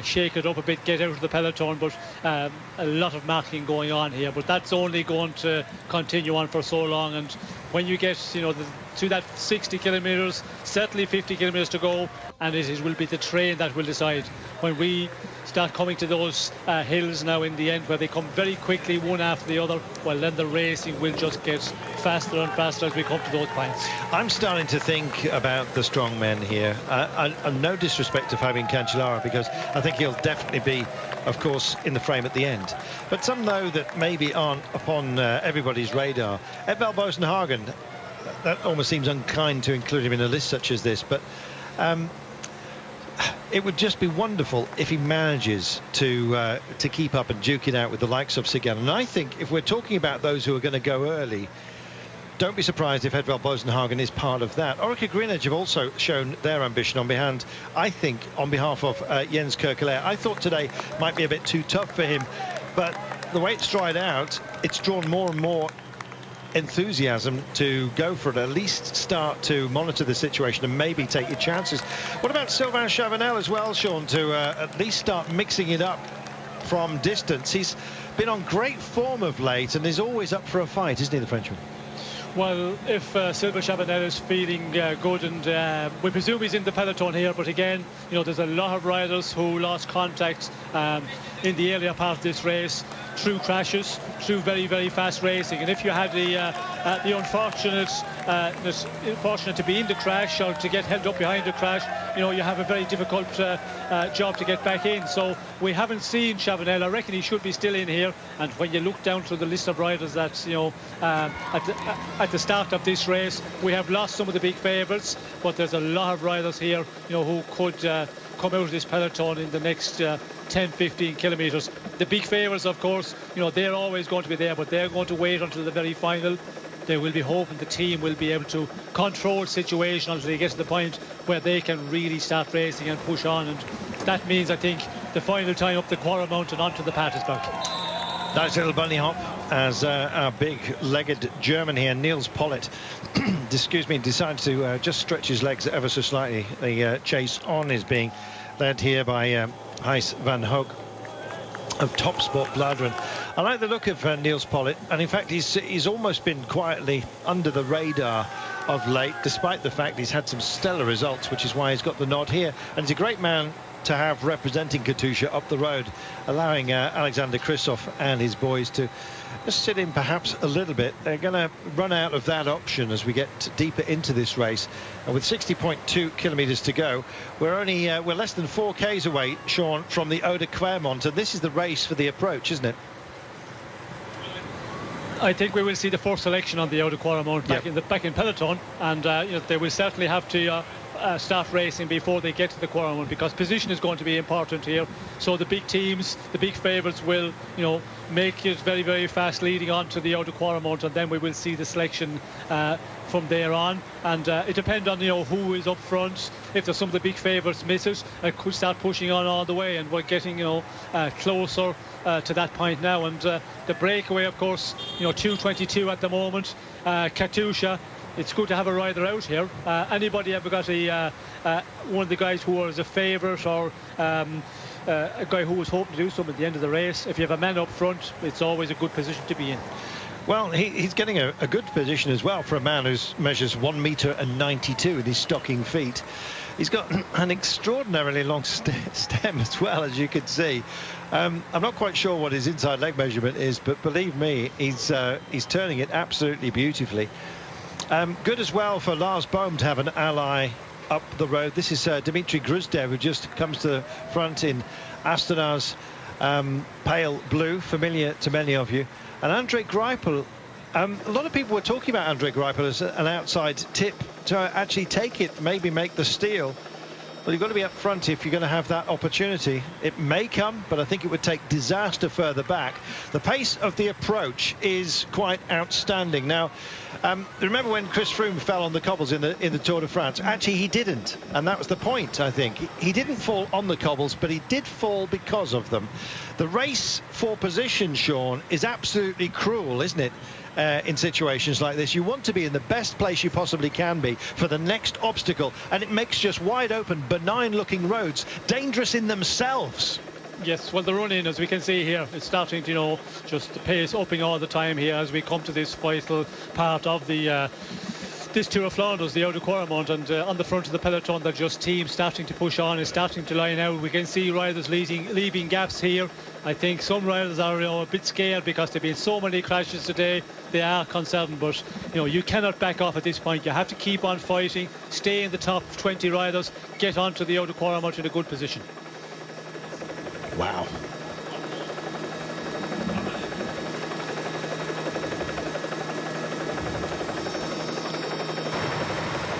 Speaker 3: shake it up a bit, get out of the peloton, but a lot of marking going on here. But that's only going to continue on for so long. And when you get to that 60 kilometres, certainly 50 kilometres to go, and it will be the train that will decide. When we start coming to those hills now in the end, where they come very quickly one after the other, well, then the racing will just get faster and faster as we come to those points.
Speaker 2: I'm starting to think about the strong men here. No disrespect to Fabian Cancellara, because I think he'll definitely be, of course, in the frame at the end. But some though that maybe aren't upon everybody's radar. Edvald Boasson-Hagen, that almost seems unkind to include him in a list such as this, but it would just be wonderful if he manages to keep up and duke it out with the likes of Sagan. And I think if we're talking about those who are going to go early, don't be surprised if Edvald Boasson-Hagen is part of that. Orica Greenedge have also shown their ambition on behalf of Jens Kerkelaer. I thought today might be a bit too tough for him, but the way it's dried out, it's drawn more and more enthusiasm to go for it, at least start to monitor the situation and maybe take your chances. What about Sylvain Chavanel as well, Sean, to at least start mixing it up from distance? He's been on great form of late and is always up for a fight, isn't he, the Frenchman?
Speaker 3: Well, if Sylvain Chavanel is feeling good, and we presume he's in the peloton here, but again, there's a lot of riders who lost contact in the earlier part of this race through crashes, through very, very fast racing. And if you had the unfortunate to be in the crash or to get held up behind the crash, you have a very difficult job to get back in. So we haven't seen Chavanel. I reckon he should be still in here. And when you look down through the list of riders that at the start of this race, we have lost some of the big favourites, but there's a lot of riders here who could come out of this peloton in the next 10-15 kilometres. The big favourites, of course, they're always going to be there, but they're going to wait until the very final. They will be hoping the team will be able to control the situation until they get to the point where they can really start racing and push on, and that means, I think, the final time up the Quarter Mountain onto the Paterberg.
Speaker 2: Nice little bunny hop as our big-legged German here, Niels Pollitt, decides to just stretch his legs ever so slightly. The chase on is being led here by Gijs van Hoek of Top Sport Bladeren. I like the look of Niels Pollitt, and in fact he's almost been quietly under the radar of late, despite the fact he's had some stellar results, which is why he's got the nod here. And he's a great man to have representing Katusha up the road, allowing Alexander Kristoff and his boys to just sit in perhaps a little bit. They're going to run out of that option as we get deeper into this race, and with 60.2 kilometres to go, we're less than 4 k's away, Sean, from the Eau de Clermont, and this is the race for the approach, isn't it?
Speaker 3: I think we will see the first selection on the Eau de Clermont back in peloton, and they will certainly have to start racing before they get to the Quarter, because position is going to be important here. So the big teams, the big favourites will make it very, very fast leading on to the Eau de Clermont, and then we will see the selection from there on. And it depends on who is up front. If there's some of the big favourites miss it, could start pushing on all the way, and we're getting closer to that point now. And the breakaway, of course, 2:22 at the moment. Katusha, it's good to have a rider out here. Anybody ever got one of the guys who was a favourite or a guy who was hoping to do something at the end of the race. If you have a man up front, it's always a good position to be in.
Speaker 2: Well, he's getting a good position as well for a man who measures 1.92 m with his stocking feet. He's got an extraordinarily long stem as well, as you can see. I'm not quite sure what his inside leg measurement is, but believe me, he's turning it absolutely beautifully. Good as well for Lars Bohm to have an ally up the road. This is Dmitry Gruzdev, who just comes to the front in Astana's pale blue, familiar to many of you. And Andrei Greipel, a lot of people were talking about Andrei Greipel as an outside tip to actually take it, maybe make the steal. Well, you've got to be up front if you're going to have that opportunity. It may come, but I think it would take disaster further back. The pace of the approach is quite outstanding. Now, remember when Chris Froome fell on the cobbles in the Tour de France? Actually, he didn't, and that was the point, I think. He didn't fall on the cobbles, but he did fall because of them. The race for position, Sean, is absolutely cruel, isn't it? In situations like this, you want to be in the best place you possibly can be for the next obstacle, and it makes just wide open, benign looking roads dangerous in themselves.
Speaker 3: Yes, well, the run in, as we can see here, it's starting to, just the pace upping all the time here as we come to this vital part of the this Tour of Flanders, the Eau de Quaremont, and on the front of the peloton, they're just teams starting to push on and starting to line out. We can see riders leaving gaps here. I think some riders are a bit scared because there have been so many crashes today. They are concerned, but you cannot back off at this point. You have to keep on fighting, stay in the top 20 riders, get onto the Eau de Quaremont in a good position.
Speaker 2: Wow.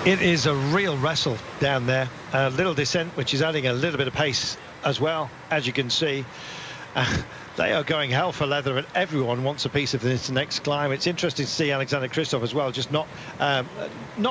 Speaker 2: It is a real wrestle down there. A little descent, which is adding a little bit of pace as well, as you can see. They are going hell for leather, and everyone wants a piece of this next climb. It's interesting to see Alexander Kristoff as well, just not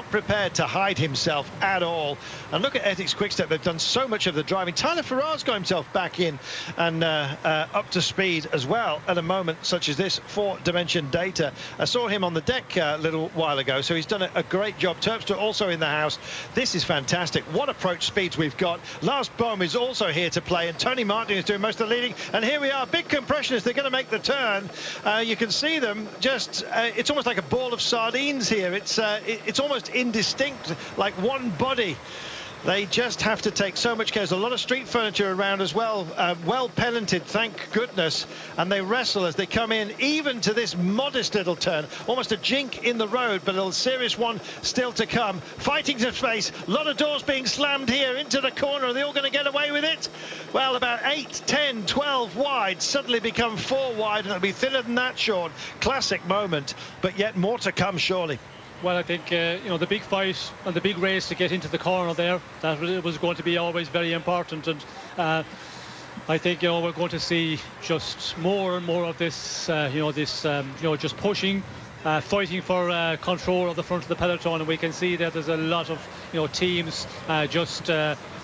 Speaker 2: prepared to hide himself at all. And look at Ethics Quickstep. They've done so much of the driving. Tyler Farrar's got himself back in and up to speed as well at a moment such as this for Dimension Data. I saw him on the deck a little while ago, so he's done a great job. Terpstra also in the house. This is fantastic. What approach speeds we've got. Lars Bohm is also here to play, and Tony Martin is doing most of the leading. And here we are, big compressionists. They're going to make the turn. You can see them just it's almost like a ball of sardines here. It's almost indistinct, like one body. They just have to take so much care. There's a lot of street furniture around as well, well penanted, thank goodness. And they wrestle as they come in, even to this modest little turn. Almost a jink in the road, but a serious one still to come. Fighting to space, a lot of doors being slammed here into the corner. Are they all going to get away with it? Well, about 8, 10, 12 wide, suddenly become 4 wide, and it'll be thinner than that, Sean. Classic moment, but yet more to come, surely.
Speaker 3: Well, I think, the big fight and the big race to get into the corner there, that was going to be always very important. And I think, we're going to see just more and more of this, just pushing, fighting for control of the front of the peloton. And we can see that there's a lot of, teams just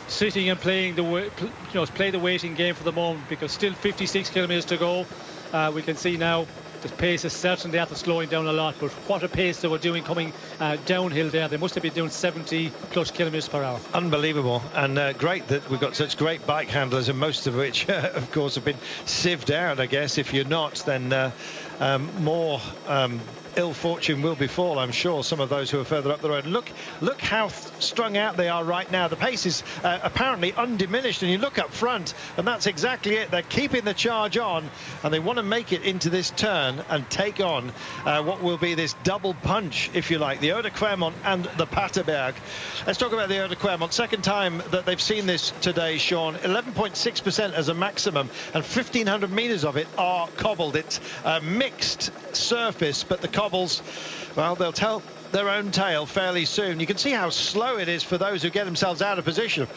Speaker 3: sitting and playing play the waiting game for the moment, because still 56 kilometres to go. We can see now the pace is certainly after slowing down a lot, but what a pace they were doing coming downhill there. They must have been doing 70 plus kilometres per hour. Unbelievable.
Speaker 2: And great that we've got such great bike handlers, and most of which of course have been sieved out. I guess if you're not, then more ill fortune will befall, I'm sure, some of those who are further up the road. Look how strung out they are right now. The pace is apparently undiminished, and you look up front and that's exactly it. They're keeping the charge on, and they want to make it into this turn and take on what will be this double punch, if you like, the Eau de Quaremont and the Paterberg. Let's talk about the Eau de Quaremont. Second time that they've seen this today, Sean. 11.6% as a maximum, and 1,500 metres of it are cobbled. It's a mixed surface, but the cobbles, well, they'll tell their own tale fairly soon. You can see how slow it is for those who get themselves out of position.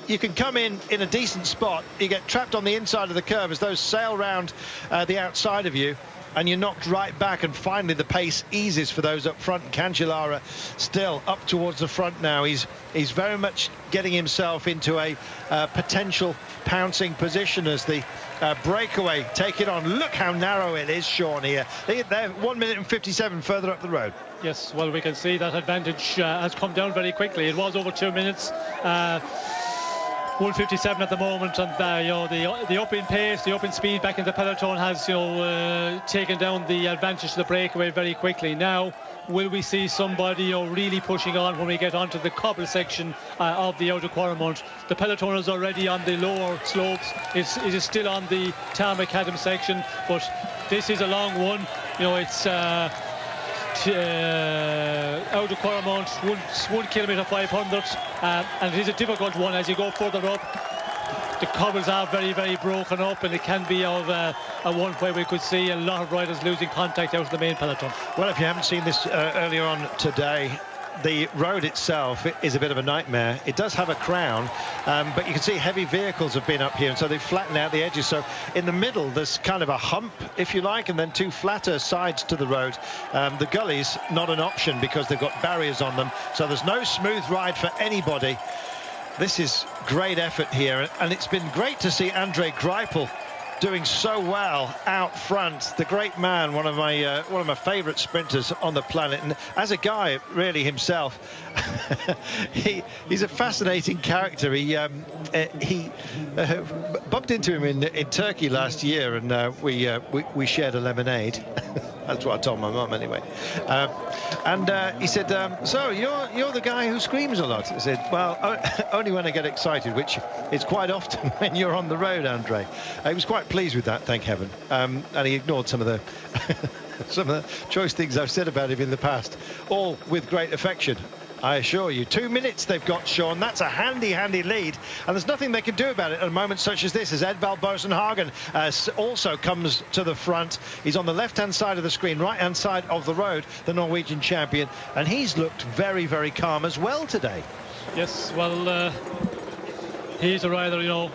Speaker 2: You can come in a decent spot, you get trapped on the inside of the curve as those sail round the outside of you, and you're knocked right back, and finally the pace eases for those up front. Cancellara still up towards the front now. He's very much getting himself into a potential pouncing position as the breakaway take it on. Look how narrow it is, Sean, here. They're 1 minute and 57 further up the road.
Speaker 3: Yes, well, we can see that advantage has come down very quickly. It was over 2 minutes. 1:57 at the moment, and you know, the up in pace, the up in speed back in the peloton has, you know, taken down the advantage to the breakaway very quickly. Now, will we see somebody, you know, really pushing on when we get onto the cobble section of the outer quartermount? The peloton is already on the lower slopes. It is still on the tarmac macadam section, but this is a long one. You know, it's outer quartermount, 1 kilometre 500, and it is a difficult one as you go further up. The cobbles are very, very broken up, and it can be of a one where we could see a lot of riders losing contact out of the main peloton.
Speaker 2: Well, if you haven't seen this earlier on today, the road itself is a bit of a nightmare. It does have a crown, but you can see heavy vehicles have been up here, and so they've flattened out the edges. So in the middle, there's kind of a hump, if you like, and then two flatter sides to the road. The gullies, not an option because they've got barriers on them, so there's no smooth ride for anybody. This is great effort here, and it's been great to see Andre Greipel doing so well out front. The great man, one of my favourite sprinters on the planet, and as a guy really himself, he's a fascinating character. He bumped into him in Turkey last year, and we shared a lemonade. That's what I told my mum anyway. And he said, so you're the guy who screams a lot. I said, well, only when I get excited, which is quite often when you're on the road, Andre. He was quite pleased with that, thank heaven. And he ignored some of the some of the choice things I've said about him in the past, all with great affection, I assure you. 2 minutes they've got, Sean. That's a handy lead, and there's nothing they can do about it at a moment such as this, as Edvald Boasson Hagen also comes to the front. He's on the left-hand side of the screen, right-hand side of the road, the Norwegian champion, and he's looked very, very calm as well today. Yes,
Speaker 3: well, he's a rider, you know,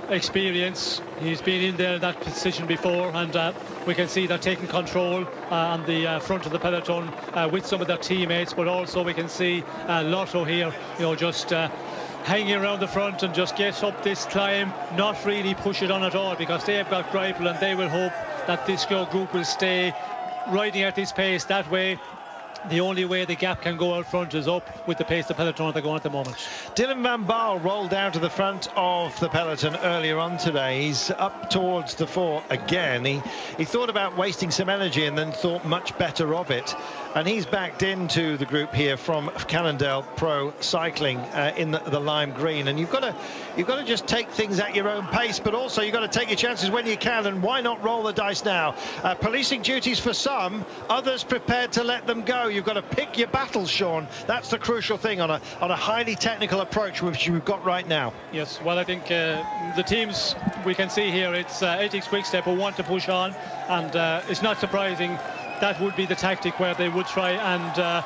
Speaker 3: experience. He's been in there in that position before, and we can see they're taking control on the front of the peloton with some of their teammates, but also we can see Lotto here, you know, just hanging around the front and just get up this climb, not really push it on at all, because they've got Greipel, and they will hope that this group will stay riding at this pace. That way, the only way the gap can go out front is up with the pace the peloton they're going at the moment.
Speaker 2: Dylan van Baarle rolled down to the front of the peloton earlier on today. He's up towards the fore again. He thought about wasting some energy and then thought much better of it. And he's backed into the group here from Cannondale Pro Cycling in the lime green. And you've got to just take things at your own pace, but also you've got to take your chances when you can. And why not roll the dice now? Policing duties for some, others prepared to let them go. You've got to pick your battles, Sean. That's the crucial thing on a highly technical approach, which you've got right now.
Speaker 3: Yes, well, I think the teams we can see here, it's Ethics Quickstep who want to push on, and it's not surprising. That would be the tactic where they would try and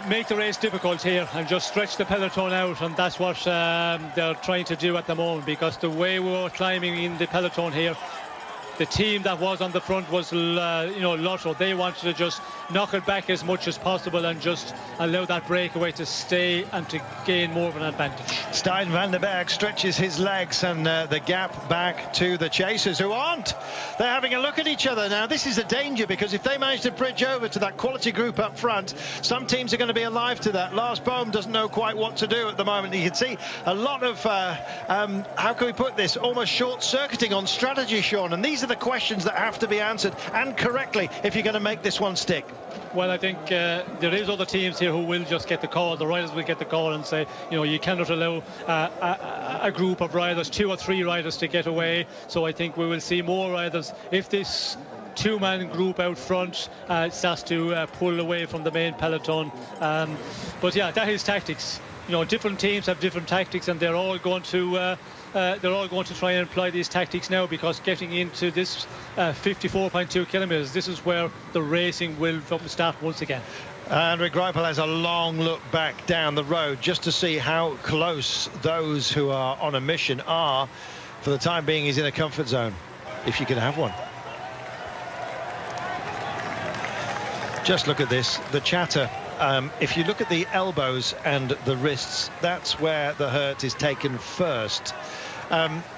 Speaker 3: make the race difficult here and just stretch the peloton out, and that's what they're trying to do at the moment, because the way we're climbing in the peloton here, the team that was on the front was, Lotto. They wanted to just knock it back as much as possible and just allow that breakaway to stay and to gain more of an advantage.
Speaker 2: Stein van den Berg stretches his legs, and the gap back to the chasers, who aren't. They're having a look at each other now. This is a danger, because if they manage to bridge over to that quality group up front, some teams are going to be alive to that. Lars Bohm doesn't know quite what to do at the moment. You can see a lot of, how can we put this, almost short-circuiting on strategy, Sean, and these are the questions that have to be answered, and correctly, if you're going to make this one stick.
Speaker 3: Well, I think there is other teams here who will just get the call. The riders will get the call and say, you know, you cannot allow a group of riders, 2 or 3 riders, to get away. So I think we will see more riders if this two-man group out front starts to pull away from the main peloton. But yeah, that is tactics. You know, different teams have different tactics, and they're all going to try and apply these tactics now, because getting into this 54.2 kilometers, this is where the racing will start once again.
Speaker 2: Andre Greipel has a long look back down the road just to see how close those who are on a mission are. For the time being, he's in a comfort zone, if you can have one. Just look at this, the chatter. If you look at the elbows and the wrists, that's where the hurt is taken first.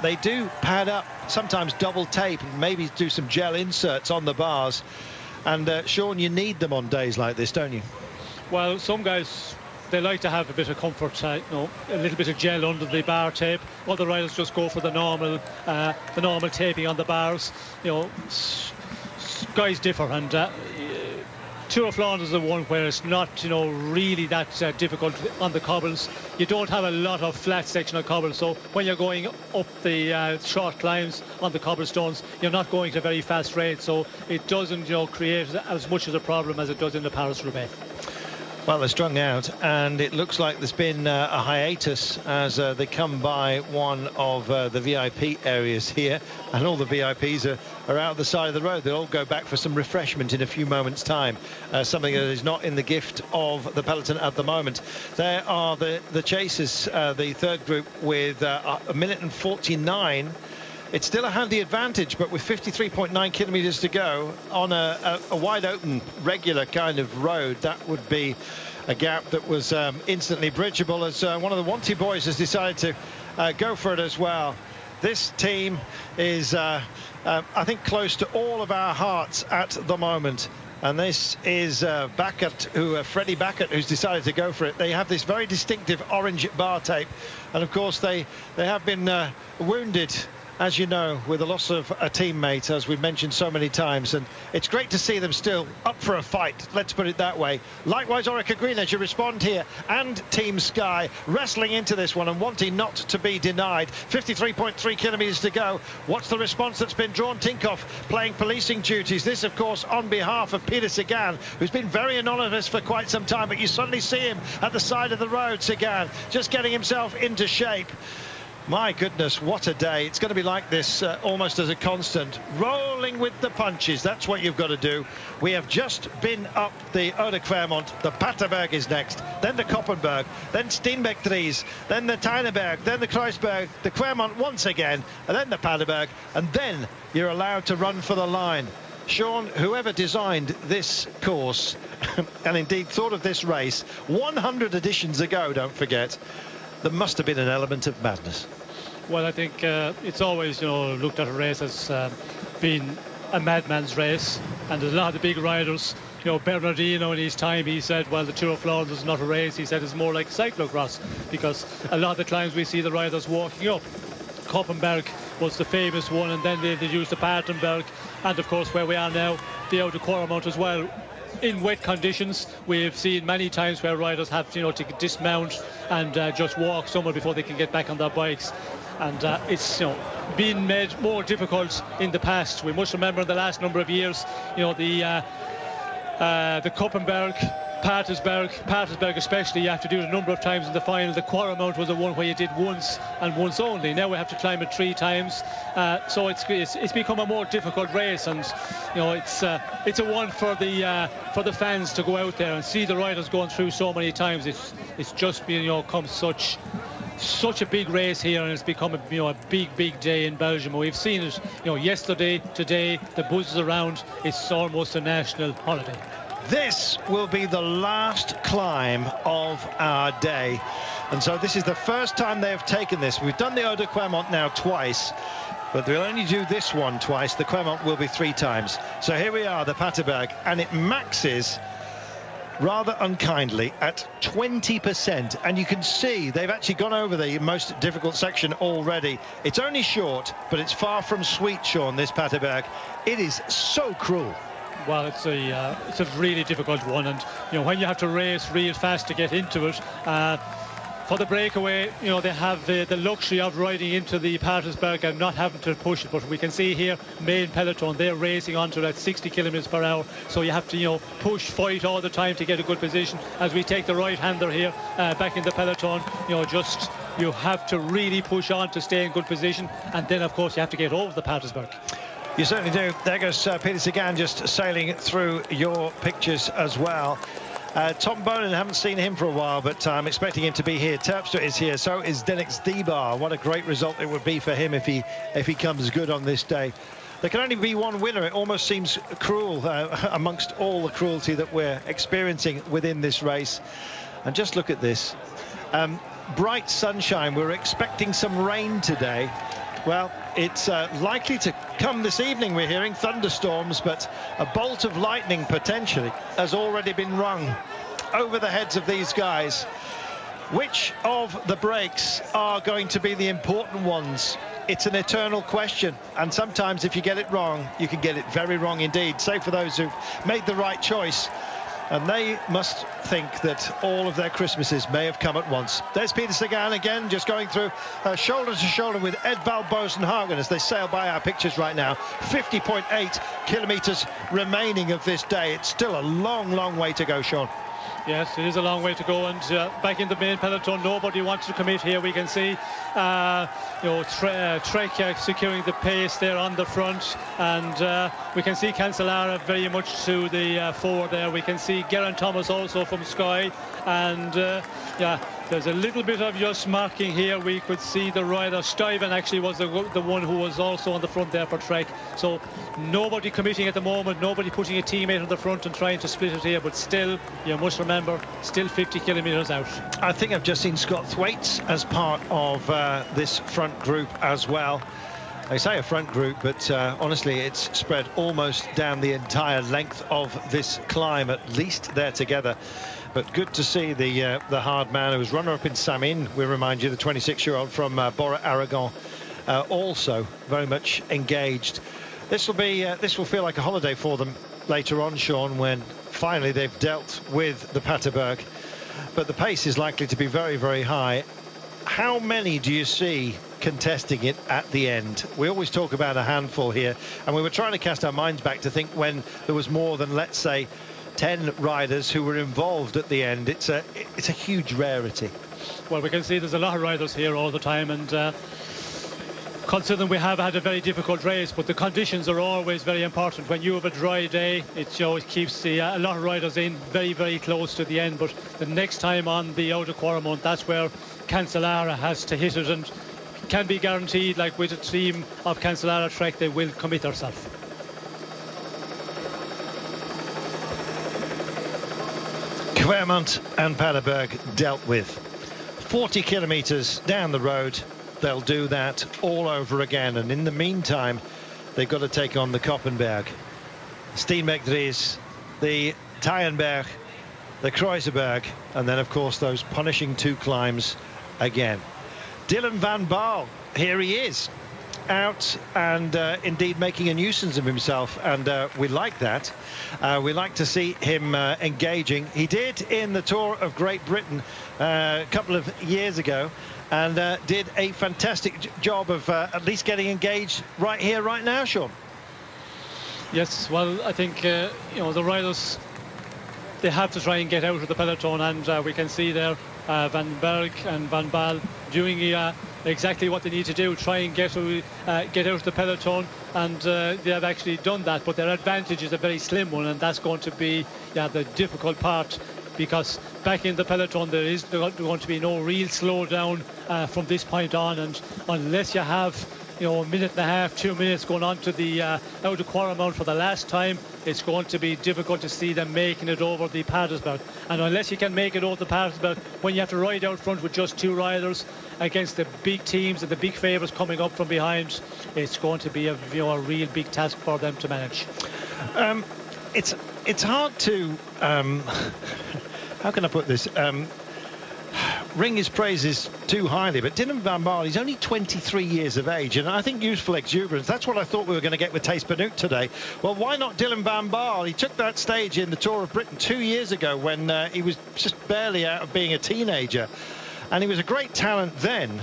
Speaker 2: They do pad up, sometimes double tape, maybe do some gel inserts on the bars. And Sean, you need them on days like this, don't you?
Speaker 3: Well, some guys they like to have a bit of comfort, a little bit of gel under the bar tape. Other riders just go for the normal taping on the bars. Guys differ, and Tour of Flanders is the one where it's not, really that difficult on the cobbles. You don't have a lot of flat sectional cobbles, so when you're going up the short climbs on the cobblestones, you're not going at a very fast rate, so it doesn't, create as much of a problem as it does in the Paris-Roubaix.
Speaker 2: Well, they're strung out, and it looks like there's been a hiatus as they come by one of the VIP areas here, and all the VIPs are out the side of the road. They'll all go back for some refreshment in a few moments' time, something that is not in the gift of the peloton at the moment. There are the chasers, the third group, with 1 minute and 49. It's still a handy advantage, but with 53.9 kilometres to go on a wide open, regular kind of road, that would be a gap that was instantly bridgeable, as one of the Wanty boys has decided to go for it as well. This team is, I think, close to all of our hearts at the moment. And this is Freddie Backert, who's decided to go for it. They have this very distinctive orange bar tape. And, of course, they have been wounded, as you know, with the loss of a teammate, as we've mentioned so many times, and it's great to see them still up for a fight, let's put it that way. Likewise, Orica Green, as you respond here, and Team Sky wrestling into this one and wanting not to be denied. 53.3 kilometres to go. What's the response that's been drawn? Tinkoff playing policing duties. This, of course, on behalf of Peter Sagan, who's been very anonymous for quite some time, but you suddenly see him at the side of the road. Sagan just getting himself into shape. My goodness, what a day. It's going to be like this almost as a constant. Rolling with the punches, that's what you've got to do. We have just been up the Eau de Clermont. The Paterberg is next, then the Koppenberg, then Steenbeck-Dries, then the Teineberg, then the Kreuzberg, the Clermont once again, and then the Paterberg, and then you're allowed to run for the line. Sean, whoever designed this course and indeed thought of this race 100 editions ago, don't forget, there must have been an element of madness.
Speaker 3: Well, I think it's always, looked at a race as being a madman's race, and there's a lot of the big riders. Bernardino in his time, he said, well, the Tour of Flanders is not a race. He said it's more like cyclocross, because a lot of the times we see the riders walking up. Koppenberg was the famous one, and then they used the Paterberg, and of course where we are now, the Eau de Clermont as well. In wet conditions, we've seen many times where riders have to dismount and just walk somewhere before they can get back on their bikes, and it's been made more difficult in the past. We must remember in the last number of years, the Koppenberg, Patersberg especially, you have to do it a number of times in the final. The Quaremont was the one where you did once and once only. Now we have to climb it 3 times, so it's become a more difficult race, and it's a one for the fans to go out there and see the riders going through so many times. It's just been come such a big race here, and it's become a big day in Belgium. We've seen it yesterday, today, the buzz is around. It's almost a national holiday.
Speaker 2: This will be the last climb of our day, and so this is the first time they have taken this. We've done the Eau de Clermont now twice, but they'll only do this one twice. The Clermont will be 3 times. So here we are, the Paterberg, and it maxes rather unkindly at 20%, and you can see they've actually gone over the most difficult section already. It's only short, but it's far from sweet, Sean, this Paterberg. It is so cruel.
Speaker 3: Well, it's a really difficult one, and when you have to race real fast to get into it, for the breakaway, they have the luxury of riding into the Patersberg and not having to push it. But we can see here, main peloton, they're racing onto that 60 kilometers per hour, so you have to push, fight all the time to get a good position. As we take the right-hander here back in the peloton, you have to really push on to stay in good position, and then of course you have to get over the Patersberg.
Speaker 2: You certainly do. There goes Peter Sagan just sailing through your pictures as well. Tom Bonin, haven't seen him for a while, but I'm expecting him to be here. Terpstra is here, so is Denix Debar. What a great result it would be for him if he comes good on this day. There can only be one winner. It almost seems cruel amongst all the cruelty that we're experiencing within this race. And just look at this. Bright sunshine. We're expecting some rain today. Well, it's likely to come this evening. We're hearing thunderstorms, but a bolt of lightning potentially has already been rung over the heads of these guys. Which of the breaks are going to be the important ones? It's an eternal question, and sometimes if you get it wrong, you can get it very wrong indeed. Save for those who've made the right choice, and they must think that all of their Christmases may have come at once. There's Peter Sagan again, just going through shoulder to shoulder with Edvald Bosenhagen as they sail by our pictures right now. 50.8 kilometres remaining of this day. It's still a long, long way to go, Sean.
Speaker 3: Yes, it is a long way to go, and back in the main peloton, nobody wants to commit here. We can see, Trek securing the pace there on the front, and we can see Cancellara very much to the fore there. We can see Geraint Thomas also from Sky, and there's a little bit of just marking here. We could see the rider Stuyven actually was the one who was also on the front there for Trek. So nobody committing at the moment, nobody putting a teammate on the front and trying to split it here, but still, you must remember, still 50 kilometres out.
Speaker 2: I think I've just seen Scott Thwaites as part of this front group as well. I say a front group, but honestly, it's spread almost down the entire length of this climb. At least they're together. But good to see the hard man who was runner-up in Samin. We remind you, the 26-year-old from Bora Aragon, also very much engaged. This will feel like a holiday for them later on, Sean, when finally they've dealt with the Paterberg. But the pace is likely to be very, very high. How many do you see contesting it at the end? We always talk about a handful here, and we were trying to cast our minds back to think when there was more than, let's say, 10 riders who were involved at the end. It's a huge rarity.
Speaker 3: Well, we can see there's a lot of riders here all the time, and considering we have had a very difficult race, but the conditions are always very important. When you have a dry day, it always keeps a lot of riders in very, very close to the end. But the next time on the Outer Quaremont, that's where Cancellara has to hit it, and can be guaranteed, like with a team of Cancellara Trek, they will commit themselves.
Speaker 2: Quaremont and Paterberg dealt with. 40 kilometres down the road, they'll do that all over again, and in the meantime they've got to take on the Koppenberg, Steenbeck Dries, the Tyenberg, the Kruiserberg, and then of course those punishing two climbs again. Dylan van Baarle, here he is, out and indeed making a nuisance of himself, and we like that. We like to see him engaging. He did in the Tour of Great Britain a couple of years ago, and did a fantastic job of at least getting engaged right here, right now, Sean.
Speaker 3: Yes, well, I think the riders, they have to try and get out of the peloton, and we can see there Van Berg and Van Baarle doing exactly what they need to do, try and get out of the peloton, and they have actually done that, but their advantage is a very slim one, and that's going to be the difficult part, because back in the peloton there is going to be no real slowdown from this point on, and unless you have a minute and a half, 2 minutes going on to the Outer Quaremont for the last time, it's going to be difficult to see them making it over the Paterberg. And unless you can make it over the Paterberg, when you have to ride out front with just two riders against the big teams and the big favourites coming up from behind, it's going to be a real big task for them to manage.
Speaker 2: It's hard to how can I put this, ring his praises too highly, but Dylan van Baarle, he's only 23 years of age, and I think youthful exuberance, that's what I thought we were going to get with Thijs Benoot today. Well, why not Dylan van Baarle? He took that stage in the Tour of Britain 2 years ago when he was just barely out of being a teenager, and he was a great talent then,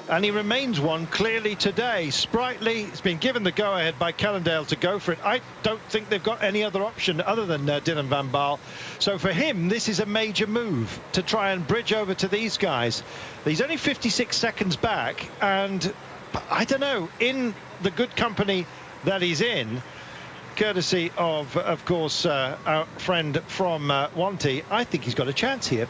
Speaker 2: and he remains one clearly today. Sprightly, he's been given the go-ahead by Cannondale to go for it. I don't think they've got any other option other than Dylan van Baarle. So for him, this is a major move to try and bridge over to these guys. He's only 56 seconds back, and I don't know, in the good company that he's in, courtesy of course, our friend from Wanty, I think he's got a chance here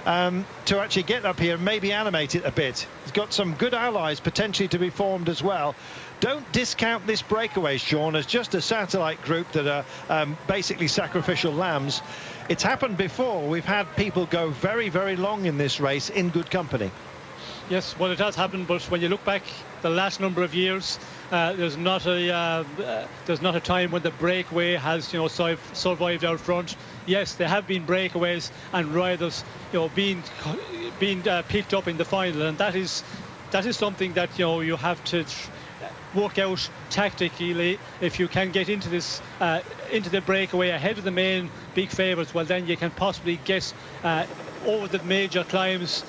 Speaker 2: to actually get up here and maybe animate it a bit. He's got some good allies potentially to be formed as well. Don't discount this breakaway, Sean, as just a satellite group that are basically sacrificial lambs. It's happened before. We've had people go very, very long in this race in good company.
Speaker 3: Yes, well, it has happened, but when you look back the last number of years, there's not a time when the breakaway has survived out front. Yes, there have been breakaways and riders being picked up in the final, and that is something that you have to work out tactically. If you can get into this into the breakaway ahead of the main big favourites, well, then you can possibly get over the major climbs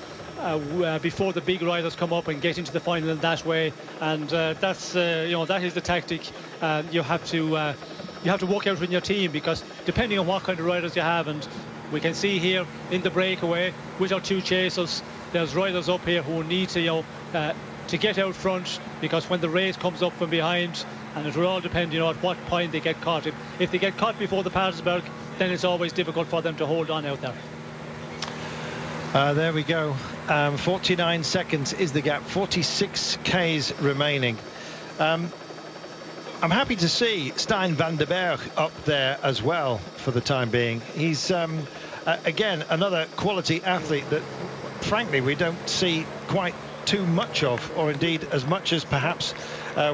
Speaker 3: before the big riders come up and get into the final in that way. And that's that is the tactic you have to work out in your team, because depending on what kind of riders you have, and we can see here in the breakaway with our two chasers, there's riders up here who need to get out front, because when the race comes up from behind, and it will all depend at what point they get caught. If they get caught before the Patersberg, then it's always difficult for them to hold on out there.
Speaker 2: There we go. 49 seconds is the gap, 46 Ks remaining. I'm happy to see Stijn van den Berg up there as well for the time being. He's again another quality athlete that frankly we don't see quite too much of, or indeed as much as perhaps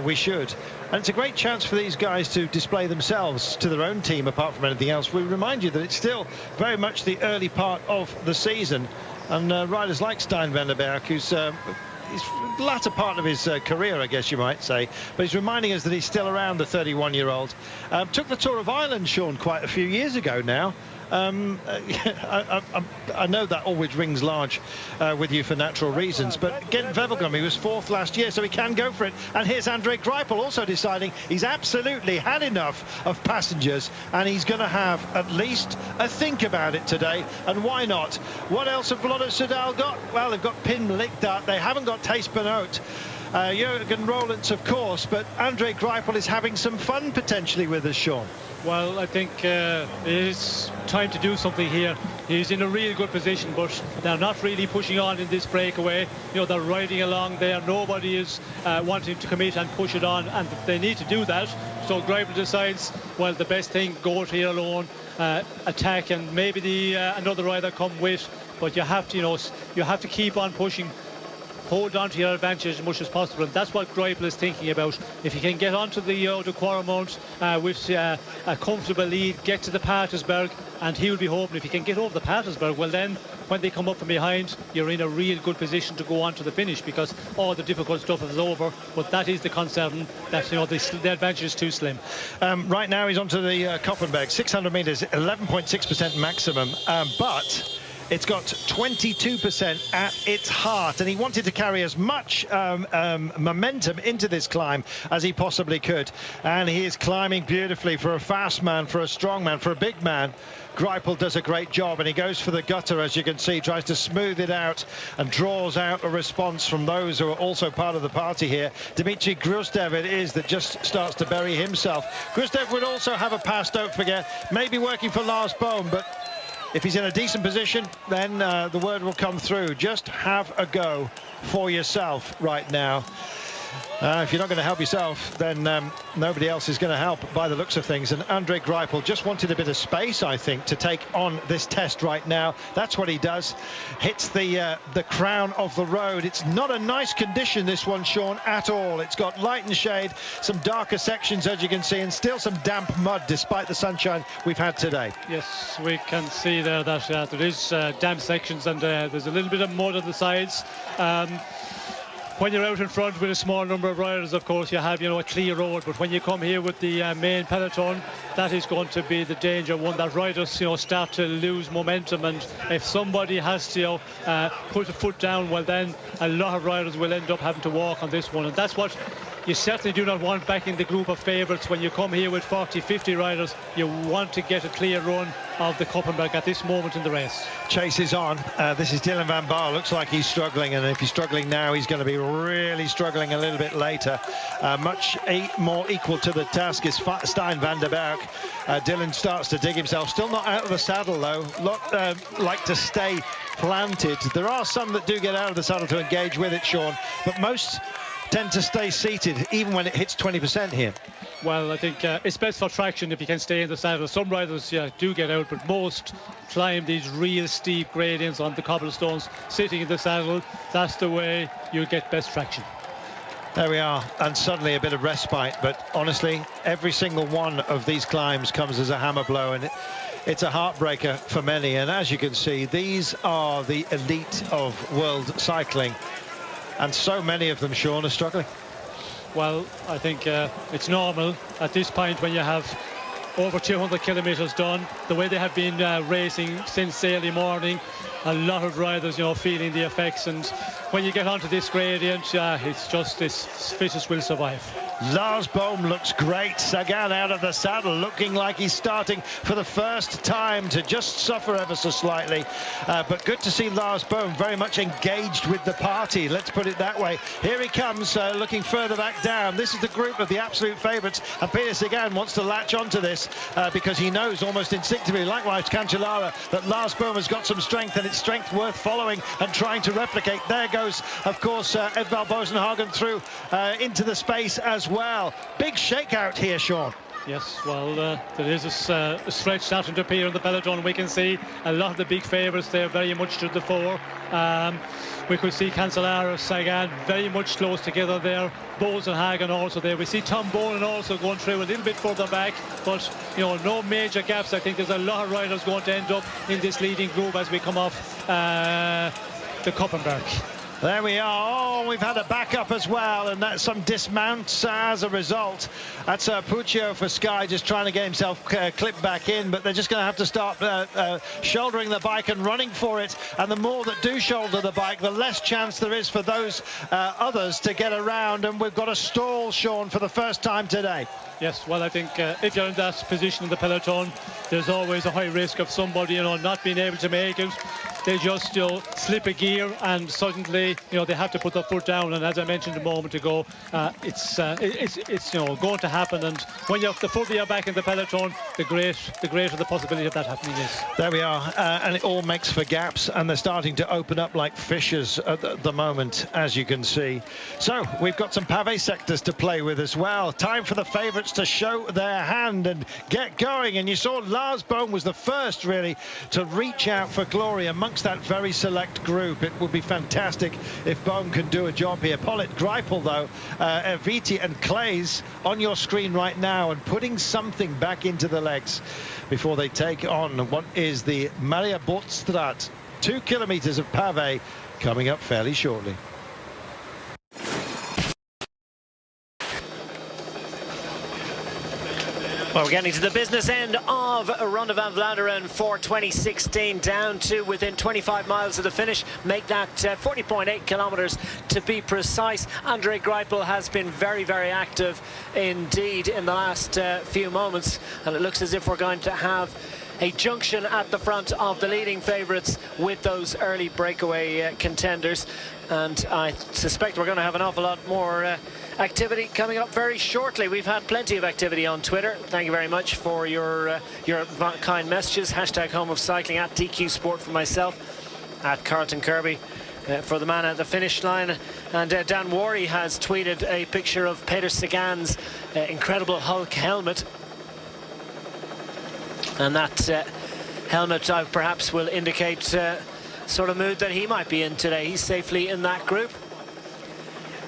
Speaker 2: we should. And it's a great chance for these guys to display themselves to their own team apart from anything else. We remind you that it's still very much the early part of the season, and riders like Stijn van den Berg, who's his latter part of his career, I guess you might say, but he's reminding us that he's still around, the 31-year-old. Took the Tour of Ireland, Sean, quite a few years ago now. I know that always rings large with you for natural reasons, but Gent-Wevelgem, he was fourth last year, so he can go for it. And here's André Greipel also deciding he's absolutely had enough of passengers, and he's going to have at least a think about it today. And why not? What else have Lotto Soudal got? Well, they've got Pim Likdaert. They haven't got Thijs Benoot. Jurgen Roelants, of course, but André Greipel is having some fun potentially with us, Sean.
Speaker 3: Well, I think it is time to do something here. He's in a really good position, but they're not really pushing on in this breakaway. They're riding along there. Nobody is wanting to commit and push it on, and they need to do that. So Greipel decides, well, the best thing, go out here alone, attack, and maybe another rider come with. But you have to keep on pushing. Hold on to your advantage as much as possible, and that's what Greipel is thinking about. If he can get onto the Quaremont with a comfortable lead, get to the Patersberg, and he will be hoping if he can get over the Patersberg, well then when they come up from behind, you're in a real good position to go on to the finish, because all the difficult stuff is over. But that is the concern, that the advantage is too slim.
Speaker 2: Right now he's onto the Koppenberg, 600 metres, 11.6% maximum, but it's got 22% at its heart, and he wanted to carry as much momentum into this climb as he possibly could, and he is climbing beautifully for a fast man, for a strong man, for a big man. Greipel does a great job, and he goes for the gutter, as you can see, tries to smooth it out and draws out a response from those who are also part of the party here. Dimitri Gruzdev it is that just starts to bury himself. Gruzdev would also have a pass, don't forget, maybe working for Lars Bohm, but if he's in a decent position, then the word will come through. Just have a go for yourself right now. If you're not going to help yourself, then nobody else is going to help by the looks of things. And André Greipel just wanted a bit of space, I think, to take on this test right now. That's what he does. Hits the crown of the road. It's not a nice condition, this one, Sean, at all. It's got light and shade, some darker sections, as you can see, and still some damp mud, despite the sunshine we've had today.
Speaker 3: Yes, we can see there that there is damp sections, and there's a little bit of mud on the sides. When you're out in front with a small number of riders, of course, you have a clear road, but when you come here with the main peloton, that is going to be the danger one, that riders start to lose momentum, and if somebody has to put a foot down, well then a lot of riders will end up having to walk on this one, and that's what you certainly do not want back in the group of favourites. When you come here with 40-50 riders, you want to get a clear run of the Koppenberg at this moment in the race.
Speaker 2: Chase is on. This is Dylan van Baarle. Looks like he's struggling, and if he's struggling now, he's going to be really struggling a little bit later. Much more equal to the task is Stijn van den Berg. Dylan starts to dig himself. Still not out of the saddle, though. Like to stay planted. There are some that do get out of the saddle to engage with it, Sean, but most tend to stay seated even when it hits 20% here.
Speaker 3: Well, I think it's best for traction if you can stay in the saddle. Some riders do get out, but most climb these real steep gradients on the cobblestones sitting in the saddle. That's the way you get best traction.
Speaker 2: There we are, and suddenly a bit of respite, but honestly, every single one of these climbs comes as a hammer blow, and it's a heartbreaker for many. And as you can see, these are the elite of world cycling, and so many of them, Sean, are struggling.
Speaker 3: Well, I think it's normal at this point when you have over 200 kilometres done, the way they have been racing since early morning. A lot of riders, feeling the effects, and when you get onto this gradient, it's just this fittest will survive.
Speaker 2: Lars Bohm looks great. Sagan out of the saddle, looking like he's starting for the first time to just suffer ever so slightly. But good to see Lars Bohm very much engaged with the party, let's put it that way. Here he comes, looking further back down. This is the group of the absolute favourites, and Peter Sagan wants to latch onto this because he knows almost instinctively, likewise Cancellara, that Lars Bohm has got some strength, and it's strength worth following and trying to replicate. There goes, of course, Edvald Boasson-Hagen through into the space as well. Big shakeout here, Sean.
Speaker 3: Yes, well, there is a stretch starting to appear in the peloton. We can see a lot of the big favourites there very much to the fore. We could see Cancellara, Sagan very much close together there. Boasson-Hagen also there. We see Tom Bonen also going through a little bit further back, but no major gaps. I think there's a lot of riders going to end up in this leading group as we come off the Koppenberg.
Speaker 2: There we are. Oh, we've had a backup as well, and that's some dismounts as a result. That's Puccio for Sky, just trying to get himself clipped back in, but they're just going to have to start shouldering the bike and running for it. And the more that do shoulder the bike, the less chance there is for those others to get around. And we've got a stall, Sean, for the first time today.
Speaker 3: Yes, well, I think if you're in that position in the peloton, there's always a high risk of somebody, not being able to make it. They just, slip a gear, and suddenly, they have to put their foot down. And as I mentioned a moment ago, it's going to happen. And when you're the further you're back in the peloton, the greater the possibility of that happening is.
Speaker 2: There we are, and it all makes for gaps, and they're starting to open up like fissures at the moment, as you can see. So we've got some pavé sectors to play with as well. Time for the favourites to show their hand and get going. And you saw Lars Bohm was the first really to reach out for glory amongst that very select group. It would be fantastic if Bohm can do a job here. Pollitt, Greipel though, Viti and Clays on your screen right now, and putting something back into the legs before they take on what is the Maria Bortstraat. 2 kilometres of pavé coming up fairly shortly.
Speaker 1: Well, we're getting to the business end of Ronde van Vlaanderen for 2016, down to within 25 miles of the finish. Make that 40.8 kilometres to be precise. Andre Greipel has been very, very active indeed in the last few moments, and it looks as if we're going to have a junction at the front of the leading favourites with those early breakaway contenders. And I suspect we're going to have an awful lot more activity coming up very shortly. We've had plenty of activity on Twitter. Thank you very much for your kind messages. Hashtag Home of Cycling, at DQ Sport for myself, at Carlton Kirby for the man at the finish line. And Dan Worry has tweeted a picture of Peter Sagan's incredible Hulk helmet. And that helmet perhaps will indicate sort of mood that he might be in today. He's safely in that group.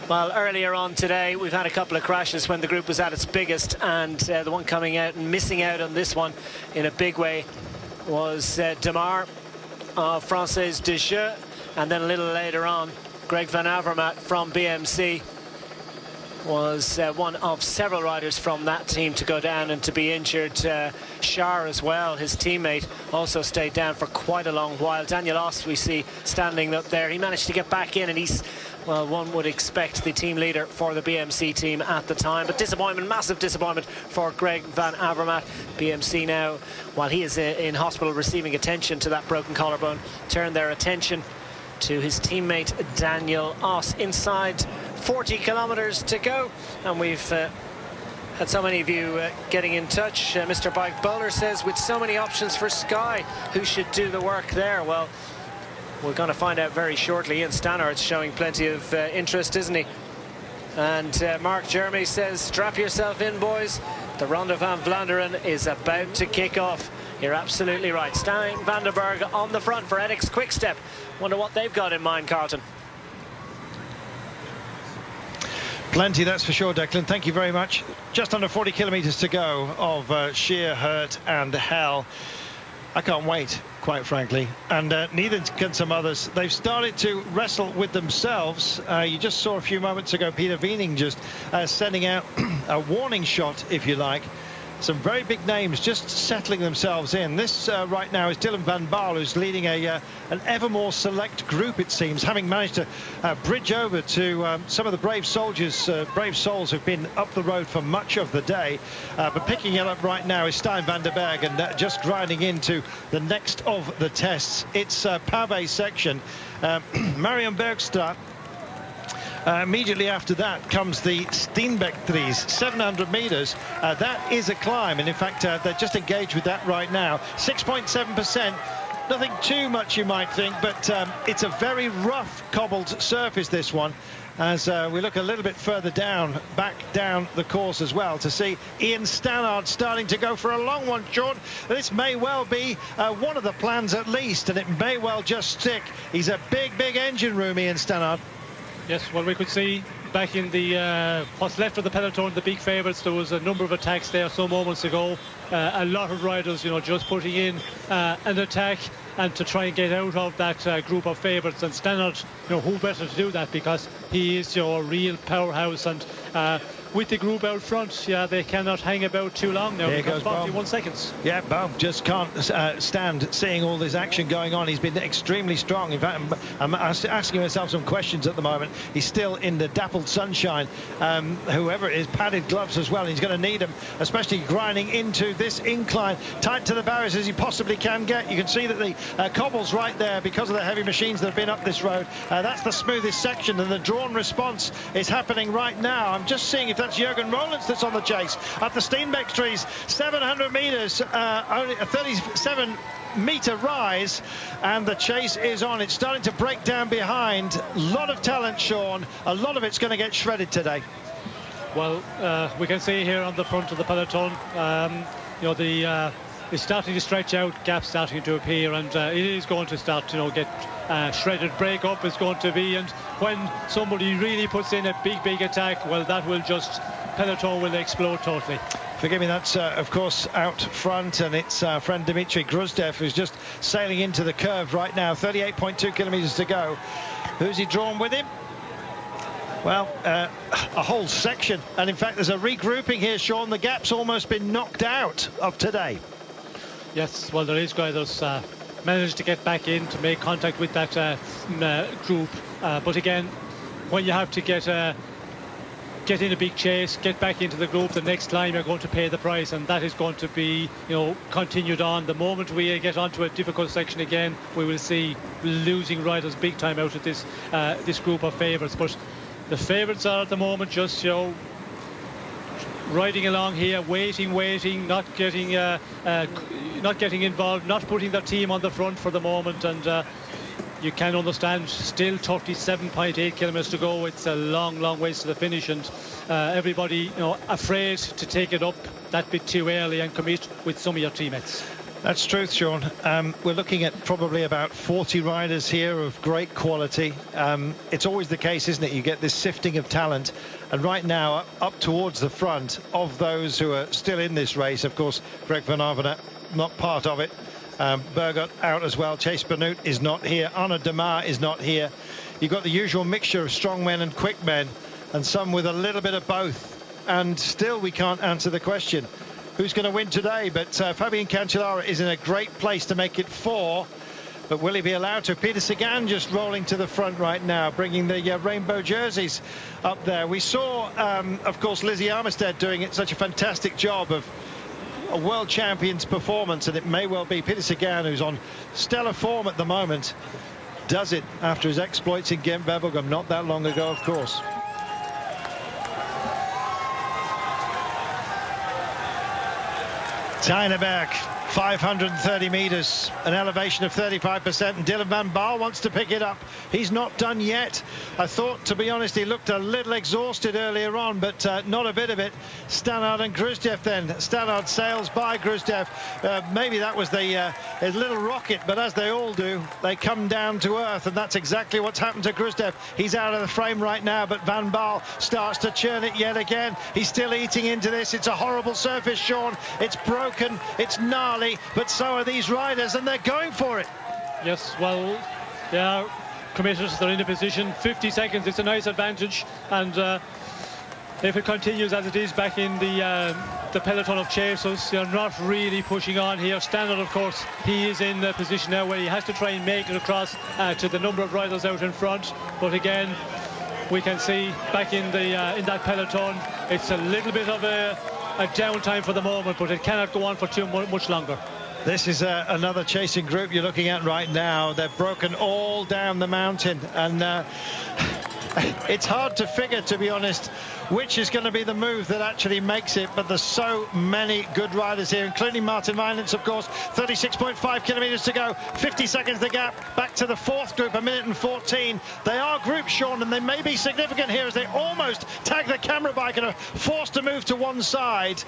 Speaker 1: Well, earlier on today, we've had a couple of crashes when the group was at its biggest, and the one coming out and missing out on this one in a big way was Demar of Française des Jeux, and then a little later on, Greg Van Avermaet from BMC was one of several riders from that team to go down and to be injured. Schär as well, his teammate, also stayed down for quite a long while. Daniel Oss we see standing up there. He managed to get back in, and he's, well, one would expect the team leader for the BMC team at the time. But disappointment, massive disappointment for Greg Van Avermaet. BMC now, while he is in hospital receiving attention to that broken collarbone, turned their attention to his teammate Daniel Oss. Inside 40 kilometres to go, and we've had so many of you getting in touch. Mr. Bike Bowler says, with so many options for Sky, who should do the work there? Well, we're going to find out very shortly. Ian Stannard's showing plenty of interest, isn't he? And Mark Jeremy says, strap yourself in, boys. The Ronde van Vlaanderen is about to kick off. You're absolutely right. Stijn van den Berg on the front for Edix Quickstep. Wonder what they've got in mind, Carlton.
Speaker 2: Plenty, that's for sure, Declan. Thank you very much. Just under 40 kilometres to go of sheer hurt and hell. I can't wait, quite frankly, and neither can some others. They've started to wrestle with themselves. You just saw a few moments ago Peter Weening just sending out a warning shot, if you like. Some very big names just settling themselves in. This right now is Dylan van Baarle, who's leading an ever more select group, it seems, having managed to bridge over to some of the brave soldiers, brave souls who've been up the road for much of the day. But picking it up right now is Stijn van den Berg, and just grinding into the next of the tests. It's a pavé section. Marion Bergstraat. Immediately after that comes the Steenbeck-Dries, 700 metres. That is a climb, and in fact they're just engaged with that right now. 6.7%. Nothing too much, you might think, but it's a very rough cobbled surface, this one, as we look a little bit further down, back down the course as well, to see Ian Stannard starting to go for a long one, Sean. This may well be one of the plans at least, and it may well just stick. He's a big engine room, Ian Stannard.
Speaker 3: Yes, well, we could see back in the what's left of the peloton, the big favourites, there was a number of attacks there some moments ago. A lot of riders, just putting in an attack and to try and get out of that group of favourites. And Stannard, who better to do that, because he is your real powerhouse. And with the group out front, they cannot hang about too long now.
Speaker 2: There goes
Speaker 3: 41 seconds.
Speaker 2: Yeah, Baum just can't stand seeing all this action going on. He's been extremely strong. In fact, I'm asking myself some questions at the moment. He's still in the dappled sunshine. Whoever it is, padded gloves as well. And he's going to need them, especially grinding into this incline, tight to the barriers as he possibly can get. You can see that the cobbles right there, because of the heavy machines that have been up this road. That's the smoothest section, and the drawn response is happening right now. I'm just seeing if that's Jürgen Rollins that's on the chase up the Steenbeck-Dries, 700 metres, only a 37-metre rise, and the chase is on. It's starting to break down behind. A lot of talent, Sean. A lot of it's going to get shredded today.
Speaker 3: Well, we can see here on the front of the peloton, it's starting to stretch out, gaps starting to appear, and it is going to start to get shredded. Break up is going to be, and when somebody really puts in a big attack, well, that will just, peloton will explode totally.
Speaker 2: Forgive me, that's of course out front, and it's our friend Dimitri Gruzdev who's just sailing into the curve right now. 38.2 kilometres to go. Who's he drawn with him? Well, a whole section, and in fact there's a regrouping here, Sean. The gap's almost been knocked out of today.
Speaker 3: Yes, well, there is riders managed to get back in to make contact with that group, but again, when you have to get in a big chase, get back into the group, the next time you're going to pay the price, and that is going to be continued on. The moment we get onto a difficult section again, we will see losing riders big time out of this group of favourites. But the favourites are at the moment just riding along here, waiting, not getting involved, not putting their team on the front for the moment. And you can understand, still 37.8 kilometres to go. It's a long ways to the finish, and everybody afraid to take it up that bit too early and commit with some of your teammates.
Speaker 2: That's truth, Sean. We're looking at probably about 40 riders here of great quality. It's always the case, isn't it? You get this sifting of talent, and right now up towards the front of those who are still in this race, of course, Greg Van Avermaet not part of it. Bergot out as well. Chase Benoot is not here. Arnaud Demar is not here. You've got the usual mixture of strong men and quick men, and some with a little bit of both, and still we can't answer the question who's going to win today. But Fabian Cancellara is in a great place to make it 4, but will he be allowed to? Peter Sagan just rolling to the front right now, bringing the rainbow jerseys up there. We saw of course Lizzie Armistead doing such a fantastic job of a world champion's performance, and it may well be Peter Sagan, who's on stellar form at the moment, does it after his exploits in Ghent-Wevelgem not that long ago, of course. Tijneberg 530 metres, an elevation of 35%, and Dylan van Baarle wants to pick it up. He's not done yet. I thought, to be honest, he looked a little exhausted earlier on, but not a bit of it. Stannard and Gruzdev then. Stannard sails by Gruzdev. Maybe that was his little rocket, but as they all do, they come down to earth, and that's exactly what's happened to Gruzdev. He's out of the frame right now, but Van Baarle starts to churn it yet again. He's still eating into this. It's a horrible surface, Sean. It's broken, it's gnarly, but so are these riders, and they're going for it.
Speaker 3: Yes, well, they are committed. They're in a position. 50 seconds, it's a nice advantage, and if it continues as it is back in the peloton of chasers, they're not really pushing on here. Stannard, of course, he is in a position now where he has to try and make it across to the number of riders out in front, but again, we can see back in that peloton, it's a little bit of a downtime for the moment, but it cannot go on for too much longer.
Speaker 2: This is another chasing group you're looking at right now. They've broken all down the mountain, and it's hard to figure, to be honest, which is going to be the move that actually makes it, but there's so many good riders here, including Martin Weinitz, of course. 36.5 kilometres to go, 50 seconds the gap, back to the fourth group, 1:14. They are groups, Sean, and they may be significant here as they almost tag the camera bike and are forced to move to one side.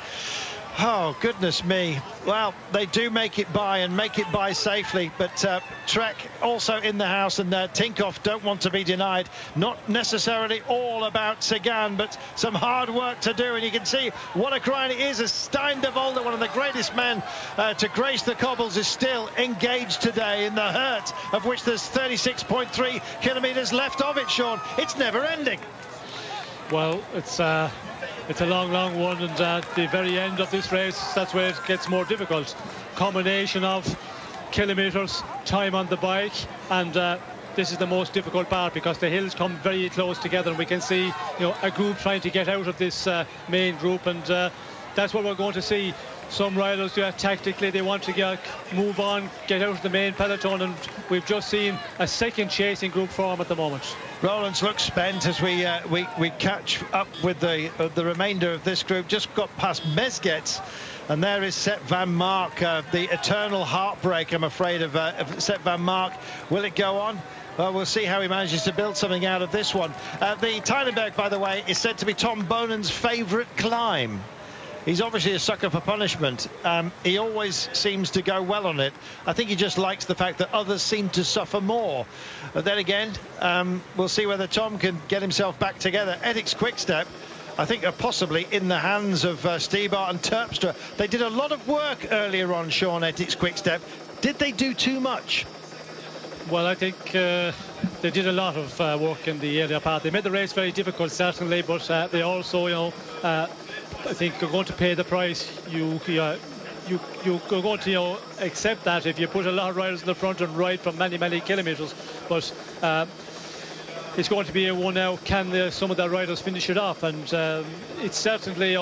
Speaker 2: Oh, goodness me. Well, they do make it by, and make it by safely, but Trek also in the house, and Tinkoff don't want to be denied. Not necessarily all about Sagan, but some hard work to do, and you can see what a grind it is as Stein de Volder, one of the greatest men to grace the cobbles, is still engaged today in the hurt, of which there's 36.3 kilometres left of it, Sean. It's never ending.
Speaker 3: Well, it's a long one, and at the very end of this race, that's where it gets more difficult. Combination of kilometres, time on the bike, and this is the most difficult part because the hills come very close together, and we can see, a group trying to get out of this main group, and that's what we're going to see. Some riders, tactically, they want to move on, get out of the main peloton, and we've just seen a second chasing group form at the moment.
Speaker 2: Rollins looks spent as we catch up with the remainder of this group. Just got past Mesgets, and there is Sepp van Mark, the eternal heartbreak, I'm afraid, of Sepp van Mark. Will it go on? Well, we'll see how he manages to build something out of this one. The Tynenberg, by the way, is said to be Tom Bonen's favourite climb. He's obviously a sucker for punishment. He always seems to go well on it. I think he just likes the fact that others seem to suffer more. But then again, we'll see whether Tom can get himself back together. Etixx Quickstep, I think, are possibly in the hands of Stibart and Terpstra. They did a lot of work earlier on, Sean, Etixx Quickstep. Did they do too much?
Speaker 3: Well, I think they did a lot of work in the earlier part. They made the race very difficult, certainly, but they also, I think you're going to pay the price. You're going to accept that if you put a lot of riders in the front and ride for many kilometres. But it's going to be a one now. Can some of the riders finish it off? And it's certainly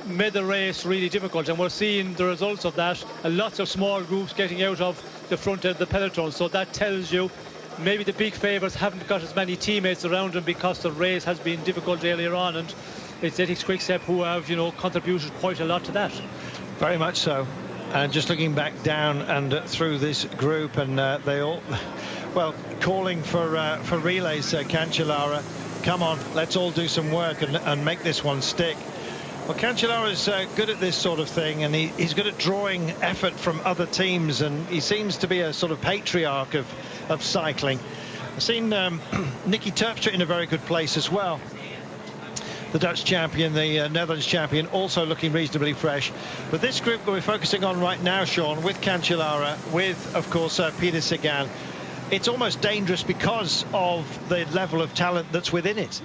Speaker 3: made the race really difficult, and we're seeing the results of that. Lots of small groups getting out of the front end of the peloton. So that tells you maybe the big favourites haven't got as many teammates around them because the race has been difficult earlier on, and it's Etixx Quickstep who have, contributed quite a lot to that.
Speaker 2: Very much so. And just looking back down and through this group, and they all, well, calling for relays, Cancellara. Come on, let's all do some work and make this one stick. Well, Cancellara is good at this sort of thing, and he's good at drawing effort from other teams, and he seems to be a sort of patriarch of cycling. I've seen Nicky Terpstra in a very good place as well. The Dutch champion, the Netherlands champion, also looking reasonably fresh. But this group that we're focusing on right now, Sean, with Cancellara, with, of course, Peter Sagan, it's almost dangerous because of the level of talent that's within it.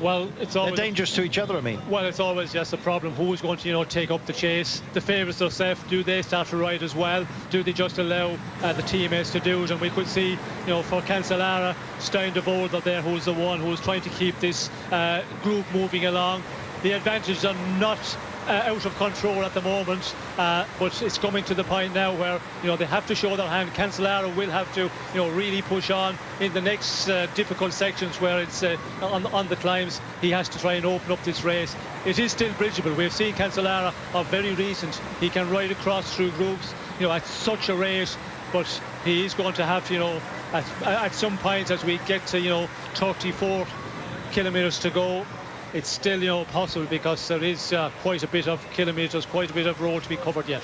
Speaker 3: Well, it's always...
Speaker 2: They're dangerous to each other, I mean.
Speaker 3: Well, it's always just a problem. Who's going to, take up the chase? The favourites themselves, do they start to ride as well? Do they just allow the teammates to do it? And we could see, for Cancellara, Stein de Volder there, who's the one who's trying to keep this group moving along. The advantages are not out of control at the moment, but it's coming to the point now where they have to show their hand. Cancellara will have to really push on in the next difficult sections where it's on the climbs. He has to try and open up this race. It is still bridgeable. We've seen Cancellara of very recent. He can ride across through groups at such a rate, but he is going to have at some point, as we get to 34 kilometres to go, it's still possible, because there is quite a bit of kilometres, quite a bit of road to be covered yet.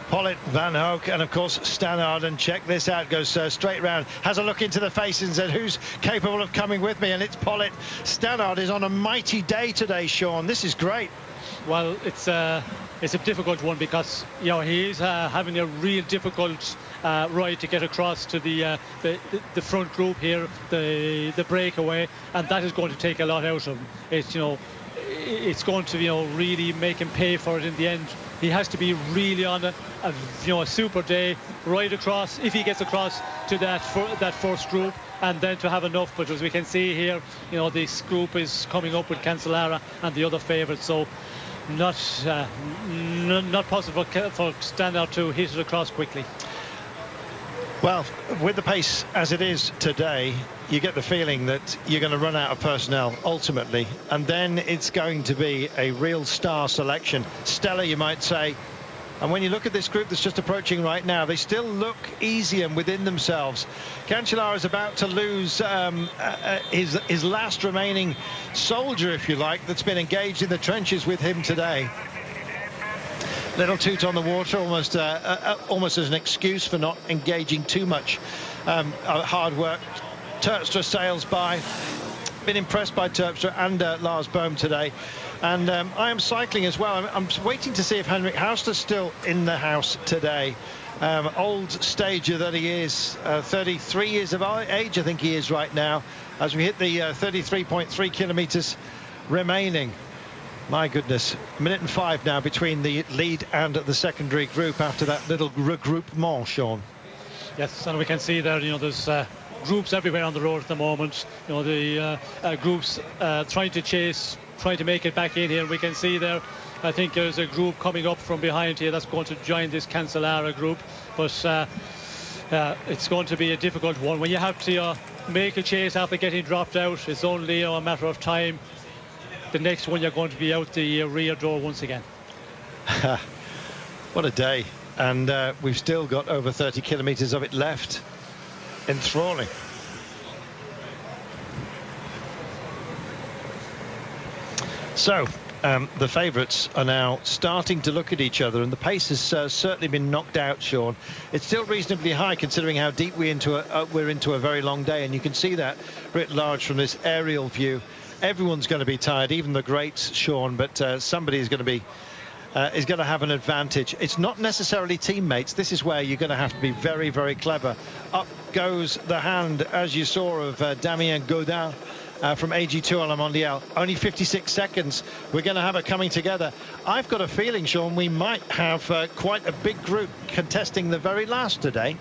Speaker 2: Pollitt, Van Hoek, and of course Stannard, and check this out, goes straight round, has a look into the face and said, who's capable of coming with me? And it's Pollitt. Stannard is on a mighty day today, Sean. This is great.
Speaker 3: Well, it's a difficult one, because he is having a real difficult ride to get across to the front group here, the breakaway, and that is going to take a lot out of him. It's going to really make him pay for it in the end. He has to be really on a super day right across, if he gets across to that first group, and then to have enough. But as we can see here, this group is coming up with Cancellara and the other favourites, so not possible for Stannard to hit it across quickly.
Speaker 2: Well, with the pace as it is today, you get the feeling that you're going to run out of personnel ultimately, and then it's going to be a real star selection. Stellar, you might say. And when you look at this group that's just approaching right now, they still look easy and within themselves. Cancellara is about to lose his last remaining soldier, if you like, that's been engaged in the trenches with him today. Little toot on the water, almost as an excuse for not engaging too much hard work. Terpstra sails by. Been impressed by Terpstra and Lars Bohm today. And I am cycling as well. I'm waiting to see if Henrik Hauster's still in the house today. Old stager that he is, 33 years of age, I think he is right now, as we hit the 33.3 kilometres remaining. My goodness, a minute and 5 now between the lead and the secondary group after that little regroupement, Sean.
Speaker 3: Yes, and we can see there, there's groups everywhere on the road at the moment. The groups trying to chase, trying to make it back in here. We can see there, I think there's a group coming up from behind here that's going to join this Cancellara group, but it's going to be a difficult one. When you have to make a chase after getting dropped out, it's only a matter of time. The next one, you're going to be out the rear door once again.
Speaker 2: What a day. And we've still got over 30 kilometres of it left. Enthralling. So the favourites are now starting to look at each other, and the pace has certainly been knocked out, Sean. It's still reasonably high considering how deep we're into a very long day, and you can see that writ large from this aerial view. Everyone's going to be tired, even the greats, Sean, but somebody is going to be have an advantage. It's not necessarily teammates. This is where you're going to have to be very, very clever. Up goes the hand, as you saw, of Damien Gaudin from AG Tour La Mondiale. Only 56 seconds. We're going to have it coming together. I've got a feeling, Sean, we might have quite a big group contesting the very last today.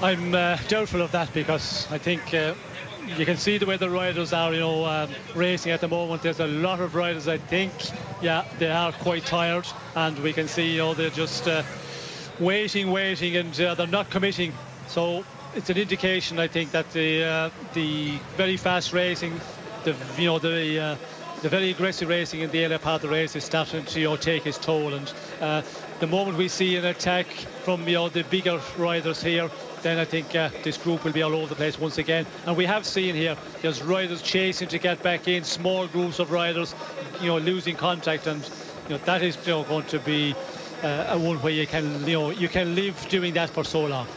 Speaker 3: I'm doubtful of that, because I think you can see the way the riders are, racing at the moment. There's a lot of riders, I think, they are quite tired, and we can see, they're just waiting, and they're not committing. So it's an indication, I think, that the very fast racing, the very aggressive racing in the early part of the race is starting to take its toll. And the moment we see an attack from the bigger riders here, then I think this group will be all over the place once again. And we have seen here, there's riders chasing to get back in, small groups of riders, losing contact, and that is going to be a one where you can live doing that for so long.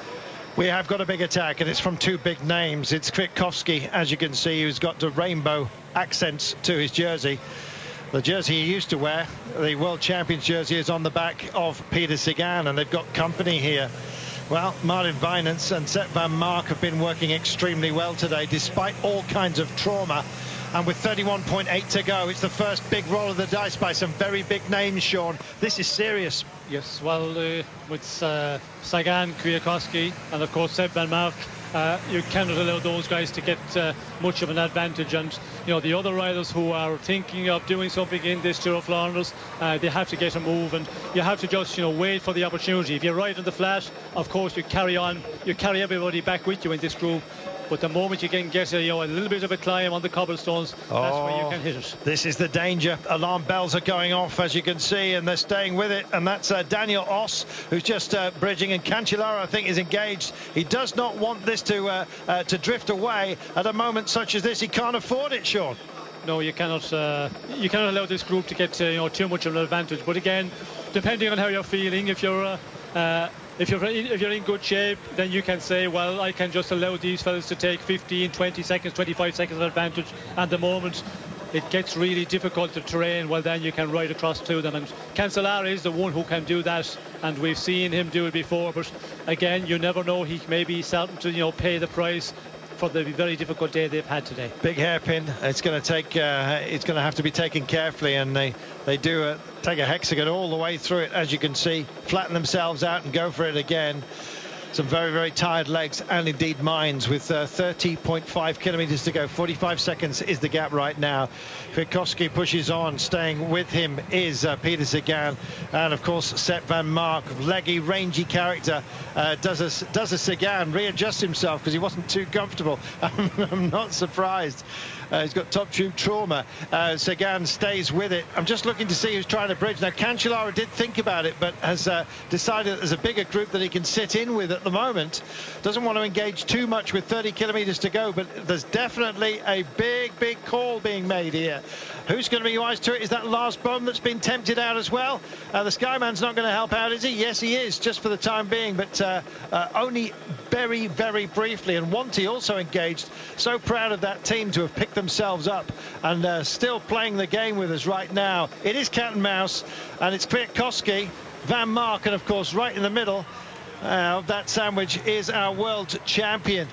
Speaker 2: We have got a big attack, and it's from two big names. It's Kwiatkowski, as you can see, who's got the rainbow accents to his jersey. The jersey he used to wear, the World Champions jersey, is on the back of Peter Sagan, and they've got company here. Well, Martin Wynants and Sepp van Mark have been working extremely well today, despite all kinds of trauma. And with 31.8 to go, it's the first big roll of the dice by some very big names, Sean. This is serious.
Speaker 3: Yes, well, with Sagan, Kwiatkowski, and of course Sepp van Mark, you cannot allow those guys to get much of an advantage. And the other riders who are thinking of doing something in this Tour of Flanders, they have to get a move, and you have to just wait for the opportunity. If you're right on the flat, of course you carry on, you carry everybody back with you in this group. But the moment you can get a little bit of a climb on the cobblestones, that's where you can hit it.
Speaker 2: This is the danger. Alarm bells are going off, as you can see, and they're staying with it. And that's Daniel Oss, who's just bridging, and Cancellara, I think, is engaged. He does not want this to drift away at a moment such as this. He can't afford it, Sean.
Speaker 3: No, you cannot allow this group to get too much of an advantage. But again, depending on how you're feeling, if you're in good shape, then you can say, well, I can just allow these fellas to take 15, 20 seconds, 25 seconds of advantage. And the moment it gets really difficult to train, well, then you can ride across to them. And Cancellara is the one who can do that, and we've seen him do it before. But again, you never know, he may be starting to pay the price for the very difficult day they've had today.
Speaker 2: Big hairpin. It's going to take. It's going to have to be taken carefully, and they do take a hexagon all the way through it, as you can see. Flatten themselves out and go for it again. Some very, very tired legs, and indeed minds, with 30.5 kilometers to go. 45 seconds is the gap right now. Kwiatkowski pushes on. Staying with him is Peter Sagan, and of course Sepp van Mark, leggy, rangy character, does a Sagan, readjusts himself because he wasn't too comfortable. I'm not surprised. He's got top tube trauma. Sagan stays with it. I'm just looking to see who's trying to bridge. Now, Cancellara did think about it, but has decided that there's a bigger group that he can sit in with at the moment. Doesn't want to engage too much with 30 kilometers to go, but there's definitely a big, big call being made here. Who's going to be wise to it? Is that Lars Bohm that's been tempted out as well? The Skyman's not going to help out, is he? Yes, he is, just for the time being, but only very, very briefly. And Wanty also engaged. So proud of that team to have picked themselves up and still playing the game with us right now. It is cat and mouse, and it's Kwiatkowski, Van Mark, and of course right in the middle of that sandwich is our world champion.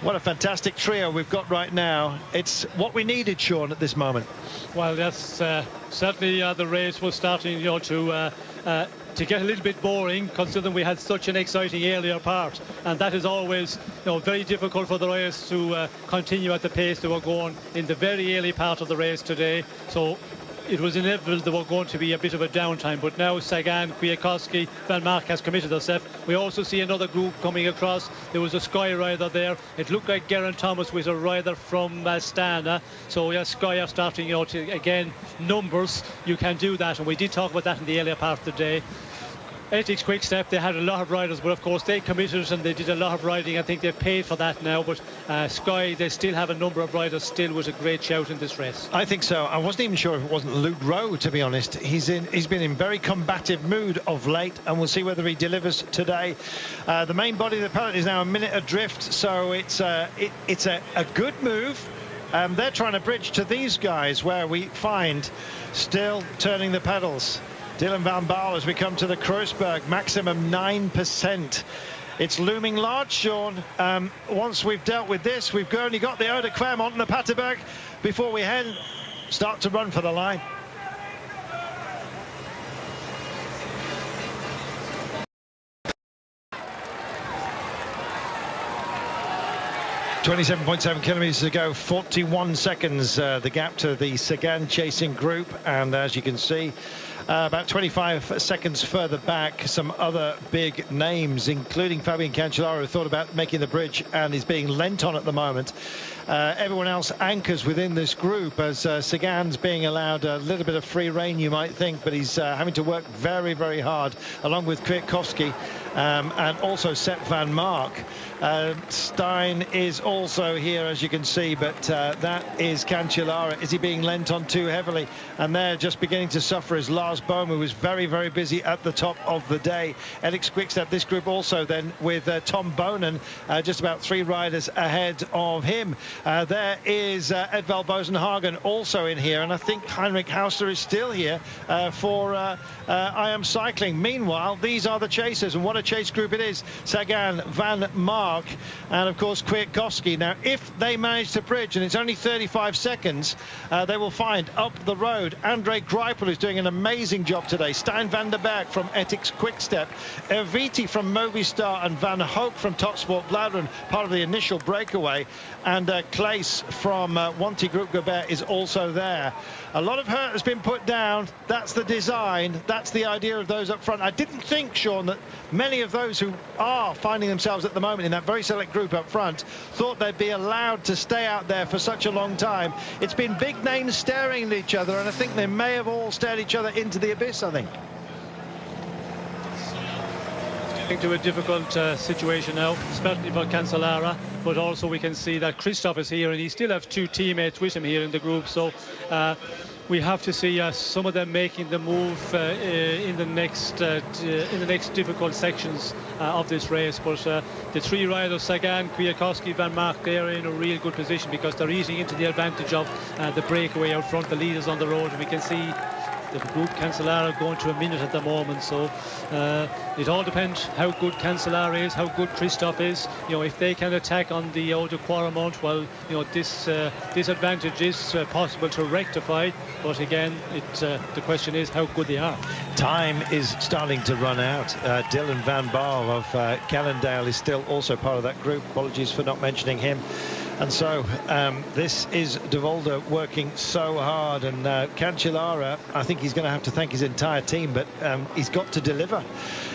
Speaker 2: What a fantastic trio we've got right now. It's what we needed, Sean, at this moment.
Speaker 3: Well, that's certainly the race was starting to get a little bit boring, considering we had such an exciting earlier part, and that is always very difficult for the race to continue at the pace they were going in the very early part of the race today. So it was inevitable there were going to be a bit of a downtime, but now Sagan, Kwiatkowski, Van Mark has committed herself. We also see another group coming across. There was a Sky rider there. It looked like Geraint Thomas was a rider from Astana. So yes, Sky are starting to, again, numbers, you can do that, and we did talk about that in the earlier part of the day. Ethics Quick Step, they had a lot of riders, but of course they committed and they did a lot of riding. I think they've paid for that now, but Sky, they still have a number of riders still with a great shout in this race.
Speaker 2: I think so. I wasn't even sure if it wasn't Luke Rowe, to be honest. He's been in very combative mood of late, and we'll see whether he delivers today. The main body of the peloton is now a minute adrift, so it's a good move. They're trying to bridge to these guys, where we find still turning the pedals. Dylan van Baarle as we come to the Kreuzberg, maximum 9%. It's looming large, Sean. Once we've dealt with this, we've only got the Eau de Clermont and the Paterberg before we start to run for the line. .7 kilometers to go, 41 seconds the gap to the Sagan chasing group, and as you can see, about 25 seconds further back, some other big names, including Fabian Cancellara, who thought about making the bridge and is being lent on at the moment. Everyone else anchors within this group, as Sagan's being allowed a little bit of free rein, you might think, but he's having to work very, very hard, along with Kwiatkowski and also Sepp van Mark. Stein is also here, as you can see, but that is Cancellara. Is he being lent on too heavily? And they're just beginning to suffer as Lars Bohm, who was very, very busy at the top of the day. Ethics Quickstep, this group also then with Tom Bonen, just about 3 riders ahead of him. There is Edvald Bosenhagen also in here, and I think Heinrich Hausler is still here for I Am Cycling. Meanwhile, these are the chasers, and what a Cancellara chase group it is. Sagan, Van Mark, and of course Kwiatkowski. Now, if they manage to bridge, and it's only 35 seconds, they will find up the road Andre Greipel, is doing an amazing job today. Stijn van der Berg from Ethics Quickstep, Erviti from Movistar, and Van Hoek from Topsport Bladeren, part of the initial breakaway, and Claes from Wanty Group Gobert is also there. A lot of hurt has been put down. That's the design. That's the idea of those up front. I didn't think, Sean, that many of those who are finding themselves at the moment in that very select group up front thought they'd be allowed to stay out there for such a long time. It's been big names staring at each other, and I think they may have all stared each other into the abyss, I think.
Speaker 3: To a difficult situation now, especially for Cancellara, but also we can see that Christoph is here, and he still has two teammates with him here in the group, so we have to see some of them making the move in the next difficult sections of this race. But the three riders, Sagan, Kwiatkowski, Van Mark, they're in a real good position because they're eating into the advantage of the breakaway out front, the leaders on the road, and we can see the group Cancellara going to a minute at the moment, so it all depends how good Cancellara is, how good Christoph is. You know, if they can attack on the Eau de Quaremont, well, you know, this advantage is possible to rectify, but again, the question is how good they are.
Speaker 2: Time is starting to run out. Dylan Van Baal of Cannondale is still also part of that group. Apologies for not mentioning him. And so this is De Volder working so hard, and Cancellara, I think he's going to have to thank his entire team, but he's got to deliver.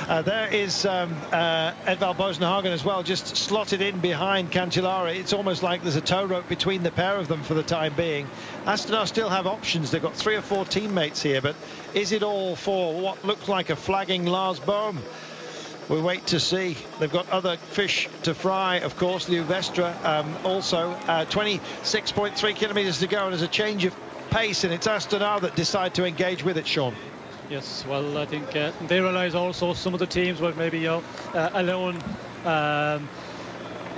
Speaker 2: There is Edvald Bosenhagen as well, just slotted in behind Cancellara. It's almost like there's a tow rope between the pair of them for the time being. Astana still have options. They've got 3 or 4 teammates here, but is it all for what looks like a flagging Lars Bohm? We wait to see. They've got other fish to fry, of course. Liu Vestra also 26.3 kilometres to go, and there's a change of pace, and it's Astana that decide to engage with it, Sean.
Speaker 3: Yes, well, I think they realise also some of the teams will maybe alone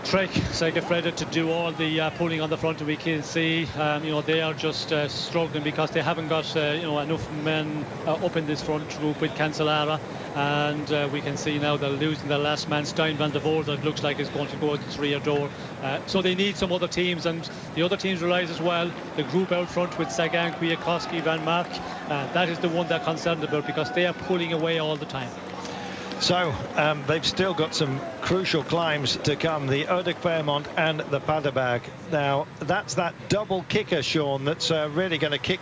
Speaker 3: Trek Segafredo to do all the pulling on the front, and we can see you know, they are just struggling because they haven't got you know, enough men up in this front group with Cancellara, and we can see now they're losing the last man, Stijn van der Voorde, that looks like is going to go out the rear door, so they need some other teams, and the other teams realise as well the group out front with Sagan, Kwiatkowski, Van Mark, that is the one they're concerned about because they are pulling away all the time.
Speaker 2: So they've still got some crucial climbs to come, the Eau de Quermont and the Paderberg. Now that's that double kicker, Sean, that's really going to kick,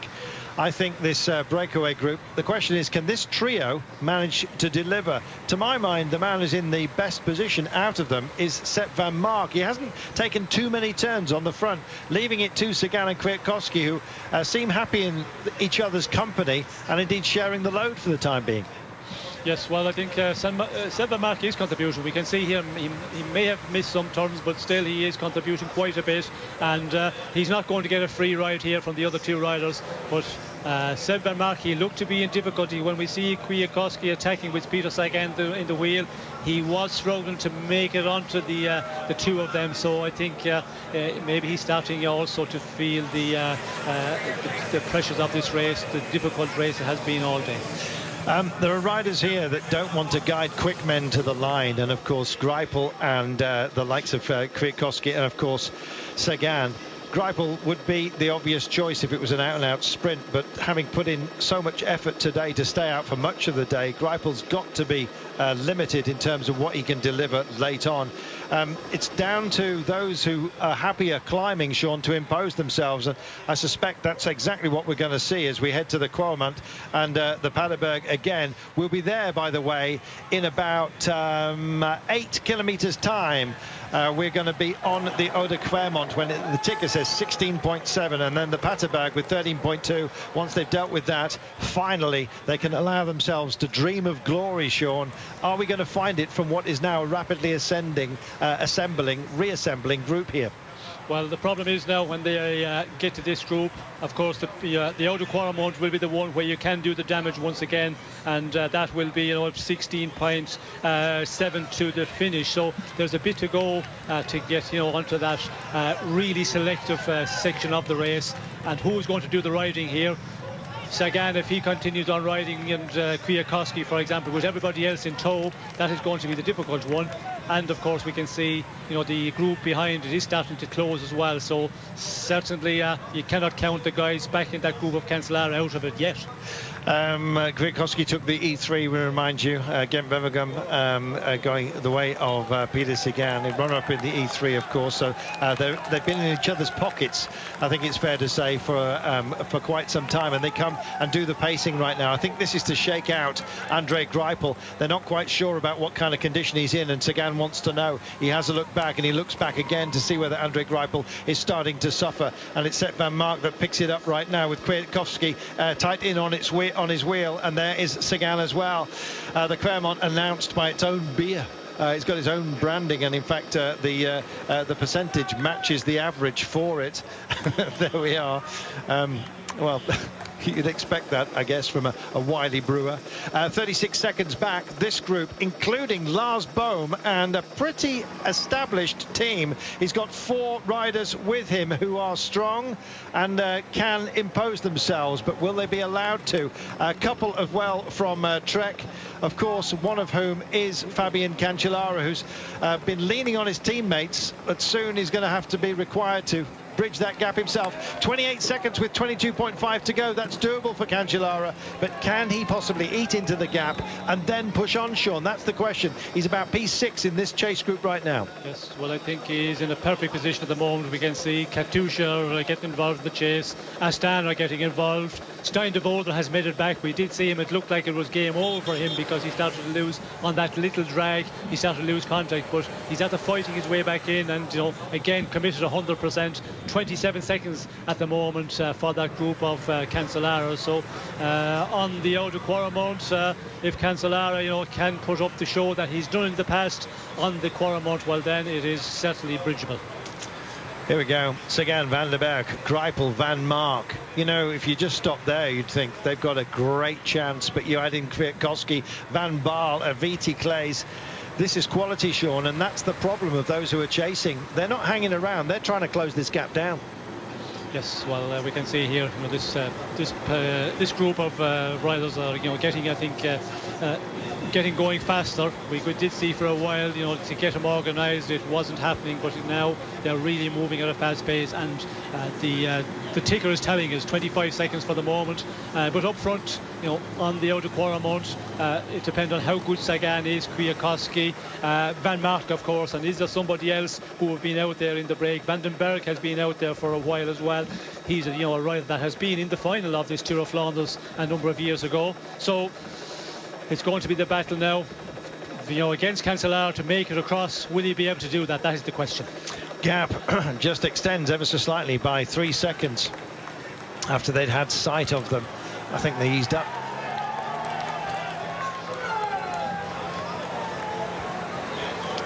Speaker 2: I think, this breakaway group. The question is, can this trio manage to deliver? To my mind, the man who's in the best position out of them is Sepp Van Mark. He hasn't taken too many turns on the front, leaving it to Sagan and Kwiatkowski, who seem happy in each other's company and indeed sharing the load for the time being.
Speaker 3: Yes, well, I think Sepp Van Mark is contributing. We can see him, he may have missed some turns, but still he is contributing quite a bit, and he's not going to get a free ride here from the other two riders, but Sepp Van Mark, he looked to be in difficulty. When we see Kwiatkowski attacking with Peter Sagan in the wheel, he was struggling to make it onto the two of them, so I think maybe he's starting also to feel the pressures of this race, the difficult race it has been all day.
Speaker 2: There are riders here that don't want to guide quick men to the line, and of course Greipel and the likes of Kwiatkowski and of course Sagan. Greipel would be the obvious choice if it was an out-and-out sprint, but having put in so much effort today to stay out for much of the day, Greipel's got to be limited in terms of what he can deliver late on. It's down to those who are happier climbing, Sean, to impose themselves, and I suspect that's exactly what we're going to see as we head to the Quaremont and the Paderberg again. We'll be there, by the way, in about 8 kilometres time. We're going to be on the Eau de Quermont when the ticker says 16.7, and then the Paderberg with 13.2. Once they've dealt with that, finally they can allow themselves to dream of glory, Sean. Are we going to find it from what is now a rapidly reassembling group here?
Speaker 3: Well, the problem is now when they get to this group, of course, the Eau de Quaremont will be the one where you can do the damage once again, and that will be 16.7 to the finish. So there's a bit to go to get onto that really selective section of the race. And who's going to do the riding here? Sagan, if he continues on riding, and Kwiatkowski, for example, with everybody else in tow, that is going to be the difficult one. And of course we can see, you know, the group behind it is starting to close as well, so certainly you cannot count the guys back in that group of Cancellara out of it yet.
Speaker 2: Kwiatkowski took the E3, we remind you. Gent Wevelgem going the way of Peter Sagan. He'd run up in the E3, of course, so they've been in each other's pockets, I think it's fair to say, for quite some time, and they come and do the pacing right now. I think this is to shake out Andre Greipel. They're not quite sure about what kind of condition he's in, and Sagan wants to know. He has a look back, and he looks back again to see whether Andre Greipel is starting to suffer, and it's Sepp Van Mark that picks it up right now with Kwiatkowski tight in on his wheel, and there is Sagan as well. The Clermont announced by its own beer. It's got its own branding, and in fact the percentage matches the average for it. There we are. Well, you'd expect that, I guess, from a wily brewer. 36 seconds back, this group, including Lars Bohm and a pretty established team. He's got 4 riders with him who are strong and can impose themselves, but will they be allowed to? A couple of from Trek, of course, one of whom is Fabian Cancellara, who's been leaning on his teammates, but soon he's going to have to be required to bridge that gap himself. 28 seconds with 22.5 to go. That's doable for Cancellara, but can he possibly eat into the gap and then push on, Sean? That's the question. He's about P6 in this chase group right now.
Speaker 3: Yes, well, I think he's in a perfect position at the moment. We can see Katusha getting involved in the chase, Astan are getting involved. Stein de Volder has made it back. We did see him, it looked like it was game over for him because he started to lose on that little drag. He started to lose contact, but he's after fighting his way back in, and, you know, again committed 100%. 27 seconds at the moment for that group of Cancellara. So on the outer Quaremont, if Cancellara, you know, can put up the show that he's done in the past on the Quaremont, well, then it is certainly bridgeable.
Speaker 2: Here we go. Sagan, Van der Berg, Greipel, Van Mark. You know, if you just stop there, you'd think they've got a great chance, but you add in Kwiatkowski, Van Baal, Aviti Claes. This is quality, Sean, and that's the problem of those who are chasing. They're not hanging around. They're trying to close this gap down.
Speaker 3: Yes, well, we can see here, you know, this group of riders are, you know, getting, I think, getting going faster. We did see for a while, you know, to get them organised, it wasn't happening, but now they're really moving at a fast pace, and the ticker is telling us 25 seconds for the moment. But up front, you know, on the outer Quaremont, it depends on how good Sagan is, Kwiatkowski, Van Mark, of course, and is there somebody else who have been out there in the break? Van den Berg has been out there for a while as well. He's a rider that has been in the final of this Tour of Flanders a number of years ago. So it's going to be the battle now, you know, against Cancellara to make it across. Will he be able to do that? That is the question.
Speaker 2: Gap just extends ever so slightly by 3 seconds after they'd had sight of them. I think they eased up.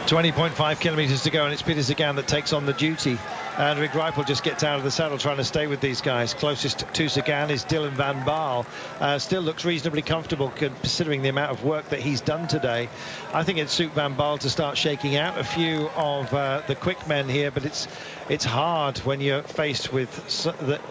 Speaker 2: .5 kilometres to go, and it's Peter Sagan that takes on the duty. Andre Greipel just gets out of the saddle trying to stay with these guys. Closest to Sagan is Dylan Van Baal. Still looks reasonably comfortable considering the amount of work that he's done today. I think it'd suit Van Baal to start shaking out a few of the quick men here, but it's hard when you're faced with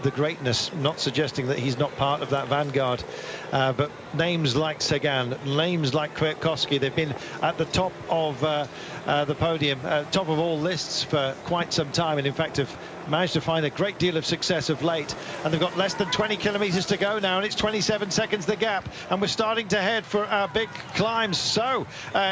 Speaker 2: the greatness, not suggesting that he's not part of that vanguard. But names like Sagan, names like Kwiatkowski, they've been at the top of the podium, top of all lists for quite some time, and in fact have managed to find a great deal of success of late. And they've got less than 20 kilometres to go now, and it's 27 seconds the gap, and we're starting to head for our big climbs. So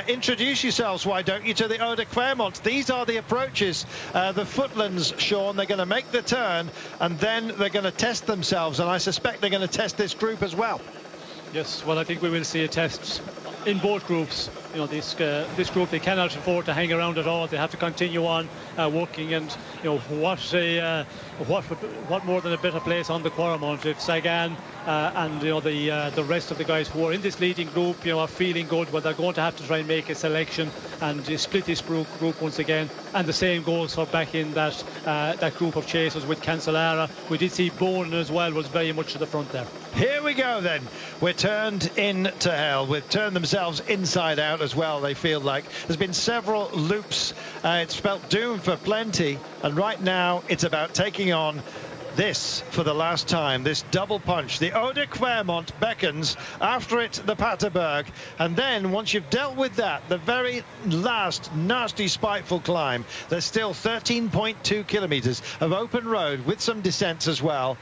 Speaker 2: introduce yourselves, why don't you, to the Eau de Clermont. These are the approaches, the footlands, Sean. They're going to make the turn, and then they're going to test themselves, and I suspect they're going to test this group as well.
Speaker 3: Yes, well, I think we will see a test in both groups. You know, this group, they cannot afford to hang around at all. They have to continue on working, and, you know, what more than a better place on the Quaremont if Sagan and, you know, the rest of the guys who are in this leading group, you know, are feeling good. Well, they're going to have to try and make a selection and split this group once again, and the same goes for back in that group of chasers with Cancellara. We did see Bowen as well was very much to the front there.
Speaker 2: Here we go then. We're turned into hell. We've turned themselves inside out as well, they feel like. There's been several loops. It's spelt doom for plenty, and right now it's about taking on this for the last time, this double punch. The Eau de Quermont beckons, after it the Paterberg, and then once you've dealt with that, the very last nasty spiteful climb, there's still 13.2 kilometers of open road with some descents as well,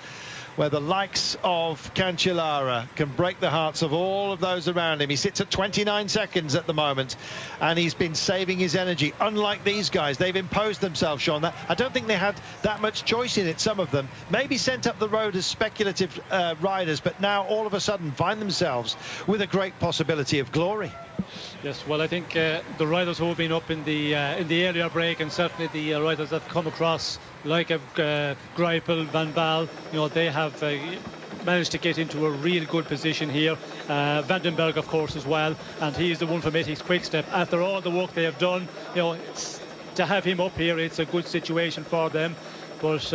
Speaker 2: where the likes of Cancellara can break the hearts of all of those around him. He sits at 29 seconds at the moment, and he's been saving his energy. Unlike these guys, they've imposed themselves, Sean. I don't think they had that much choice in it, some of them. Maybe sent up the road as speculative riders, but now all of a sudden find themselves with a great possibility of glory.
Speaker 3: Yes, well, I think the riders who have been up in the earlier break, and certainly the riders that have come across, like Greipel, Van Baal, you know, they have managed to get into a real good position here. Vandenberg, of course, as well, and he's the one from Ethics Quickstep. After all the work they have done, you know, to have him up here, it's a good situation for them. But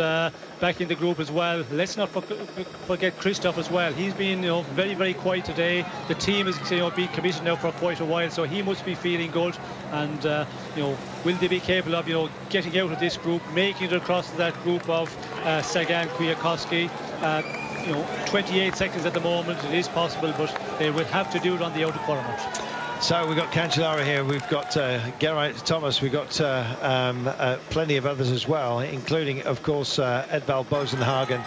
Speaker 3: back in the group as well, let's not forget Christoph as well. He's been, you know, very, very quiet today. The team has, you know, been committed now for quite a while, so he must be feeling good. And you know, will they be capable of, you know, getting out of this group, making it across to that group of Sagan, Kwiatkowski? You know, 28 seconds at the moment. It is possible, but they will have to do it on the outer Quermont.
Speaker 2: So we've got Cancellara here, we've got Geraint Thomas, we've got plenty of others as well, including, of course, Edvald Bosenhagen.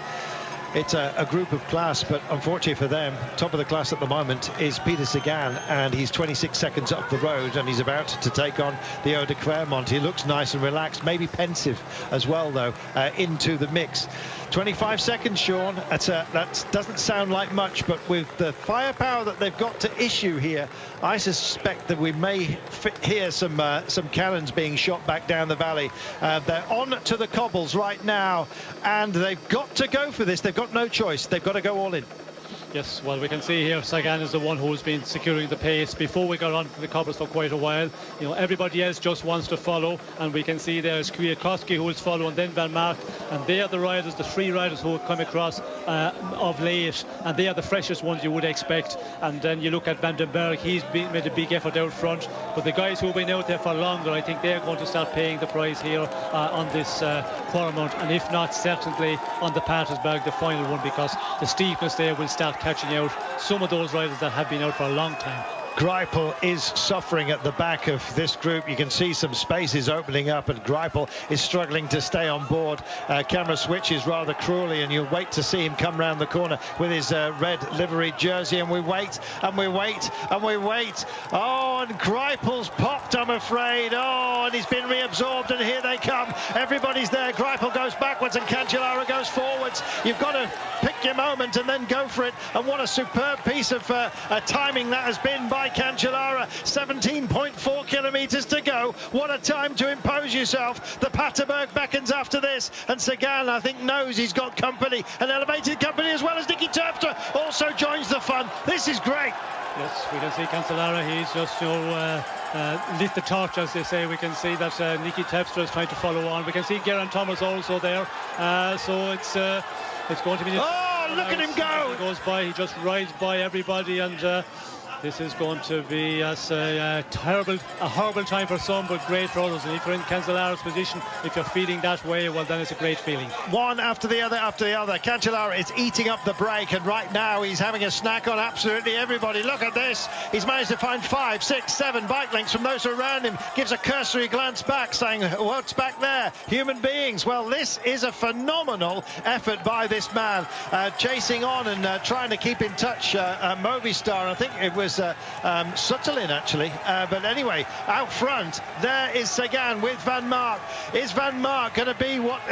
Speaker 2: It's a group of class, but unfortunately for them, top of the class at the moment is Peter Sagan, and he's 26 seconds up the road, and he's about to take on the Eau de Quermont. He looks nice and relaxed, maybe pensive as well, though, into the mix. 25 seconds, Sean. That doesn't sound like much, but with the firepower that they've got to issue here, I suspect that we may hear some cannons being shot back down the valley. They're on to the cobbles right now, and they've got to go for this. They've got no choice. They've got to go all in.
Speaker 3: Yes, well, we can see here Sagan is the one who's been securing the pace before we got on to the cobbles for quite a while. You know, everybody else just wants to follow, and we can see there's Kwiatkowski who is following, then Van Mark, and they are the riders, the three riders who have come across of late, and they are the freshest ones you would expect. And then you look at Vandenberg, he's made a big effort out front, but the guys who have been out there for longer, I think they're going to start paying the price here on this Quermont, and if not, certainly on the Patersberg, the final one, because the steepness there will start catching out some of those riders that have been out for a long time.
Speaker 2: Greipel is suffering at the back of this group. You can see some spaces opening up, and Greipel is struggling to stay on board. Camera switches rather cruelly, and you'll wait to see him come round the corner with his red livery jersey, and we wait and we wait and we wait. Oh, and Greipel's popped, I'm afraid. Oh, and he's been reabsorbed, and here they come. Everybody's there. Greipel goes backwards and Cancellara goes forwards. You've got to pick your moment and then go for it. And what a superb piece of timing that has been by Cancellara. 17.4 kilometres to go. What a time to impose yourself. The Paterberg beckons after this, and Sagan, I think, knows he's got company, an elevated company, as well as Nicky Terpstra also joins the fun. This is great.
Speaker 3: Yes, we can see Cancellara, he's just, you know, lit the torch, as they say. We can see that Nicky Terpstra is trying to follow on. We can see Geraint Thomas also there. So it's going to be...
Speaker 2: Oh, look at him go!
Speaker 3: He goes by, he just rides by everybody, and this is going to be a horrible time for some, but great for others. And if you're in Cancellara's position, if you're feeling that way, well, then it's a great feeling.
Speaker 2: One after the other after the other. Cancellara is eating up the break, and right now he's having a snack on absolutely everybody. Look at this. He's managed to find 5, 6, 7 bike links from those around him. Gives a cursory glance back, saying, what's back there? Human beings. Well, this is a phenomenal effort by this man. Chasing on and trying to keep in touch Movistar. I think it was Sutterlin, actually. But anyway, out front, there is Sagan with Van Mark. Is Van Mark going to be what...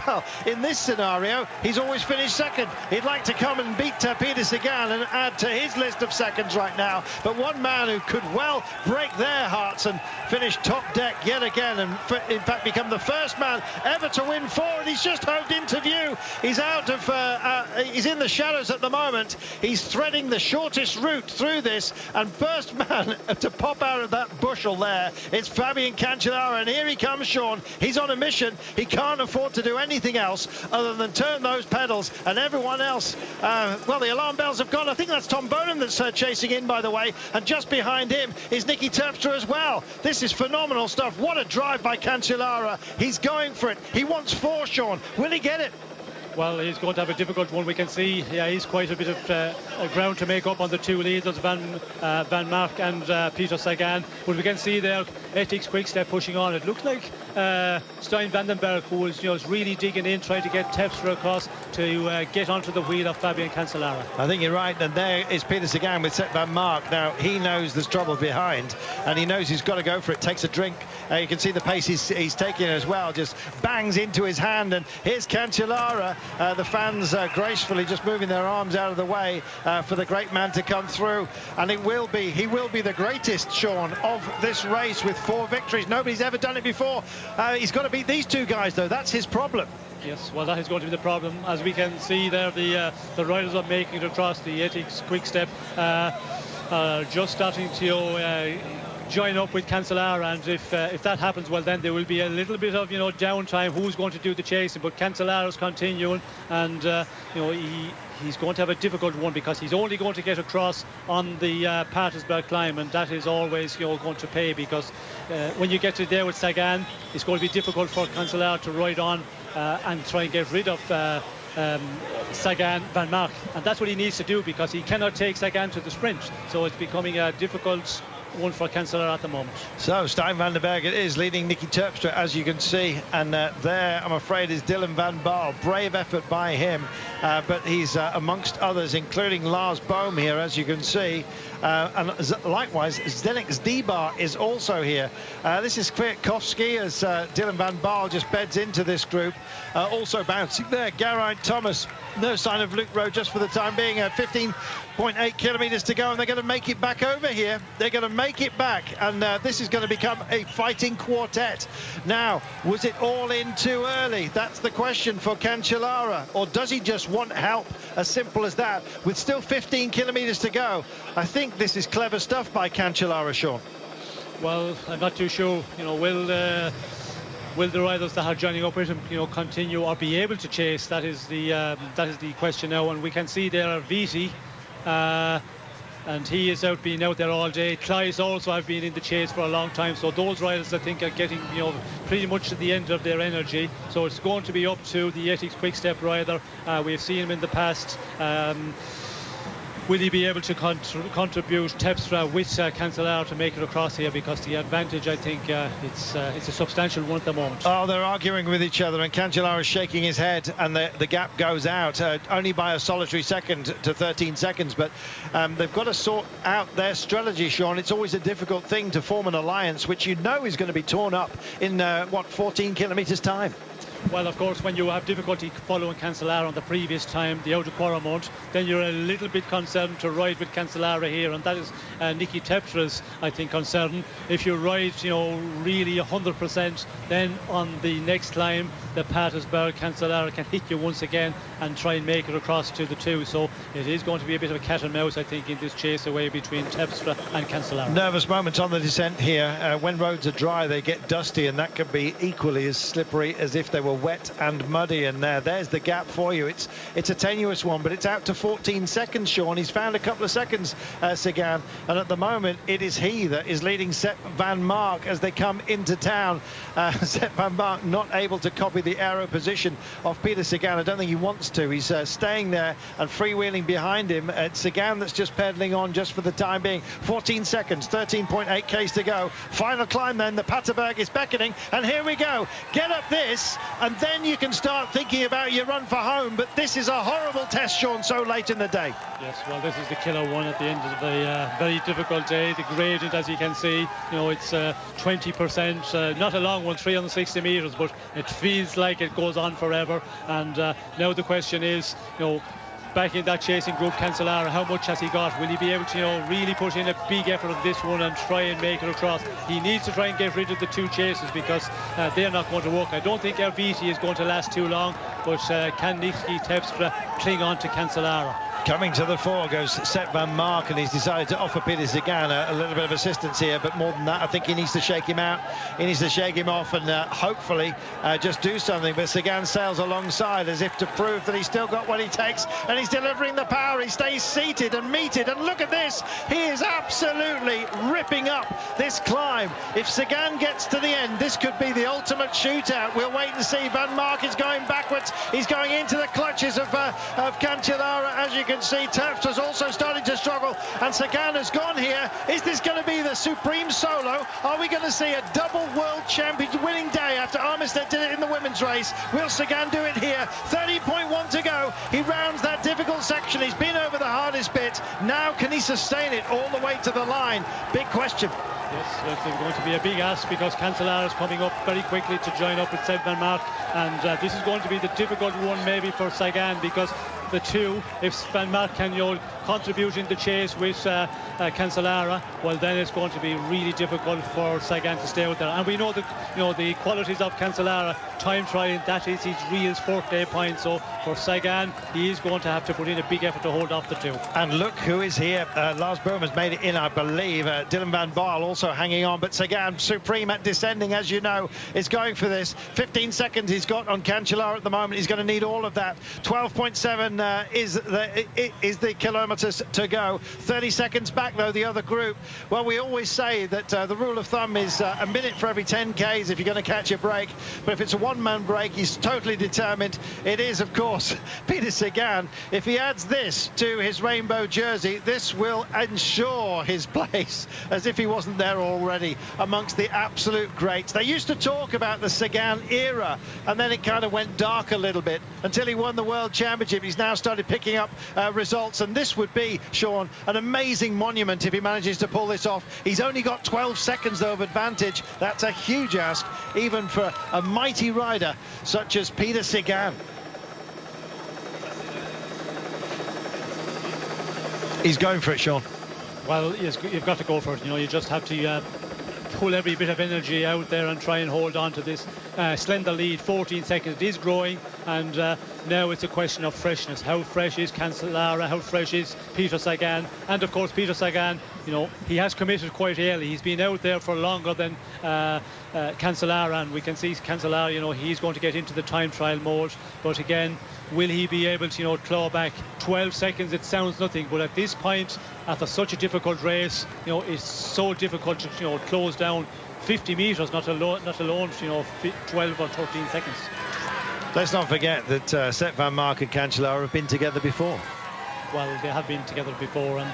Speaker 2: well, in this scenario, he's always finished second. He'd like to come and beat Peter Sagan and add to his list of seconds right now. But one man who could well break their hearts and finish top deck yet again, and in fact become the first man ever to win 4, and he's just hove into view. He's out of... he's in the shadows at the moment. He's threading the shortest route through this, and first man to pop out of that bushel there, it's Fabian Cancellara, and here he comes, Sean. He's on a mission. He can't afford to do anything else other than turn those pedals, and everyone else, well, the alarm bells have gone. I think that's Tom Bonham that's chasing in, by the way, and just behind him is Nicky Terpstra as well. This is phenomenal stuff. What a drive by Cancellara. He's going for it. He wants 4, Sean. Will he get it?
Speaker 3: Well, he's going to have a difficult one. We can see, yeah, he's quite a bit of ground to make up on the two leaders, Van Mark and Peter Sagan. But we can see there, Ethics Quickstep pushing on. It looks like Stein Vandenberg, who is really digging in, trying to get Terpstra across to get onto the wheel of Fabian Cancellara.
Speaker 2: I think you're right, and there is Peter Sagan with Sepp Van Mark. Now, he knows there's trouble behind, and he knows he's got to go for it. Takes a drink. You can see the pace he's taking as well, just bangs into his hand, and here's Cancellara. The fans gracefully just moving their arms out of the way for the great man to come through, and he will be the greatest, Sean, of this race with 4 victories. Nobody's ever done it before. He's got to beat these two guys, though. That's his problem.
Speaker 3: Yes, well, that is going to be the problem. As we can see there, the riders are making it across the Ethics Quickstep, just starting to join up with Cancellara, and if that happens, well, then there will be a little bit of downtime. Who's going to do the chasing? But Cancellara's continuing, and he's going to have a difficult one, because he's only going to get across on the Patersberg climb, and that is always going to pay, because when you get to there with Sagan, it's going to be difficult for Cancellara to ride on and try and get rid of Sagan Van Mark, and that's what he needs to do, because he cannot take Sagan to the sprint. So it's becoming a difficult one for Cancellara at the moment.
Speaker 2: So Stein Vandenberg it is, leading Nicky Terpstra, as you can see, and there, I'm afraid, is Dylan van Baarle. Brave effort by him, but he's amongst others, including Lars Bohm here, as you can see, and likewise Zdenek Zdibar is also here. This is Kwiatkowski as Dylan van Baarle just beds into this group. Also bouncing there, Geraint Thomas. No sign of Luke Rowe just for the time being. 15.8 kilometres to go, and they're going to make it back over here. They're going to make it back, and this is going to become a fighting quartet. Now, was it all in too early? That's the question for Cancellara, or does he just want help? As simple as that. With still 15 kilometres to go, I think this is clever stuff by Cancellara, Sean.
Speaker 3: Well, I'm not too sure. Will the riders that are joining up with him, continue or be able to chase? That is the question now. And we can see there Viti, and he is being out there all day. Kleiss also have been in the chase for a long time. So those riders, I think, are getting pretty much at the end of their energy. So it's going to be up to the Ethics Quickstep rider. We've seen him in the past. Will he be able to contribute Terpstra with Cancellara to make it across here? Because the advantage, I think, it's a substantial one at the moment.
Speaker 2: Oh, they're arguing with each other, and Cancellara is shaking his head, and the gap goes out only by a solitary second to 13 seconds. But they've got to sort out their strategy, Sean. It's always a difficult thing to form an alliance, which is going to be torn up in 14 kilometres time.
Speaker 3: Well, of course, when you have difficulty following Cancellara on the previous time, the Outer Quaremont, then you're a little bit concerned to ride with Cancellara here, and that is Nicky Terpstra's, I think, concern. If you ride, really 100%, then on the next climb, the Patersberg, Cancellara can hit you once again and try and make it across to the two. So it is going to be a bit of a cat and mouse, I think, in this chase away between Terpstra and Cancellara.
Speaker 2: Nervous moments on the descent here. When roads are dry, they get dusty, and that could be equally as slippery as if they were wet and muddy. And there's the gap for you. It's a tenuous one, but it's out to 14 seconds, Sean. He's found a couple of seconds, Sagan, and at the moment it is he that is leading Sepp Van Mark as they come into town. Sepp Van Mark not able to copy the aero position of Peter Sagan. I don't think he wants to. He's staying there and freewheeling behind him. It's Sagan that's just pedaling on just for the time being. 14 seconds, 13.8 k's to go. Final climb then. The Patersberg is beckoning, and here we go. Get up this, and then you can start thinking about your run for home. But this is a horrible test, Sean, so late in the day.
Speaker 3: Yes, well, this is the killer one at the end of the very difficult day. The gradient, as you can see, it's 20%, not a long one, 360 metres, but it feels like it goes on forever. And now the question is, back in that chasing group, Cancellara, how much has he got? Will he be able to, really put in a big effort of this one and try and make it across? He needs to try and get rid of the two chases, because they're not going to work. I don't think Viti is going to last too long, but can Nicky Terpstra cling on to Cancellara?
Speaker 2: Coming to the fore goes Sepp van Mark, and he's decided to offer Peter Sagan a little bit of assistance here, but more than that, I think he needs to shake him out. He needs to shake him off and hopefully just do something. But Sagan sails alongside as if to prove that he's still got what he takes, and he's delivering the power. He stays seated and meted, and look at this. He is absolutely ripping up this climb. If Sagan gets to the end, this could be the ultimate shootout. We'll wait and see. Van Mark is going backwards. He's going into the clutches of Cancellara, as you can see. Terpstra has also started to struggle, and Sagan has gone here. Is this going to be the supreme solo? Are we going to see a double world champion winning day after Armistead did it in the women's race? Will Sagan do it here? 30.1 to go. He rounds that difficult section. He's been over the hardest bit. Now can he sustain it all the way to the line? Big question.
Speaker 3: Yes, it's going to be a big ask because Cancellara is coming up very quickly to join up with Sepp van Mark, and this is going to be the difficult one maybe for Sagan, because the two, if Van Mark can contribute in the chase with Cancellara, well, then it's going to be really difficult for Sagan to stay out there. And we know that the qualities of Cancellara, time trialing, that is his real forte point. So for Sagan, he is going to have to put in a big effort to hold off the two.
Speaker 2: And look who is here. Lars Boehm's made it in, I believe. Dylan van Baarle also hanging on, but Sagan, supreme at descending, as you know, is going for this. 15 seconds he's got on Cancellara at the moment. He's going to need all of that. 12.7 is the kilometres to go. 30 seconds back, though, the other group. Well, we always say that the rule of thumb is a minute for every 10 Ks if you're going to catch a break. But if it's a one-man break, he's totally determined. It is, of course, Peter Sagan. If he adds this to his rainbow jersey, this will ensure his place, as if he wasn't there already, amongst the absolute greats. They used to talk about the Sagan era, and then it kind of went dark a little bit until he won the World Championship. He's now started picking up results, and this would be, Sean, an amazing monument if he manages to pull this off. He's only got 12 seconds though of advantage. That's a huge ask, even for a mighty rider such as Peter Sagan. He's going for it, Sean.
Speaker 3: Well, you've got to go for it. You just have to pull every bit of energy out there and try and hold on to this slender lead. 14 seconds. It is growing, and now it's a question of freshness. How fresh is Cancellara? How fresh is Peter Sagan? And of course, Peter Sagan, he has committed quite early. He's been out there for longer than Cancellara, and we can see Cancellara, he's going to get into the time trial mode. But again, will he be able to claw back? 12 seconds, it sounds nothing, but at this point, after such a difficult race, it's so difficult to close down 50 metres, not alone 12 or 13 seconds.
Speaker 2: Let's not forget that Sepp van Mark and Cancellara have been together before.
Speaker 3: Well, they have been together before, and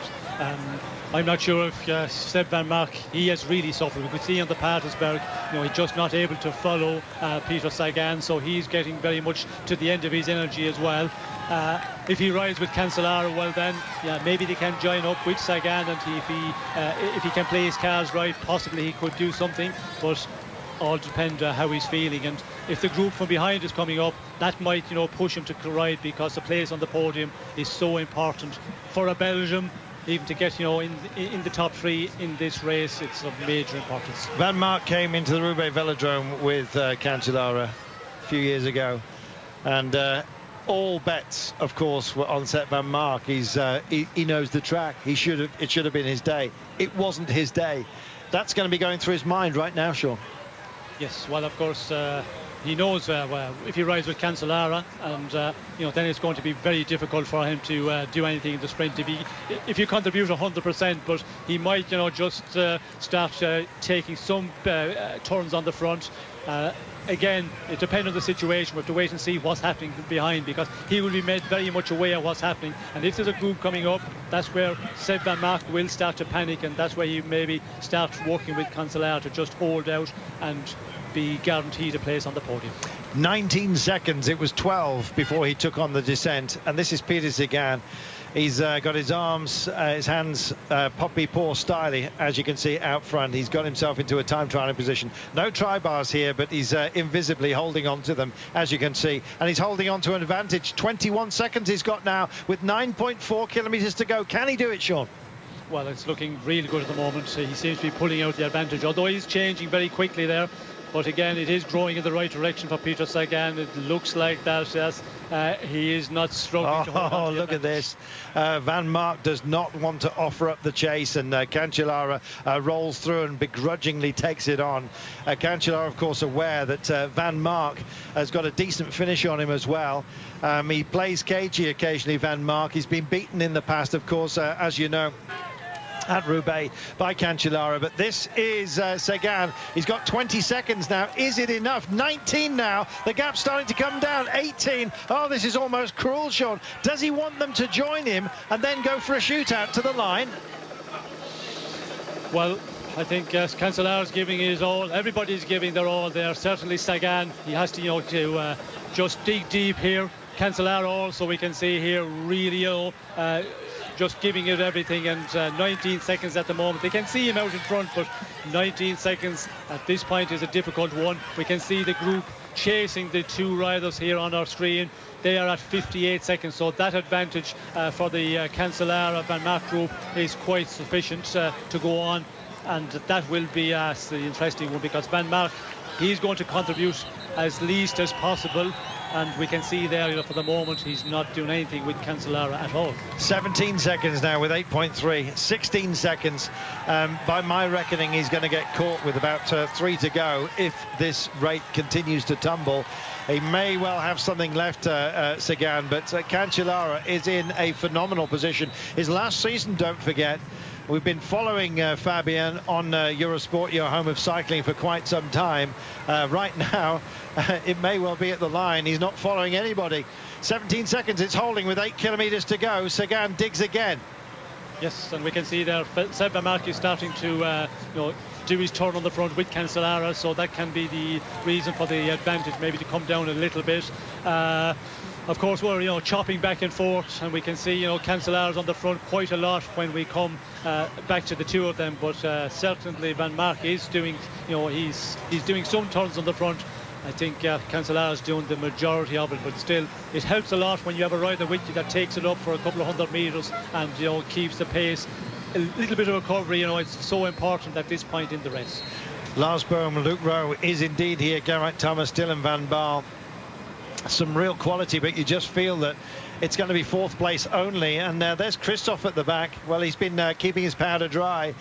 Speaker 3: I'm not sure if Sepp van Mark, he has really suffered. We could see on the Patersberg, he's just not able to follow Peter Sagan, so he's getting very much to the end of his energy as well. If he rides with Cancellara, well then, maybe they can join up with Sagan, and if he can play his cards right, possibly he could do something, but all depend how he's feeling. And if the group from behind is coming up, that might push him to ride, because the place on the podium is so important for a Belgium. Even to get in the top three in this race, it's of major importance.
Speaker 2: Van Mark came into the Roubaix Velodrome with Cancellara a few years ago, and all bets, of course, were on Sepp van Mark. He knows the track. It should have been his day. It wasn't his day. That's going to be going through his mind right now, Sean.
Speaker 3: Yes, well, of course, he knows if he rides with Cancellara, and then it's going to be very difficult for him to do anything in the sprint. If you contribute 100%, but he might just start taking some turns on the front. Again, it depends on the situation. We have to wait and see what's happening behind, because he will be made very much aware of what's happening. And if there's a group coming up, that's where Sepp van Mark will start to panic, and that's where he maybe starts working with Cancellara to just hold out and be guaranteed a place on the podium. 19
Speaker 2: seconds. It was 12 before he took on the descent, and this is Peter Sagan. He's got his arms, his hands, poppy paw styly, as you can see out front. He's got himself into a time trialing position. No tri-bars here, but he's invisibly holding on to them, as you can see. And he's holding on to an advantage. 21 seconds he's got now, with 9.4 kilometres to go. Can he do it, Sean?
Speaker 3: Well, it's looking really good at the moment. He seems to be pulling out the advantage, although he's changing very quickly there. But again, it is growing in the right direction for Peter Sagan. It looks like that, yes. he is not struggling to hold on to the
Speaker 2: look at this. Van Mark does not want to offer up the chase, and Cancellara rolls through and begrudgingly takes it on. Cancellara, of course, aware that Van Mark has got a decent finish on him as well. He plays cagey occasionally, Van Mark. He's been beaten in the past, of course, as you know, at Roubaix by Cancellara. But this is Sagan. He's got 20 seconds now. Is it enough? 19 now. The gap's starting to come down. 18. Oh, this is almost cruel, Sean. Does he want them to join him and then go for a shootout to the line?
Speaker 3: Well, I think Cancellara's giving his all. Everybody's giving their all there. Certainly Sagan. He has to, to just dig deep here. Cancellara also, we can see here, really, just giving it everything, and 19 seconds at the moment. They can see him out in front, but 19 seconds at this point is a difficult one. We can see the group chasing the two riders here on our screen. They are at 58 seconds, so that advantage for the Cancellara Van Mark group is quite sufficient to go on, and that will be the interesting one, because Van Mark, he's going to contribute as least as possible. And we can see there, for the moment, he's not doing anything with Cancellara at all.
Speaker 2: 17 seconds now with 8.3. 16 seconds. By my reckoning, he's going to get caught with about 3 to go if this rate continues to tumble. He may well have something left, Sagan, but Cancellara is in a phenomenal position. His last season, don't forget. We've been following Fabian on Eurosport, your home of cycling, for quite some time. Right now, it may well be at the line. He's not following anybody. 17 seconds, it's holding with 8 kilometres to go. Sagan digs again.
Speaker 3: Yes, and we can see there, Seb Van Mark is starting to do his turn on the front with Cancellara, so that can be the reason for the advantage, maybe to come down a little bit. Of course, we're chopping back and forth, and we can see Cancellara's on the front quite a lot when we come back to the two of them. But certainly Van Mark is doing, he's doing some turns on the front. I think Cancellara's doing the majority of it, but still, it helps a lot when you have a rider with you that takes it up for a couple of 100 metres and keeps the pace. A little bit of recovery, it's so important at this point in the race.
Speaker 2: Lars Bohm, Luke Rowe is indeed here. Geraint Thomas, Dylan van Baarle. Some real quality, but you just feel that it's going to be 4th place only. And there's Christoph at the back. Well, he's been keeping his powder dry.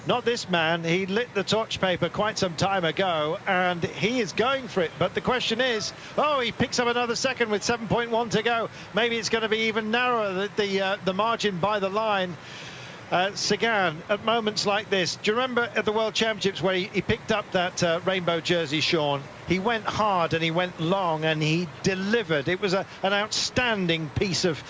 Speaker 2: Not this man. He lit the torch paper quite some time ago, and he is going for it. But the question is, he picks up another second with 7.1 to go. Maybe it's going to be even narrower, the margin by the line. Sagan, at moments like this, do you remember at the World Championships where he picked up that rainbow jersey, Sean? He went hard and he went long and he delivered. It was an outstanding piece of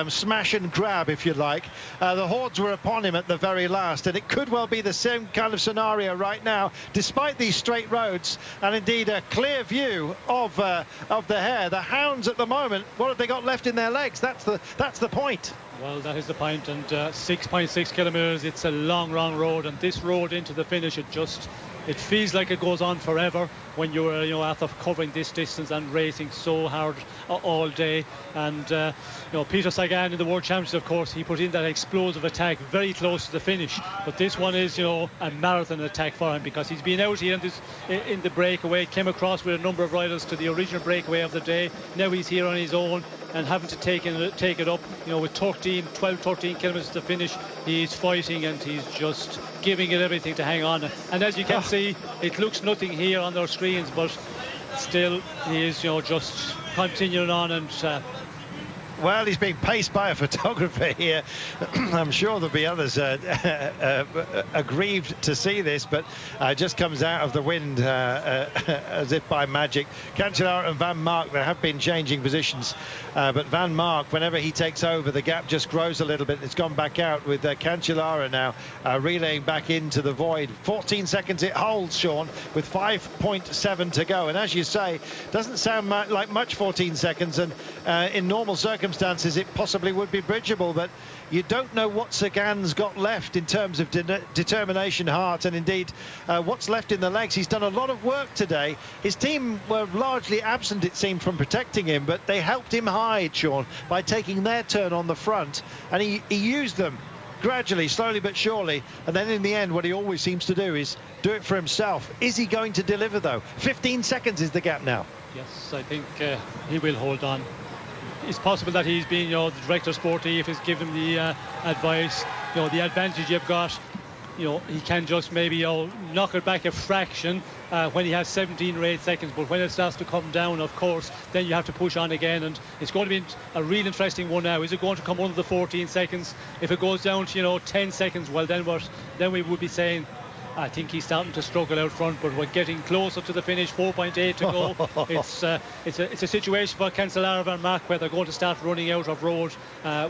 Speaker 2: smash and grab, if you like. The hordes were upon him at the very last, and it could well be the same kind of scenario right now, despite these straight roads and indeed a clear view of the hare. The hounds at the moment, what have they got left in their legs? That's the point.
Speaker 3: Well, that is the point, and 6.6 kilometres, it's a long road, and this road into the finish, it feels like it goes on forever when you're after covering this distance and racing so hard all day. And Peter Sagan in the World Championships, of course, he put in that explosive attack very close to the finish, but this one is a marathon attack for him, because he's been out here in the breakaway, came across with a number of riders to the original breakaway of the day. Now he's here on his own and having to take it up, with 12, 13 kilometres to finish. He's fighting and he's just giving it everything to hang on. And as you can see, it looks nothing here on their screens, but still he is just continuing on. And
Speaker 2: well, he's being paced by a photographer here. I'm sure there'll be others aggrieved to see this, but just comes out of the wind as if by magic. Cancellara and Van Mark, they have been changing positions, but Van Mark, whenever he takes over, the gap just grows a little bit. It's gone back out with Cancellara now relaying back into the void. 14 seconds it holds, Sean, with 5.7 to go. And as you say, doesn't sound like much, 14 seconds, and in normal circumstances it possibly would be bridgeable, but you don't know what Sagan's got left in terms of determination, heart, and indeed what's left in the legs. He's done a lot of work today. His team were largely absent, it seemed, from protecting him, but they helped him hide, Sean, by taking their turn on the front, and he used them gradually, slowly but surely, and then in the end what he always seems to do is do it for himself. Is he going to deliver, though? 15 seconds is the gap now.
Speaker 3: Yes, I think he will hold on. it's possible that he's been, the director sportif has given him the advice. The advantage you've got, he can just maybe knock it back a fraction when he has 17 or 8 seconds, but when it starts to come down, of course, then you have to push on again, and it's going to be a real interesting one now. Is it going to come under the 14 seconds? If it goes down to 10 seconds, well, then we would be saying, I think he's starting to struggle out front, but we're getting closer to the finish. 4.8 to go. It's a situation for Cancellara and Mark where they're going to start running out of road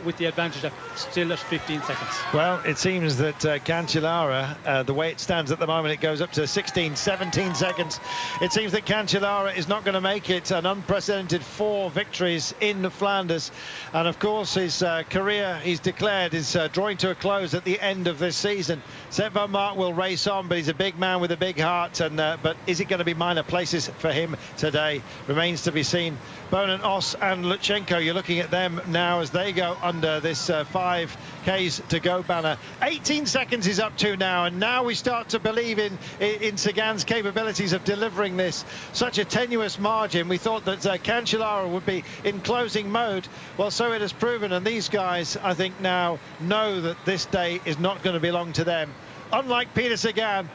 Speaker 3: with the advantage of still at 15 seconds.
Speaker 2: Well, it seems that Cancellara, the way it stands at the moment, it goes up to 16, 17 seconds. It seems that Cancellara is not going to make it. An unprecedented 4 victories in Flanders, and of course his career, he's declared, is drawing to a close at the end of this season. Sepp van Mark will race on, but he's a big man with a big heart, and but is it going to be minor places for him today? Remains to be seen. Bonen, Os and Lutsenko, you're looking at them now as they go under this 5Ks to go banner. 18 seconds is up to now, and now we start to believe in Sagan's capabilities of delivering this. Such a tenuous margin. We thought that Cancellara would be in closing mode. Well, so it has proven, and these guys, I think, now know that this day is not going to belong to them. Unlike Peter Sagan,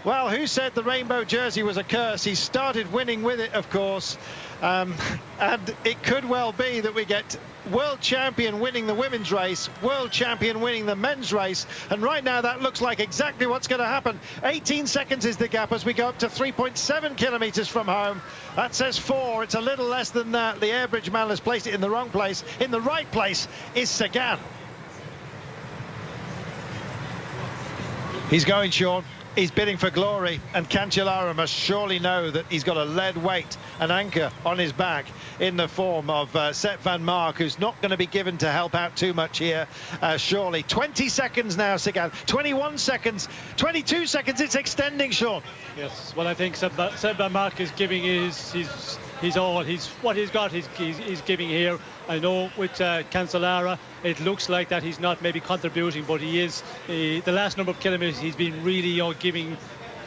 Speaker 2: well, who said the rainbow jersey was a curse? He started winning with it, of course, and it could well be that we get world champion winning the women's race, world champion winning the men's race, and right now that looks like exactly what's going to happen. 18 seconds is the gap as we go up to 3.7 kilometres from home. That says 4. It's a little less than that. The airbridge man has placed it in the wrong place. In the right place is Sagan. He's going, Sean. He's bidding for glory, and Cancellara must surely know that he's got a lead weight, an anchor on his back in the form of Sepp van Mark, who's not going to be given to help out too much here, surely. 20 seconds now, Sagan. 21 seconds, 22 seconds. It's extending, Sean.
Speaker 3: Yes, well, I think Sepp van Mark is giving his all. What he's got, he's giving here. I know with Cancellara, it looks like that he's not maybe contributing, but he is. The last number of kilometres, he's been really giving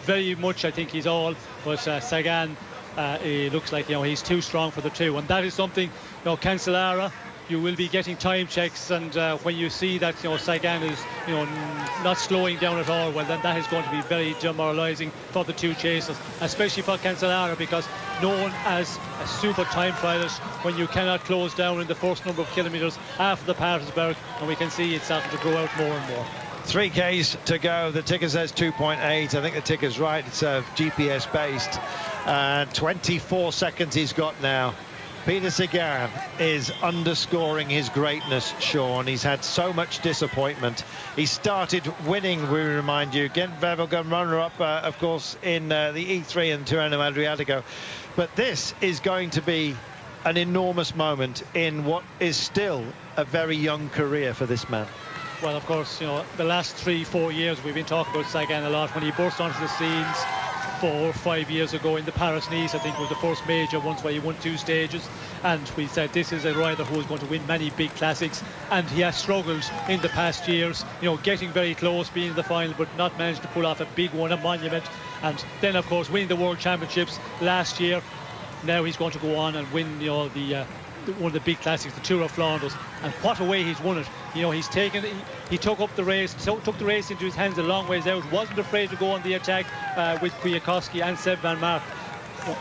Speaker 3: very much. I think he's all. But Sagan, it looks like he's too strong for the two, and that is something. Cancellara, you will be getting time checks, and when you see that Sagan is not slowing down at all, well, then that is going to be very demoralising for the two chasers, especially for Cancellara, because known as a super time trialist, when you cannot close down in the first number of kilometres after the Patersberg, and we can see it's starting to grow out more and more.
Speaker 2: 3Ks to go. The ticker says 2.8. I think the ticker's right. It's GPS based. 24 seconds he's got now. Peter Sagan is underscoring his greatness, Sean. He's had so much disappointment. He started winning, we remind you, Gent-Wevelgem runner-up, of course, in the E3 and Tirreno Adriatico. But this is going to be an enormous moment in what is still a very young career for this man.
Speaker 3: Well, of course, the last 3-4 years we've been talking about Sagan a lot. When he burst onto the scenes 4 or 5 years ago in the Paris-Nice, I think was the first major once where he won 2 stages, and we said this is a rider who is going to win many big classics, and he has struggled in the past years, getting very close, being in the final, but not managed to pull off a big one, a monument. And then, of course, winning the World Championships last year. Now he's going to go on and win one of the big classics, the Tour of Flanders, and what a way he's won it. He took up the race, took the race into his hands a long ways out, wasn't afraid to go on the attack with Kwiatkowski and Sepp van Mark.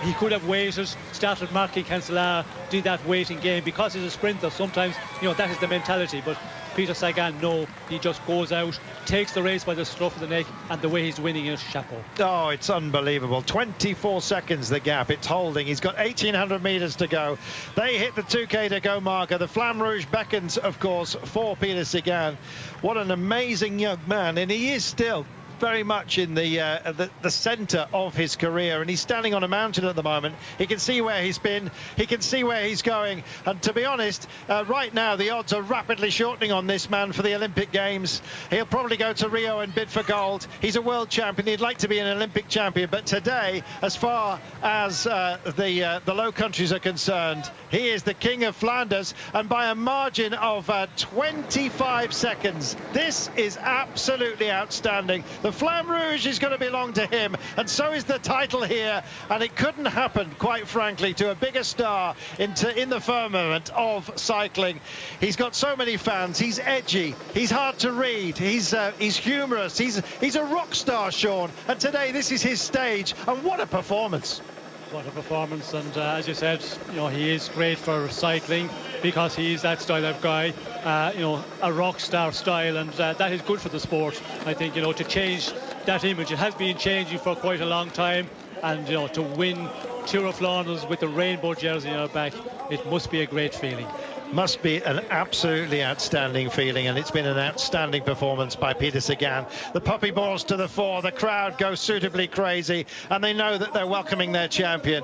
Speaker 3: He could have waited, started marking Cancellara, did that waiting game, because he's a sprinter. Sometimes that is the mentality, but Peter Sagan, no, he just goes out, takes the race by the scruff of the neck, and the way he's winning is chapeau.
Speaker 2: Oh, it's unbelievable. 24 seconds the gap. It's holding. He's got 1,800 metres to go. They hit the 2K to go marker. The Flamme Rouge beckons, of course, for Peter Sagan. What an amazing young man, and he is still very much in the centre of his career, and he's standing on a mountain at the moment. He can see where he's been, he can see where he's going, and to be honest, right now the odds are rapidly shortening on this man for the Olympic Games. He'll probably go to Rio and bid for gold. He's a world champion. He'd like to be an Olympic champion, but today, as far as the Low Countries are concerned, he is the King of Flanders, and by a margin of 25 seconds. This is absolutely outstanding. The The Flamme Rouge is going to belong to him, and so is the title here, and it couldn't happen, quite frankly, to a bigger star in the firmament of cycling. He's got so many fans. He's edgy, he's hard to read, he's humorous, he's a rock star, Sean, and today this is his stage, and what a performance.
Speaker 3: What a performance, and as you said, he is great for cycling because he's that style of guy, a rock star style, and that is good for the sport. I think, to change that image, it has been changing for quite a long time, and to win Tour of Flanders with the rainbow jersey on your back, it must be a great feeling.
Speaker 2: Must be an absolutely outstanding feeling, and it's been an outstanding performance by Peter Sagan. The puppy balls to the fore, the crowd goes suitably crazy, and they know that they're welcoming their champion.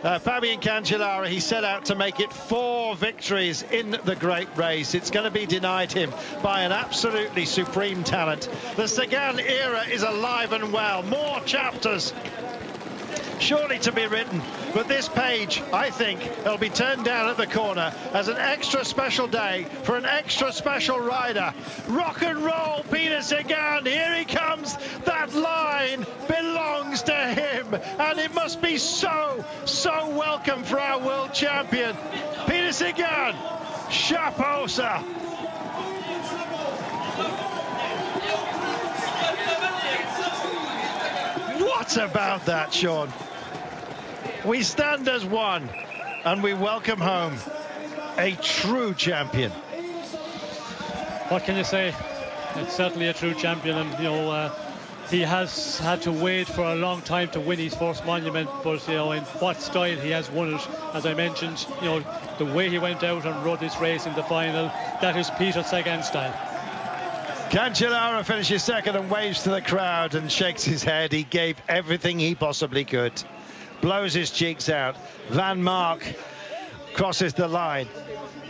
Speaker 2: Fabian Cancellara, he set out to make it 4 victories in the great race. It's going to be denied him by an absolutely supreme talent. The Sagan era is alive and well. More chapters surely to be written, but this page, I think, will be turned down at the corner as an extra special day for an extra special rider. Rock and roll, Peter Sagan, here he comes. That line belongs to him, and it must be so welcome for our world champion. Peter Sagan, chapeau, sir. What about that, Sean? We stand as one, and we welcome home a true champion.
Speaker 3: What can you say? It's certainly a true champion, and he has had to wait for a long time to win his first monument, but in what style he has won it. As I mentioned, the way he went out and rode this race in the final, that is Peter Sagan style.
Speaker 2: Cancellara finishes second and waves to the crowd and shakes his head. He gave everything he possibly could. Blows his cheeks out. Van Mark crosses the line.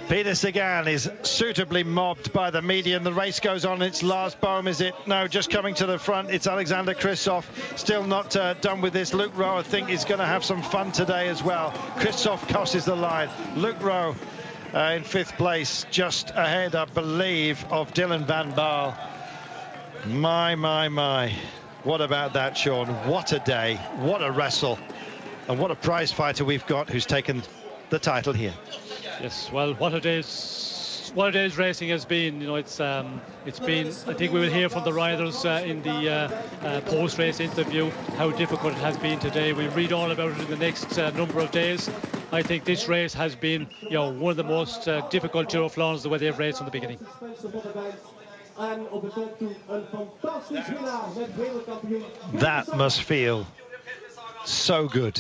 Speaker 2: Peter Sagan is suitably mobbed by the media, and the race goes on. It's Lars Bohm, is it? No, just coming to the front. It's Alexander Kristoff. Still not done with this. Luke Rowe, I think, is going to have some fun today as well. Kristoff crosses the line. Luke Rowe in 5th place, just ahead, I believe, of Dylan van Baarle. My. What about that, Sean? What a day. What a wrestle. And what a prize fighter we've got who's taken the title here.
Speaker 3: Yes, well, what a day's racing has been. It's been, I think we will hear from the riders in the post-race interview how difficult it has been today. We'll read all about it in the next number of days. I think this race has been, one of the most difficult Tour of Flanders the way they've raced from the beginning.
Speaker 2: That must feel so good.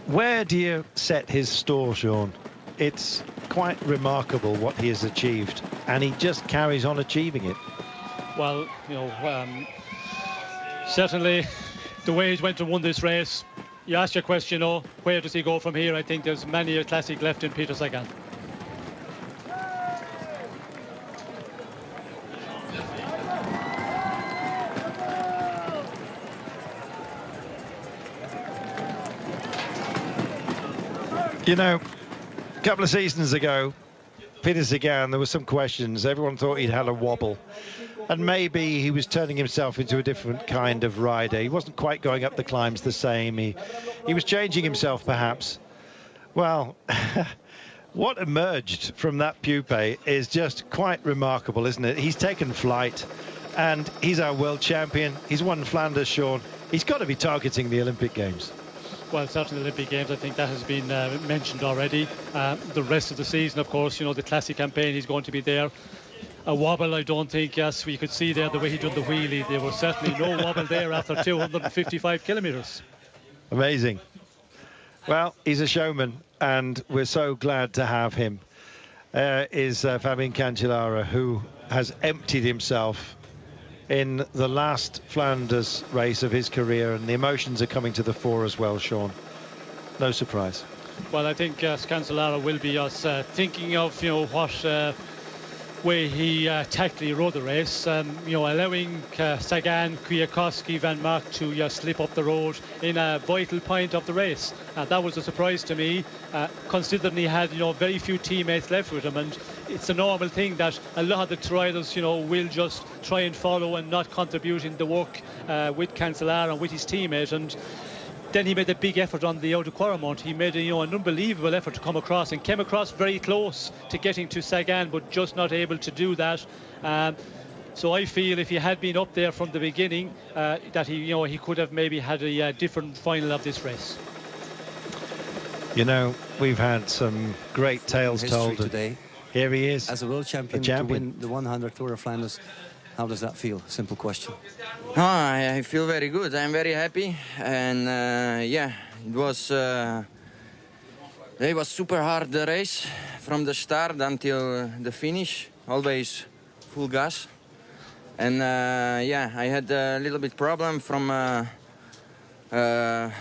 Speaker 2: Where do you set his store, Sean? It's quite remarkable what he has achieved, and he just carries on achieving it.
Speaker 3: Well, certainly the way he's went and won this race, you ask your question, where does he go from here? I think there's many a classic left in Peter Sagan.
Speaker 2: A couple of seasons ago, Peter Sagan, there were some questions. Everyone thought he'd had a wobble, and maybe he was turning himself into a different kind of rider. He wasn't quite going up the climbs the same. He was changing himself, perhaps. Well, what emerged from that pupae is just quite remarkable, isn't it? He's taken flight, and he's our world champion. He's won Flanders, Sean. He's got to be targeting the Olympic Games.
Speaker 3: Well, certainly the Olympic Games, I think that has been mentioned already. The rest of the season, of course, the classic campaign, he's going to be there. A wobble, I don't think, yes, we could see there the way he done the wheelie. There was certainly no wobble there after 255 kilometres.
Speaker 2: Amazing. Well, he's a showman, and we're so glad to have him. Is Fabian Cancellara, who has emptied himself in the last Flanders race of his career, and the emotions are coming to the fore as well, Sean. No surprise.
Speaker 3: Well, I think Cancellara will be us thinking of what way he tactically rode the race, you know, allowing Sagan, Kwiatkowski, Van Mark to slip up the road in a vital point of the race. That was a surprise to me, considering he had, you know, very few teammates left with him, and it's a normal thing that a lot of the riders, you know, will just try and follow and not contribute in the work with Cancellara and with his teammate. And then he made a big effort on the outer Quaremont. He made an unbelievable effort to come across, and came across very close to getting to Sagan, but just not able to do that. So I feel if he had been up there from the beginning, that he could have maybe had a different final of this race.
Speaker 2: You know, we've had some great tales told
Speaker 4: today.
Speaker 2: Here he is,
Speaker 4: as a world champion, to win the 100 Tour of Flanders. How does that feel? Simple question.
Speaker 5: Oh, I feel very good. I'm very happy, and yeah, it was super hard, the race from the start until the finish. Always full gas, and yeah, I had a little bit problem from after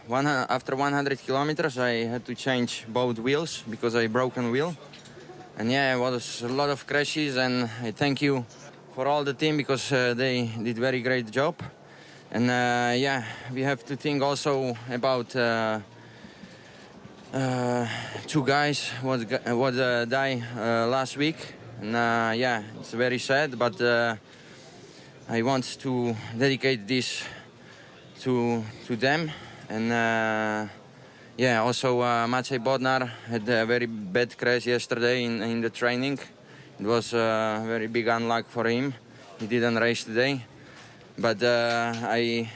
Speaker 5: 100 kilometers. I had to change both wheels because I broken wheel, and yeah, it was a lot of crashes. And I thank you for all the team, because they did very great job. And yeah, we have to think also about two guys what died last week. And yeah, it's very sad, but I want to dedicate this to them. And yeah, also Maciej Bodnar had a very bad crash yesterday in the training. It was a very big unluck for him. He didn't race today, but I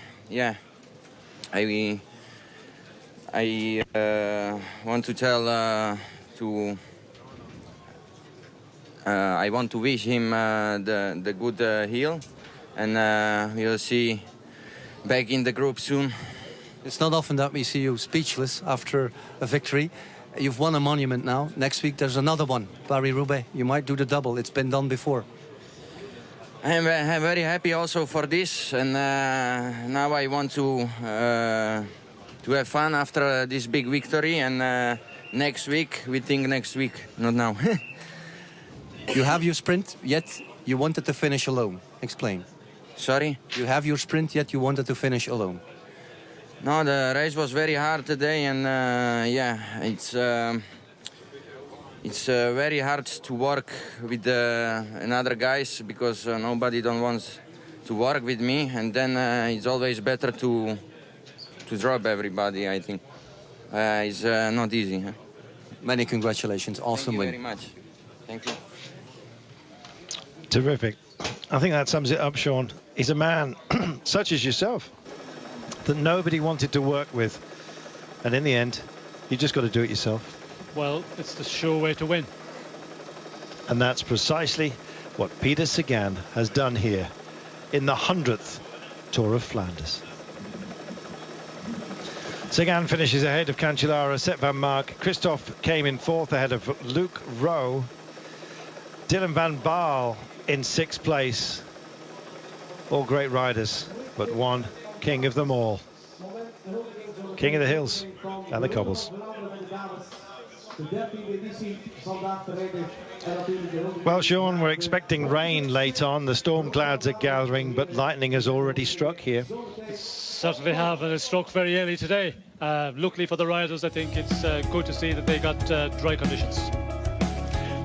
Speaker 5: want to tell I want to wish him the good heal, and we'll see back in the group soon.
Speaker 4: It's not often that we see you speechless after a victory. You've won a monument now. Next week there's another one, Paris-Roubaix. You might do the double. It's been done before.
Speaker 5: I'm very happy also for this, and now I want to have fun after this big victory. And next week, we think next week, not now.
Speaker 4: You have your sprint, yet you wanted to finish alone. Explain.
Speaker 5: Sorry?
Speaker 4: You have your sprint, yet you wanted to finish alone.
Speaker 5: No, the race was very hard today, and yeah, it's very hard to work with another guys, because nobody don't want to work with me, and then it's always better to drop everybody. I think it's not easy. Huh?
Speaker 4: Many congratulations, awesome win.
Speaker 5: Thank you very much. Thank you.
Speaker 2: Terrific. I think that sums it up, Sean. He's a man such as yourself that nobody wanted to work with, and in the end you just got to do it yourself.
Speaker 3: Well, it's the sure way to win,
Speaker 2: and that's precisely what Peter Sagan has done here in the 100th Tour of Flanders. Sagan finishes ahead of Cancellara, Sepp Van Mark. Christophe came in fourth ahead of Luc Rowe. Dylan van Baarle in 6th place. All great riders, but one king of them all. King of the hills and the cobbles. Well, Sean, we're expecting rain late on. The storm clouds are gathering, but lightning has already struck here.
Speaker 3: Certainly have, and it struck very early today. Luckily for the riders, I think it's good to see that they got dry conditions.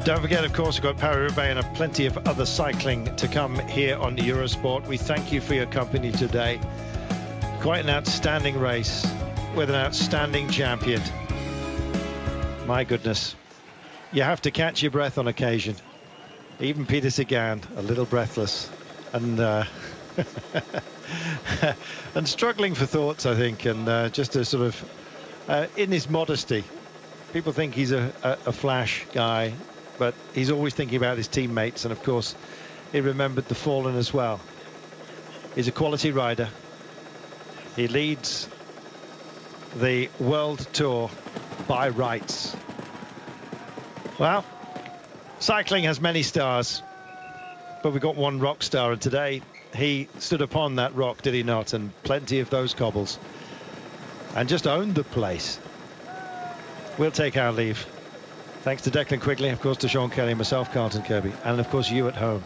Speaker 2: Don't forget, of course, we've got Paris-Roubaix and plenty of other cycling to come here on Eurosport. We thank you for your company today. Quite an outstanding race with an outstanding champion. My goodness, you have to catch your breath on occasion. Even Peter Sagan, a little breathless and and struggling for thoughts, I think, and just a sort of in his modesty. People think he's a flash guy, but he's always thinking about his teammates, and of course he remembered the fallen as well. He's a quality rider. He leads the World Tour by rights. Well, cycling has many stars, but we've got one rock star, and today he stood upon that rock, did he not? And plenty of those cobbles, and just owned the place. We'll take our leave. Thanks to Declan Quigley, of course, to Sean Kelly, myself, Carlton Kirby, and of course you at home.